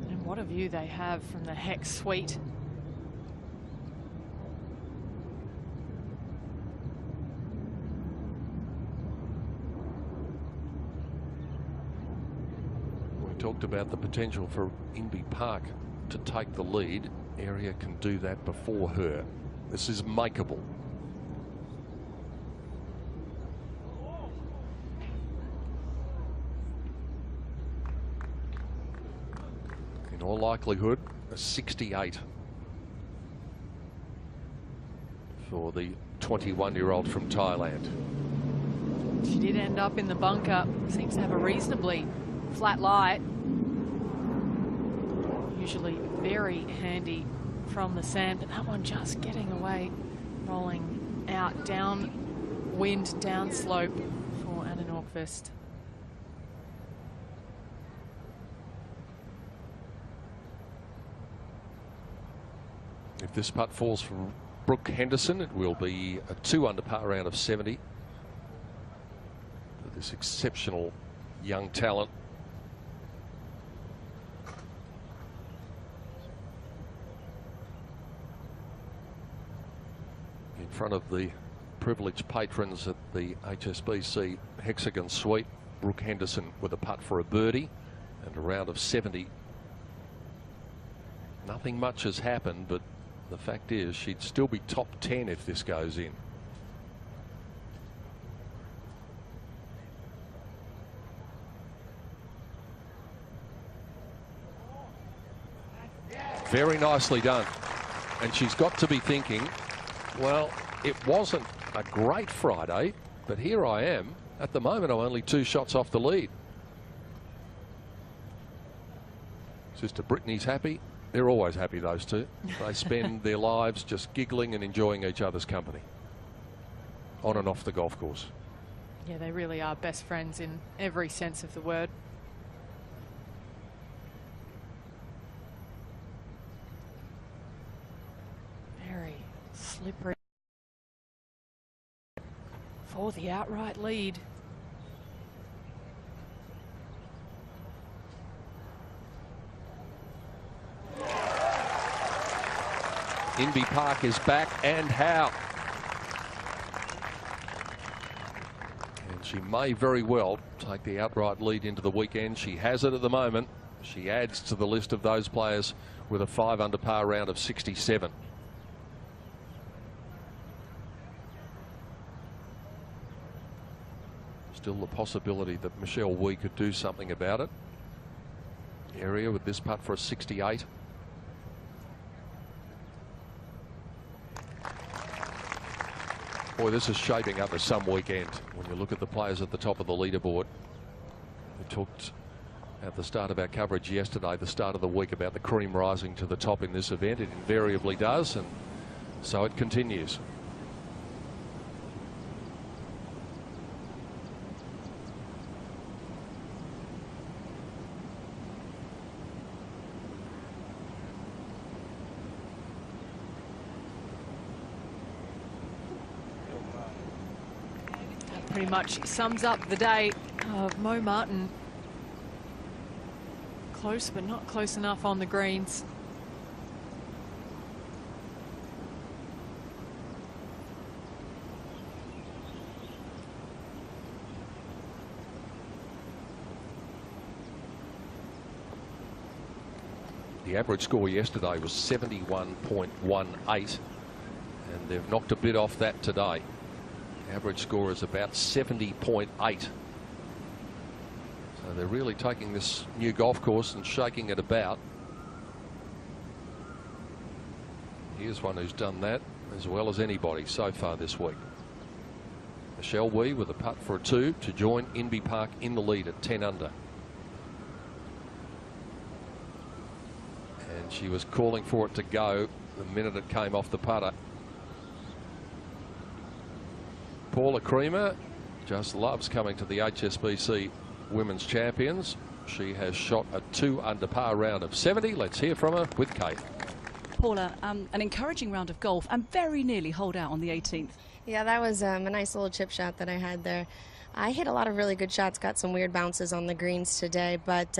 And what a view they have from the Hex Suite. We talked about the potential for Inby Park to take the lead. Area can do that before her. This is makeable. In all likelihood, a 68 for the 21-year-old from Thailand. She did end up in the bunker. Seems to have a reasonably flat lie. Usually very handy from the sand, but that one just getting away, rolling out downwind, downslope for Anna Nordqvist. If this putt falls from Brooke Henderson, it will be a 2 under par round of 70 for this exceptional young talent. In front of the privileged patrons at the HSBC Hexagon Suite, Brooke Henderson with a putt for a birdie and a round of 70. Nothing much has happened, but the fact is she'd still be top 10 if this goes in. Very nicely done. And she's got to be thinking, well, it wasn't a great Friday, but here I am. At the moment, I'm only 2 shots off the lead. Sister Brittany's happy. They're always happy, those two. They spend their lives just giggling and enjoying each other's company on and off the golf course. Yeah, they really are best friends in every sense of the word. Very slippery for the outright lead. Inby Park is back, and how. And she may very well take the outright lead into the weekend. She has it at the moment. She adds to the list of those players with a 5 under par round of 67. Still the possibility that Michelle Wee could do something about it. Area with this putt for a 68. Boy, this is shaping up as some weekend when you look at the players at the top of the leaderboard. We talked at the start of our coverage yesterday, the start of the week, about the cream rising to the top in this event. It invariably does, and so it continues. Pretty much sums up the day of Mo Martin. Close, but not close enough on the greens. The average score yesterday was 71.18, and they've knocked a bit off that today. Average score is about 70.8. So they're really taking this new golf course and shaking it about. Here's one who's done that as well as anybody so far this week. Michelle Wee with a putt for a 2 to join Inby Park in the lead at 10 under. And she was calling for it to go the minute it came off the putter. Paula Creamer just loves coming to the HSBC Women's Champions. She has shot a 2 under par round of 70. Let's hear from her with Kate. Paula, an encouraging round of golf and very nearly holed out on the 18th. Yeah, that was a nice little chip shot that I had there. I hit a lot of really good shots, got some weird bounces on the greens today, but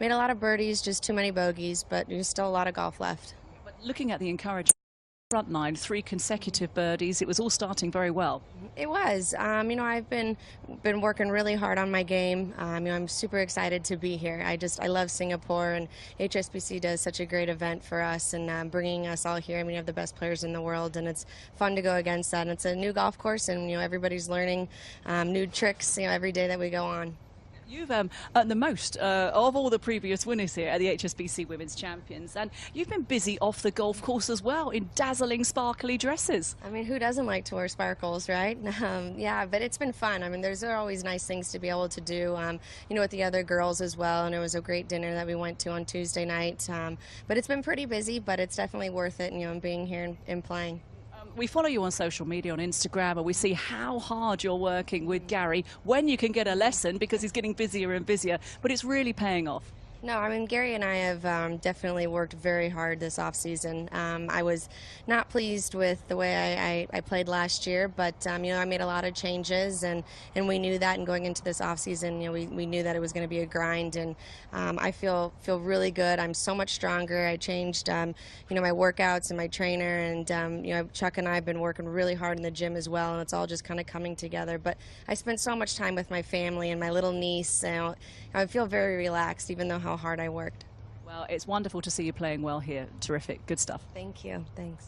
made a lot of birdies, just too many bogeys, but there's still a lot of golf left. But looking at the encouraging front nine, 3 consecutive birdies, it was all starting very well. It was. You know, I've been working really hard on my game. You know, I'm super excited to be here. I love Singapore, and HSBC does such a great event for us, and bringing us all here. I mean, we have the best players in the world, and it's fun to go against that. And it's a new golf course, and you know, everybody's learning new tricks, you know, every day that we go on. You've earned the most of all the previous winners here at the HSBC Women's Champions, and you've been busy off the golf course as well in dazzling, sparkly dresses. I mean, who doesn't like to wear sparkles, right? Yeah, but it's been fun. I mean, there are always nice things to be able to do, you know, with the other girls as well, and it was a great dinner that we went to on Tuesday night. But it's been pretty busy, but it's definitely worth it, you know, being here and playing. We follow you on social media, on Instagram, and we see how hard you're working with Gary when you can get a lesson, because he's getting busier and busier, but it's really paying off. No, I mean, Gary and I have definitely worked very hard this off-season. I was not pleased with the way I played last year, but, you know, I made a lot of changes, and we knew that, and going into this off-season, you know, we knew that it was going to be a grind, and I feel really good. I'm so much stronger. I changed, you know, my workouts and my trainer, and, you know, Chuck and I have been working really hard in the gym as well, and it's all just kind of coming together. But I spent so much time with my family and my little niece, and I feel very relaxed, even though how hard I worked. Well, it's wonderful to see you playing well here. Terrific. Good stuff. Thank you. Thanks.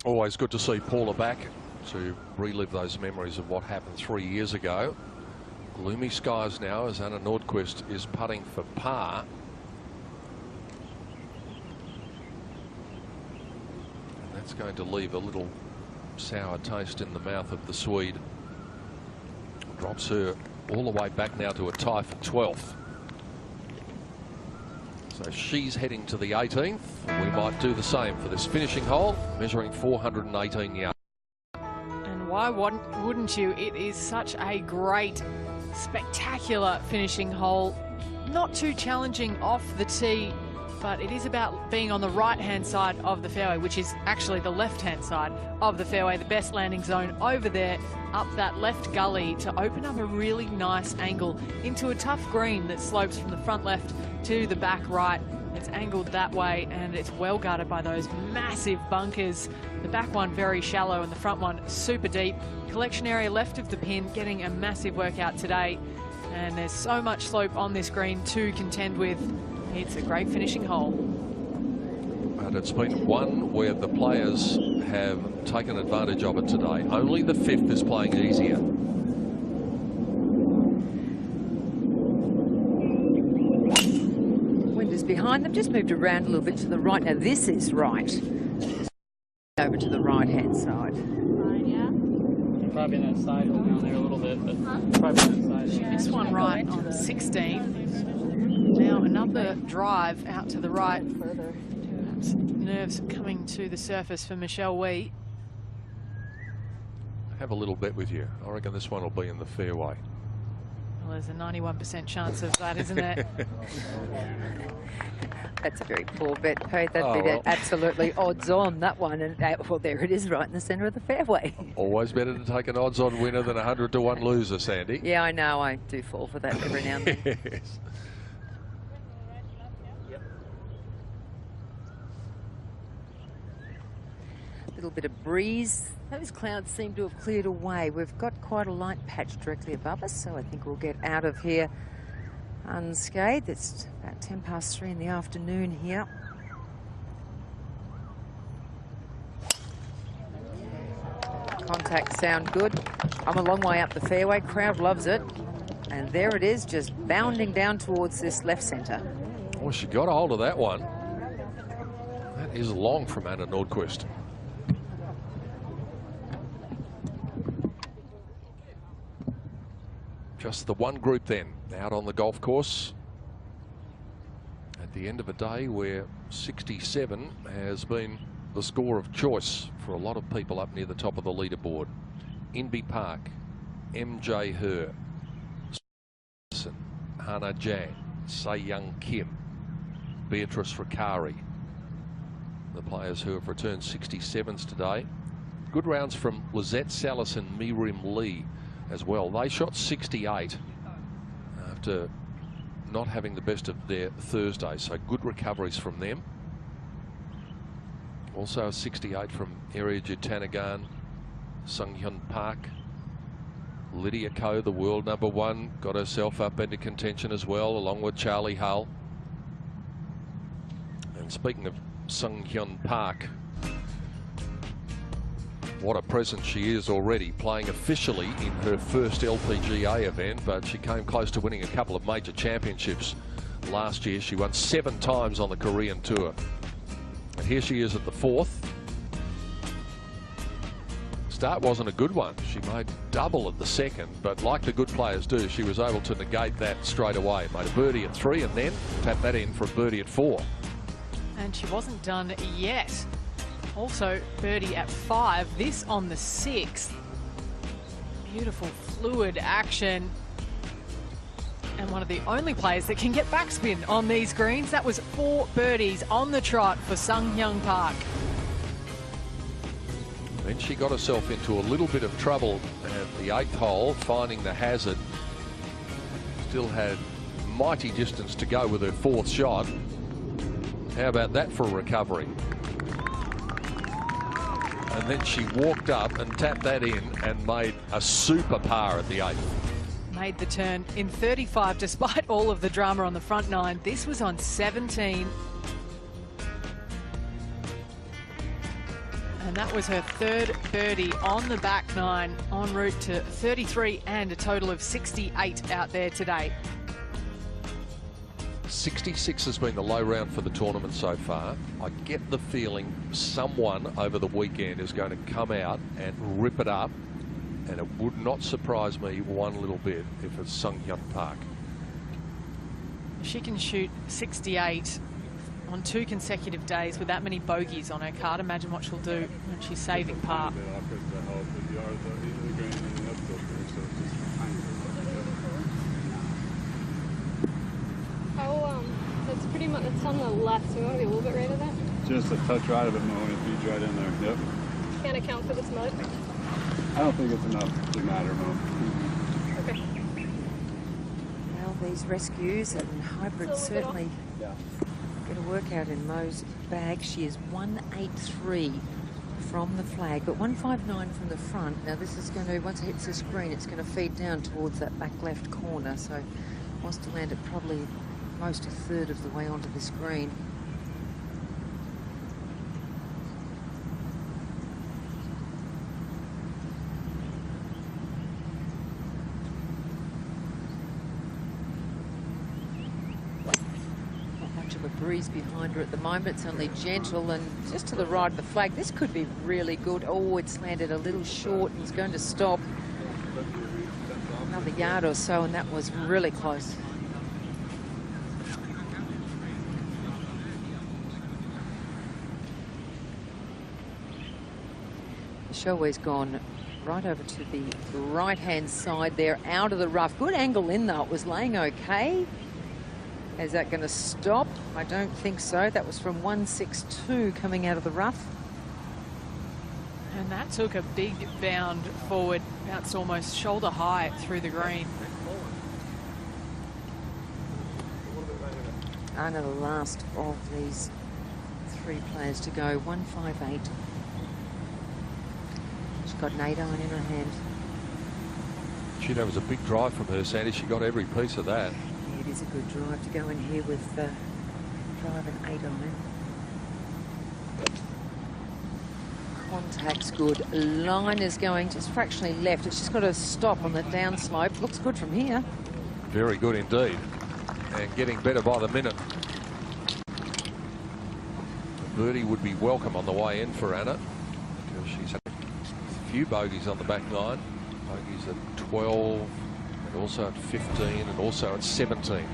Always good to see Paula back to relive those memories of what happened 3 years ago. Gloomy skies now as Anna Nordqvist is putting for par. And that's going to leave a little sour taste in the mouth of the Swede. Drops her all the way back now to a tie for 12th. So she's heading to the 18th. We might do the same for this finishing hole, measuring 418 yards. And why wouldn't you? It is such a great, spectacular finishing hole. Not too challenging off the tee, but it is about being on the right-hand side of the fairway, which is actually the left-hand side of the fairway, the best landing zone over there, up that left gully to open up a really nice angle into a tough green that slopes from the front left to the back right. It's angled that way, and it's well guarded by those massive bunkers. The back one very shallow and the front one super deep. Collection area left of the pin, getting a massive workout today. And there's so much slope on this green to contend with. It's a great finishing hole. But it's been one where the players have taken advantage of it today. Only the 5th is playing easier. Wind is behind them, just moved around a little bit to the right. Now this is right. Over to the right-hand side. Probably on that side down there a little bit, but probably on that side. This one right on 16. Now another drive out to the right. Perhaps nerves coming to the surface for Michelle Wee. Have a little bet with you. I reckon this one will be in the fairway. Well, there's a 91% chance of that, isn't there? That's a very poor bet, Pete. That'd be absolutely odds on, that one. And well, there it is, right in the centre of the fairway. Always better to take an odds-on winner than a 100-to-1 loser, Sandy. Yeah, I know. I do fall for that every now and then. Yes. A little bit of breeze. Those clouds seem to have cleared away. We've got quite a light patch directly above us, so I think we'll get out of here unscathed. It's about 10 past 3 in the afternoon here. Contacts sound good. I'm a long way up the fairway. Crowd loves it. And there it is, just bounding down towards this left centre. Well, she got a hold of that one. That is long from Anna Nordqvist. Just the one group then out on the golf course at the end of a day where 67 has been the score of choice for a lot of people up near the top of the leaderboard. Inbee Park, MJ Her, Hannah Jang, Se Young Kim, Beatrice Riccari, the players who have returned 67s today. Good rounds from Lizette Salas and Miriam Lee as well. They shot 68 after not having the best of their Thursday, so good recoveries from them. Also a 68 from Ariya Jutanagan, Sung Hyun Park. Lydia Ko, the world #1, got herself up into contention as well, along with Charlie Hull. And speaking of Sung Hyun Park, what a presence she is already, playing officially in her first LPGA event, but she came close to winning a couple of major championships last year. She won 7 times on the Korean Tour. And here she is at the 4th. Start wasn't a good one. She made double at the 2nd, but like the good players do, she was able to negate that straight away. Made a birdie at 3 and then tapped that in for a birdie at 4. And she wasn't done yet. Also birdie at 5, this on the 6th. Beautiful fluid action. And one of the only players that can get backspin on these greens. That was 4 birdies on the trot for Sung Hyun Park. Then she got herself into a little bit of trouble at the 8th hole, finding the hazard. Still had mighty distance to go with her 4th shot. How about that for a recovery? And then she walked up and tapped that in and made a super par at the 8th. Made the turn in 35 despite all of the drama on the front 9. This was on 17. And that was her 3rd birdie on the back 9, en route to 33 and a total of 68 out there today. 66 has been the low round for the tournament so far. I get the feeling someone over the weekend is going to come out and rip it up, and it would not surprise me one little bit if it's Sung Hyun Park. She can shoot 68 on 2 consecutive days with that many bogeys on her card. Imagine what she'll do when she's saving par. It's pretty much, it's on the left, so we want to be a little bit right of that. Just a touch right of it, and it feeds right in there. Yep. Can't account for this mud. I don't think it's enough to matter, no. Okay. Well, these rescues and hybrids certainly get a workout in Mo's bag. She is 183 from the flag, but 159 from the front. Now this is going to, once it hits this green, it's going to feed down towards that back left corner. So wants to land it probably most a third of the way onto this green. Not much of a breeze behind her at the moment. It's only gentle and just to the right of the flag. This could be really good. Oh, it's landed a little short and it's going to stop another yard or so, and that was really close. Shoalways gone right over to the right-hand side there, out of the rough. Good angle in, though. It was laying okay. Is that going to stop? I don't think so. That was from 162 coming out of the rough. And that took a big bound forward, bounced almost shoulder high through the green. Anna, the last of these 3 players to go, 158. Got an 8-iron in her hand. She knows it was a big drive from her, Sandy. She got every piece of that. Yeah, it is a good drive to go in here with drive an 8-iron. Contact's good. Line is going just fractionally left. It's just got to stop on the downslope. Looks good from here. Very good indeed. And getting better by the minute. A birdie would be welcome on the way in for Anna, because she's had few bogeys on the back 9, bogeys at 12 and also at 15 and also at 17. So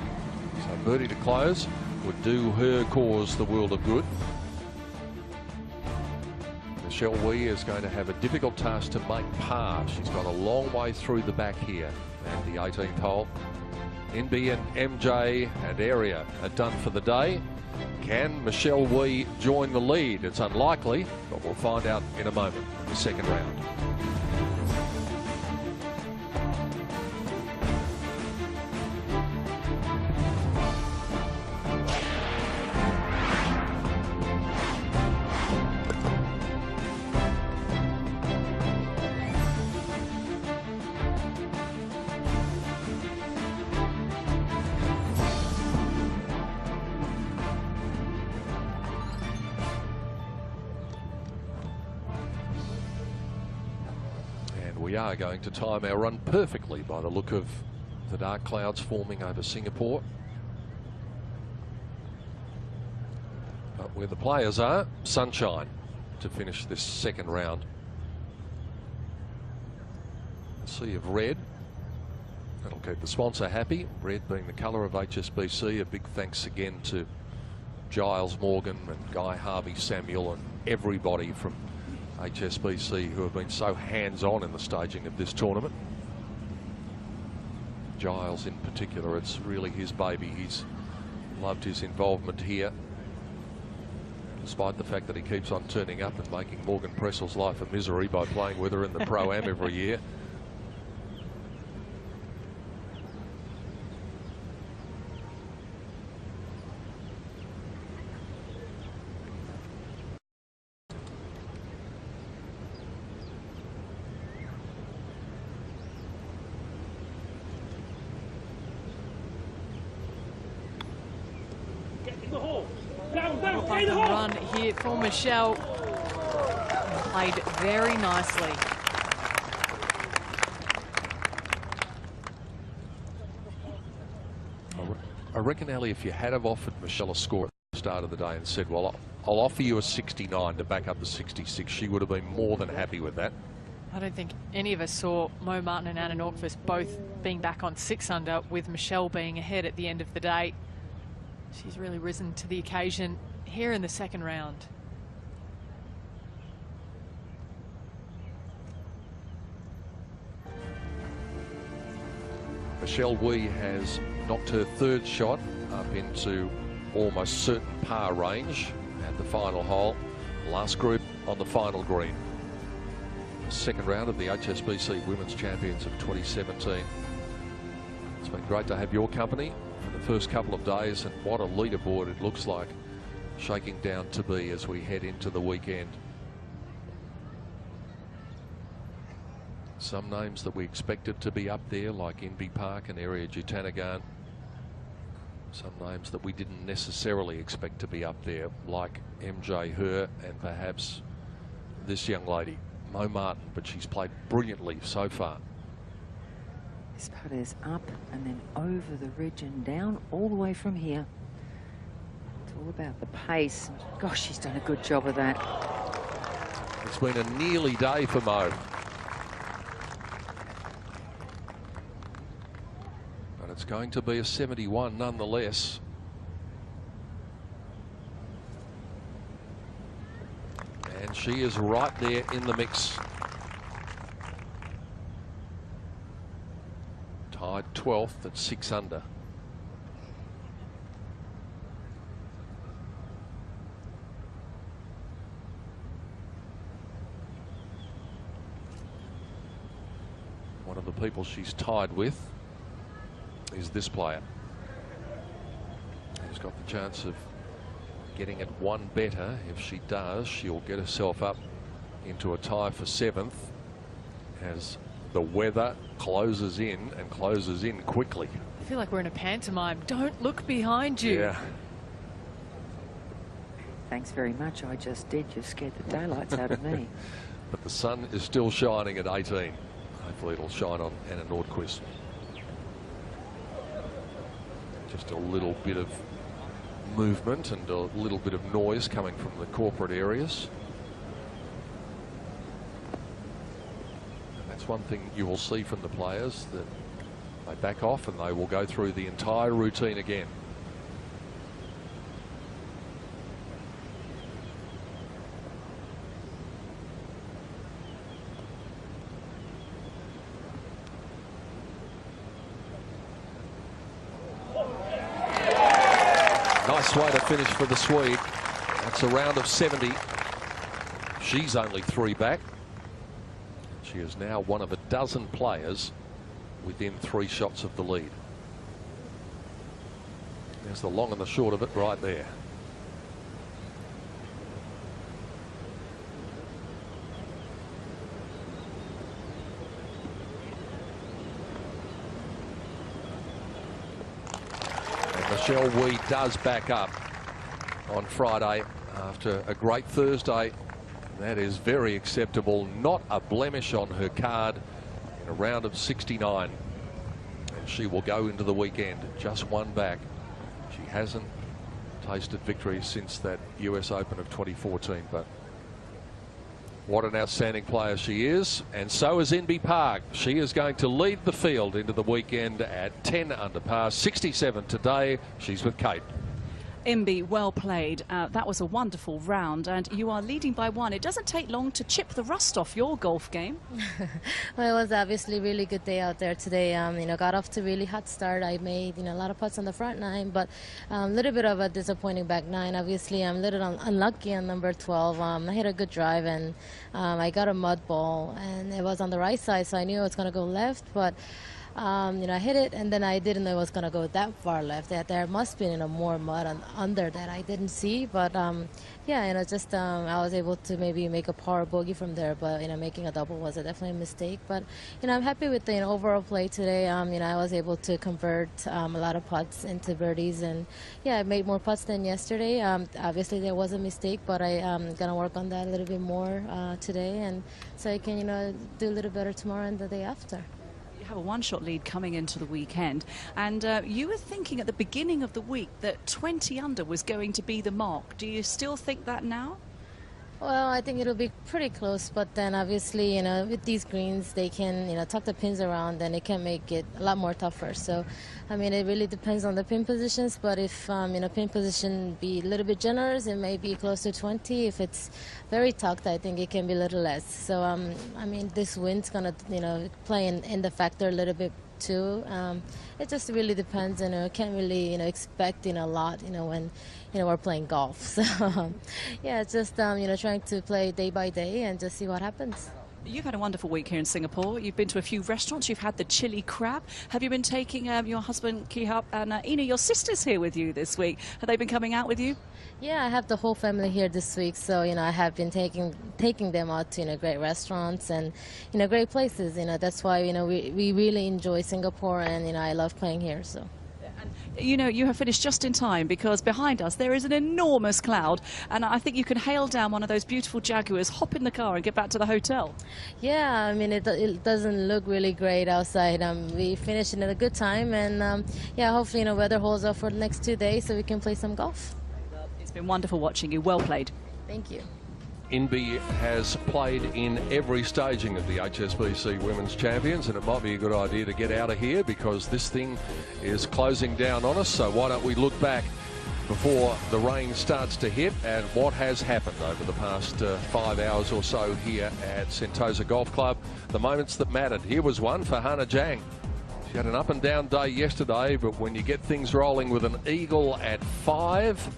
birdie to close would do her cause the world of good. Michelle Wee is going to have a difficult task to make par. She's got a long way through the back here at the 18th hole. Inby and MJ and Area are done for the day. Can Michelle Wee join the lead? It's unlikely, but we'll find out in a moment. The second round. We are going to time our run perfectly by the look of the dark clouds forming over Singapore. But where the players are, sunshine to finish this second round. A sea of red. That'll keep the sponsor happy. Red being the colour of HSBC. A big thanks again to Giles Morgan and Guy Harvey Samuel and everybody from HSBC who have been so hands-on in the staging of this tournament. Giles in particular, it's really his baby. He's loved his involvement here, despite the fact that he keeps on turning up and making Morgan Pressel's life a misery by playing with her in the Pro-Am every year. Run here for Michelle. Played very nicely. I reckon, Ali, if you had have offered Michelle a score at the start of the day and said, well, I'll offer you a 69 to back up the 66, she would have been more than happy with that. I don't think any of us saw Mo Martin and Anna Nordqvist both being back on 6 under, with Michelle being ahead at the end of the day. She's really risen to the occasion here in the second round. Michelle Wee has knocked her third shot up into almost certain par range at the final hole. Last group on the final green. Second round of the HSBC Women's Champions of 2017. It's been great to have your company for the first couple of days, and what a leaderboard it looks like shaking down to be as we head into the weekend. Some names that we expected to be up there, like Inby Park and Area Jutanagan. Some names that we didn't necessarily expect to be up there, like MJ Her and perhaps this young lady, Mo Martin, but she's played brilliantly so far. This putt is up and then over the ridge and down all the way from here. It's all about the pace. Gosh, she's done a good job of that. It's been a nearly day for Mo. But it's going to be a 71 nonetheless. And she is right there in the mix. Tied 12th at 6 under. One of the people she's tied with is this player. Who's got the chance of getting it one better. If she does, she'll get herself up into a tie for 7th as the weather closes in and closes in quickly. I feel like we're in a pantomime. Don't look behind you. Yeah. Thanks very much. I just did. You scared the daylights out of me. But the sun is still shining at 18. Hopefully it'll shine on Anna Nordqvist. Just a little bit of movement and a little bit of noise coming from the corporate areas. And that's one thing you will see from the players, that they back off and they will go through the entire routine again. Nice way to finish for the Swede. That's a round of 70. She's only 3 back. She is now one of a dozen players within 3 shots of the lead. There's the long and the short of it right there. And Michelle Wee does back up on Friday after a great Thursday. That is very acceptable. Not a blemish on her card in a round of 69. And she will go into the weekend just 1 back. She hasn't tasted victory since that US Open of 2014, but what an outstanding player she is. And so is Inbee Park. She is going to lead the field into the weekend at 10 under par, 67 today. She's with Kate. Inbee, well played. That was a wonderful round, and you are leading by 1. It doesn't take long to chip the rust off your golf game. Well, it was obviously a really good day out there today. Got off to a really hot start. I made, a lot of putts on the front 9, but a little bit of a disappointing back 9. Obviously, I'm a little unlucky on number 12. I hit a good drive, and I got a mud ball, and it was on the right side, so I knew it was going to go left, but I hit it, and then I didn't know it was going to go that far left. There must be more mud under that I didn't see, but I was able to maybe make a par bogey from there, but making a double was definitely a mistake. But I'm happy with the overall play today. I was able to convert a lot of putts into birdies, and I made more putts than yesterday. Obviously there was a mistake, but I'm gonna work on that a little bit more today, and so I can do a little better tomorrow and the day after. Have a 1-shot lead coming into the weekend, and you were thinking at the beginning of the week that 20 under was going to be the mark. Do you still think that now? Well, I think it'll be pretty close, but then obviously, with these greens, they can, tuck the pins around, and it can make it a lot more tougher. So, it really depends on the pin positions, but if, pin position be a little bit generous, it may be close to 20. If it's very tucked, I think it can be a little less. So, this wind's going to, play in the factor a little bit too. It just really depends, can't really, expect, a lot, when, we're playing golf. So, it's just, trying to play day by day and just see what happens. You've had a wonderful week here in Singapore. You've been to a few restaurants. You've had the chili crab. Have you been taking your husband, Kihap, and Ina, your sisters, here with you this week? Have they been coming out with you? Yeah, I have the whole family here this week, so I have been taking them out to great restaurants and great places. That's why we really enjoy Singapore, and I love playing here. So. You have finished just in time, because behind us there is an enormous cloud, and I think you can hail down one of those beautiful Jaguars, hop in the car and get back to the hotel. Yeah, it doesn't look really great outside. We finished in a good time, and hopefully weather holds up for the next 2 days so we can play some golf. It's been wonderful watching you. Well played. Thank you. Inbee has played in every staging of the HSBC Women's Champions, and it might be a good idea to get out of here because this thing is closing down on us. So why don't we look back before the rain starts to hit and what has happened over the past 5 hours or so here at Sentosa Golf Club. The moments that mattered. Here was one for Hannah Zhang. She had an up and down day yesterday, but when you get things rolling with an eagle at 5,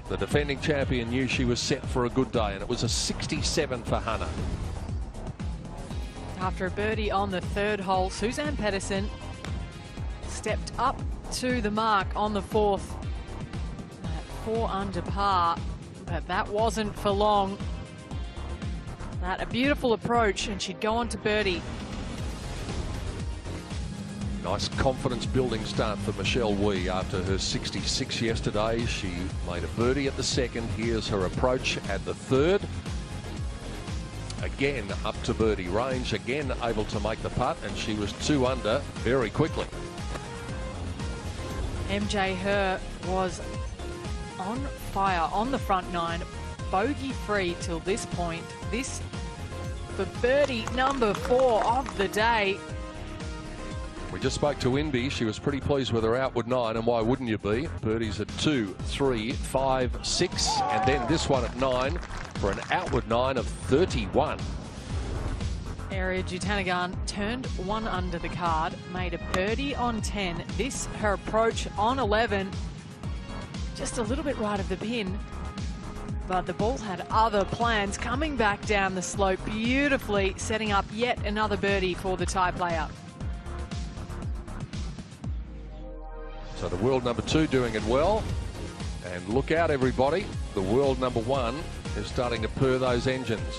the defending champion knew she was set for a good day, and it was a 67 for Hannah. After a birdie on the 3rd hole, Suzanne Pedersen stepped up to the mark on the 4th at 4 under par, but that wasn't for long. That a beautiful approach, and she'd go on to birdie. Nice confidence building start for Michelle Wee after her 66 yesterday. She made a birdie at the 2nd. Here's her approach at the 3rd. Again up to birdie range, again able to make the putt, and she was 2 under very quickly. MJ Herr was on fire on the front 9, bogey free till this point. This for birdie number 4 of the day. We just spoke to Inbee. She was pretty pleased with her outward 9, and why wouldn't you be? Birdies at 2, 3, 5, 6, and then this one at 9 for an outward 9 of 31. Ariya Jutanugarn turned 1 under the card, made a birdie on 10. This, her approach on 11. just a little bit right of the pin. But the ball had other plans, coming back down the slope beautifully, setting up yet another birdie for the Thai player. So the world number 2 doing it well. And look out, everybody. The world number 1 is starting to purr those engines.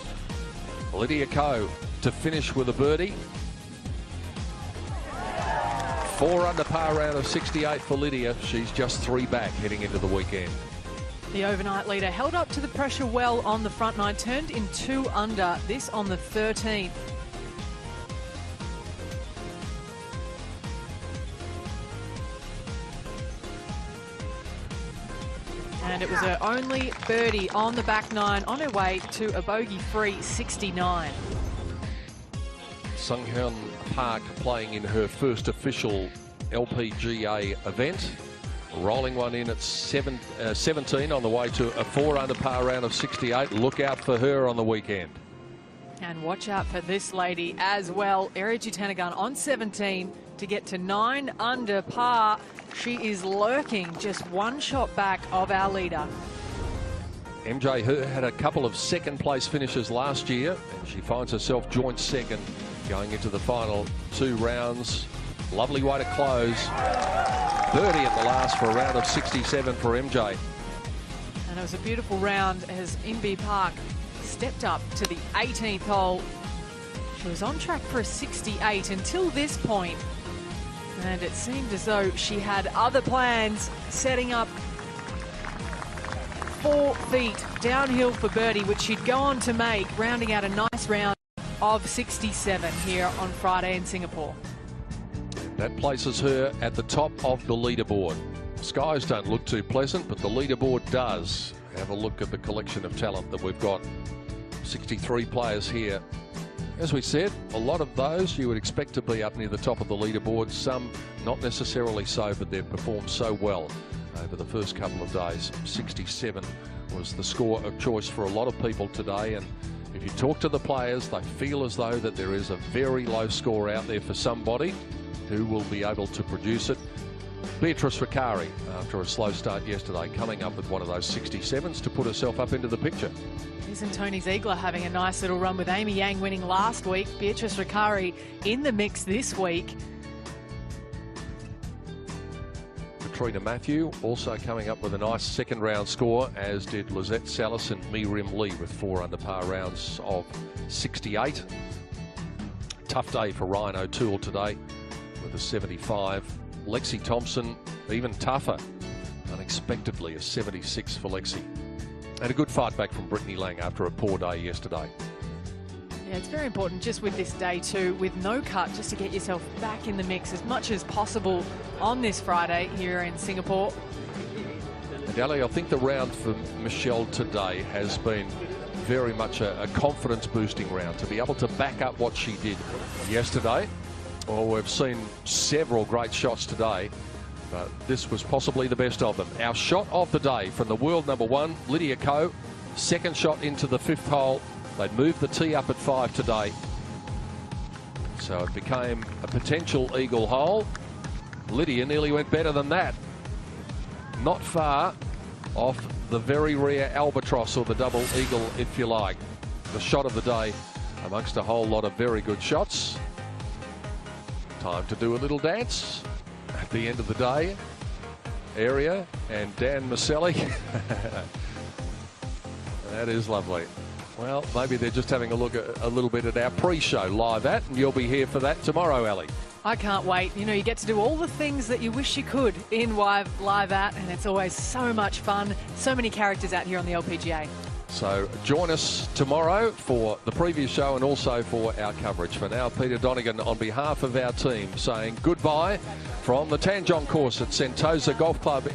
Lydia Ko to finish with a birdie. 4 under par round of 68 for Lydia. She's just 3 back heading into the weekend. The overnight leader held up to the pressure well on the front 9, turned in 2 under, this on the 13th. And it was her only birdie on the back 9 on her way to a bogey-free 69. Sung Hyun Park playing in her first official LPGA event. Rolling one in at 17 on the way to a 4 under par round of 68. Look out for her on the weekend. And watch out for this lady as well. Eri Jutanagan on 17 to get to 9 under par. She is lurking just 1 shot back of our leader. MJ had a couple of second place finishes last year, and she finds herself joint second going into the final 2 rounds. Lovely way to close. Birdie at the last for a round of 67 for MJ. And it was a beautiful round as Inbee Park stepped up to the 18th hole. She was on track for a 68 until this point, and it seemed as though she had other plans, setting up 4 feet downhill for birdie, which she'd go on to make, rounding out a nice round of 67 here on Friday in Singapore. That places her at the top of the leaderboard. Skies don't look too pleasant, but the leaderboard does. Have a look at the collection of talent that we've got. 63 players here. As we said, a lot of those you would expect to be up near the top of the leaderboard. Some not necessarily so, but they've performed so well over the first couple of days. 67 was the score of choice for a lot of people today, and if you talk to the players, they feel as though that there is a very low score out there for somebody who will be able to produce it. Beatrice Riccari, after a slow start yesterday, coming up with one of those 67s to put herself up into the picture. Isn't Tony Ziegler having a nice little run with Amy Yang winning last week? Beatrice Riccari in the mix this week. Katrina Matthew also coming up with a nice second round score, as did Lizette Salas and Miriam Lee with 4 under par rounds of 68. Tough day for Ryan O'Toole today with a 75. Lexi Thompson, even tougher, unexpectedly a 76 for Lexi. And a good fight back from Brittany Lang after a poor day yesterday. Yeah, it's very important just with this day too, with no cut, just to get yourself back in the mix as much as possible on this Friday here in Singapore. And Ali, I think the round for Michelle today has been very much a confidence boosting round, to be able to back up what she did yesterday. Well, we've seen several great shots today, but this was possibly the best of them. Our shot of the day from the world number 1, Lydia Ko. Second shot into the 5th hole. They'd moved the tee up at 5 today, so it became a potential eagle hole. Lydia nearly went better than that. Not far off the very rare albatross, or the double eagle if you like. The shot of the day amongst a whole lot of very good shots. Time to do a little dance at the end of the day. Area and Dan Maselli. That is lovely. Well, maybe they're just having a look at a little bit at our pre-show live at, and you'll be here for that tomorrow, Ali. I can't wait. You know, you get to do all the things that you wish you could in live at, and it's always so much fun. So many characters out here on the LPGA. So join us tomorrow for the preview show and also for our coverage. For now, Peter Donegan on behalf of our team saying goodbye from the Tanjong course at Sentosa Golf Club in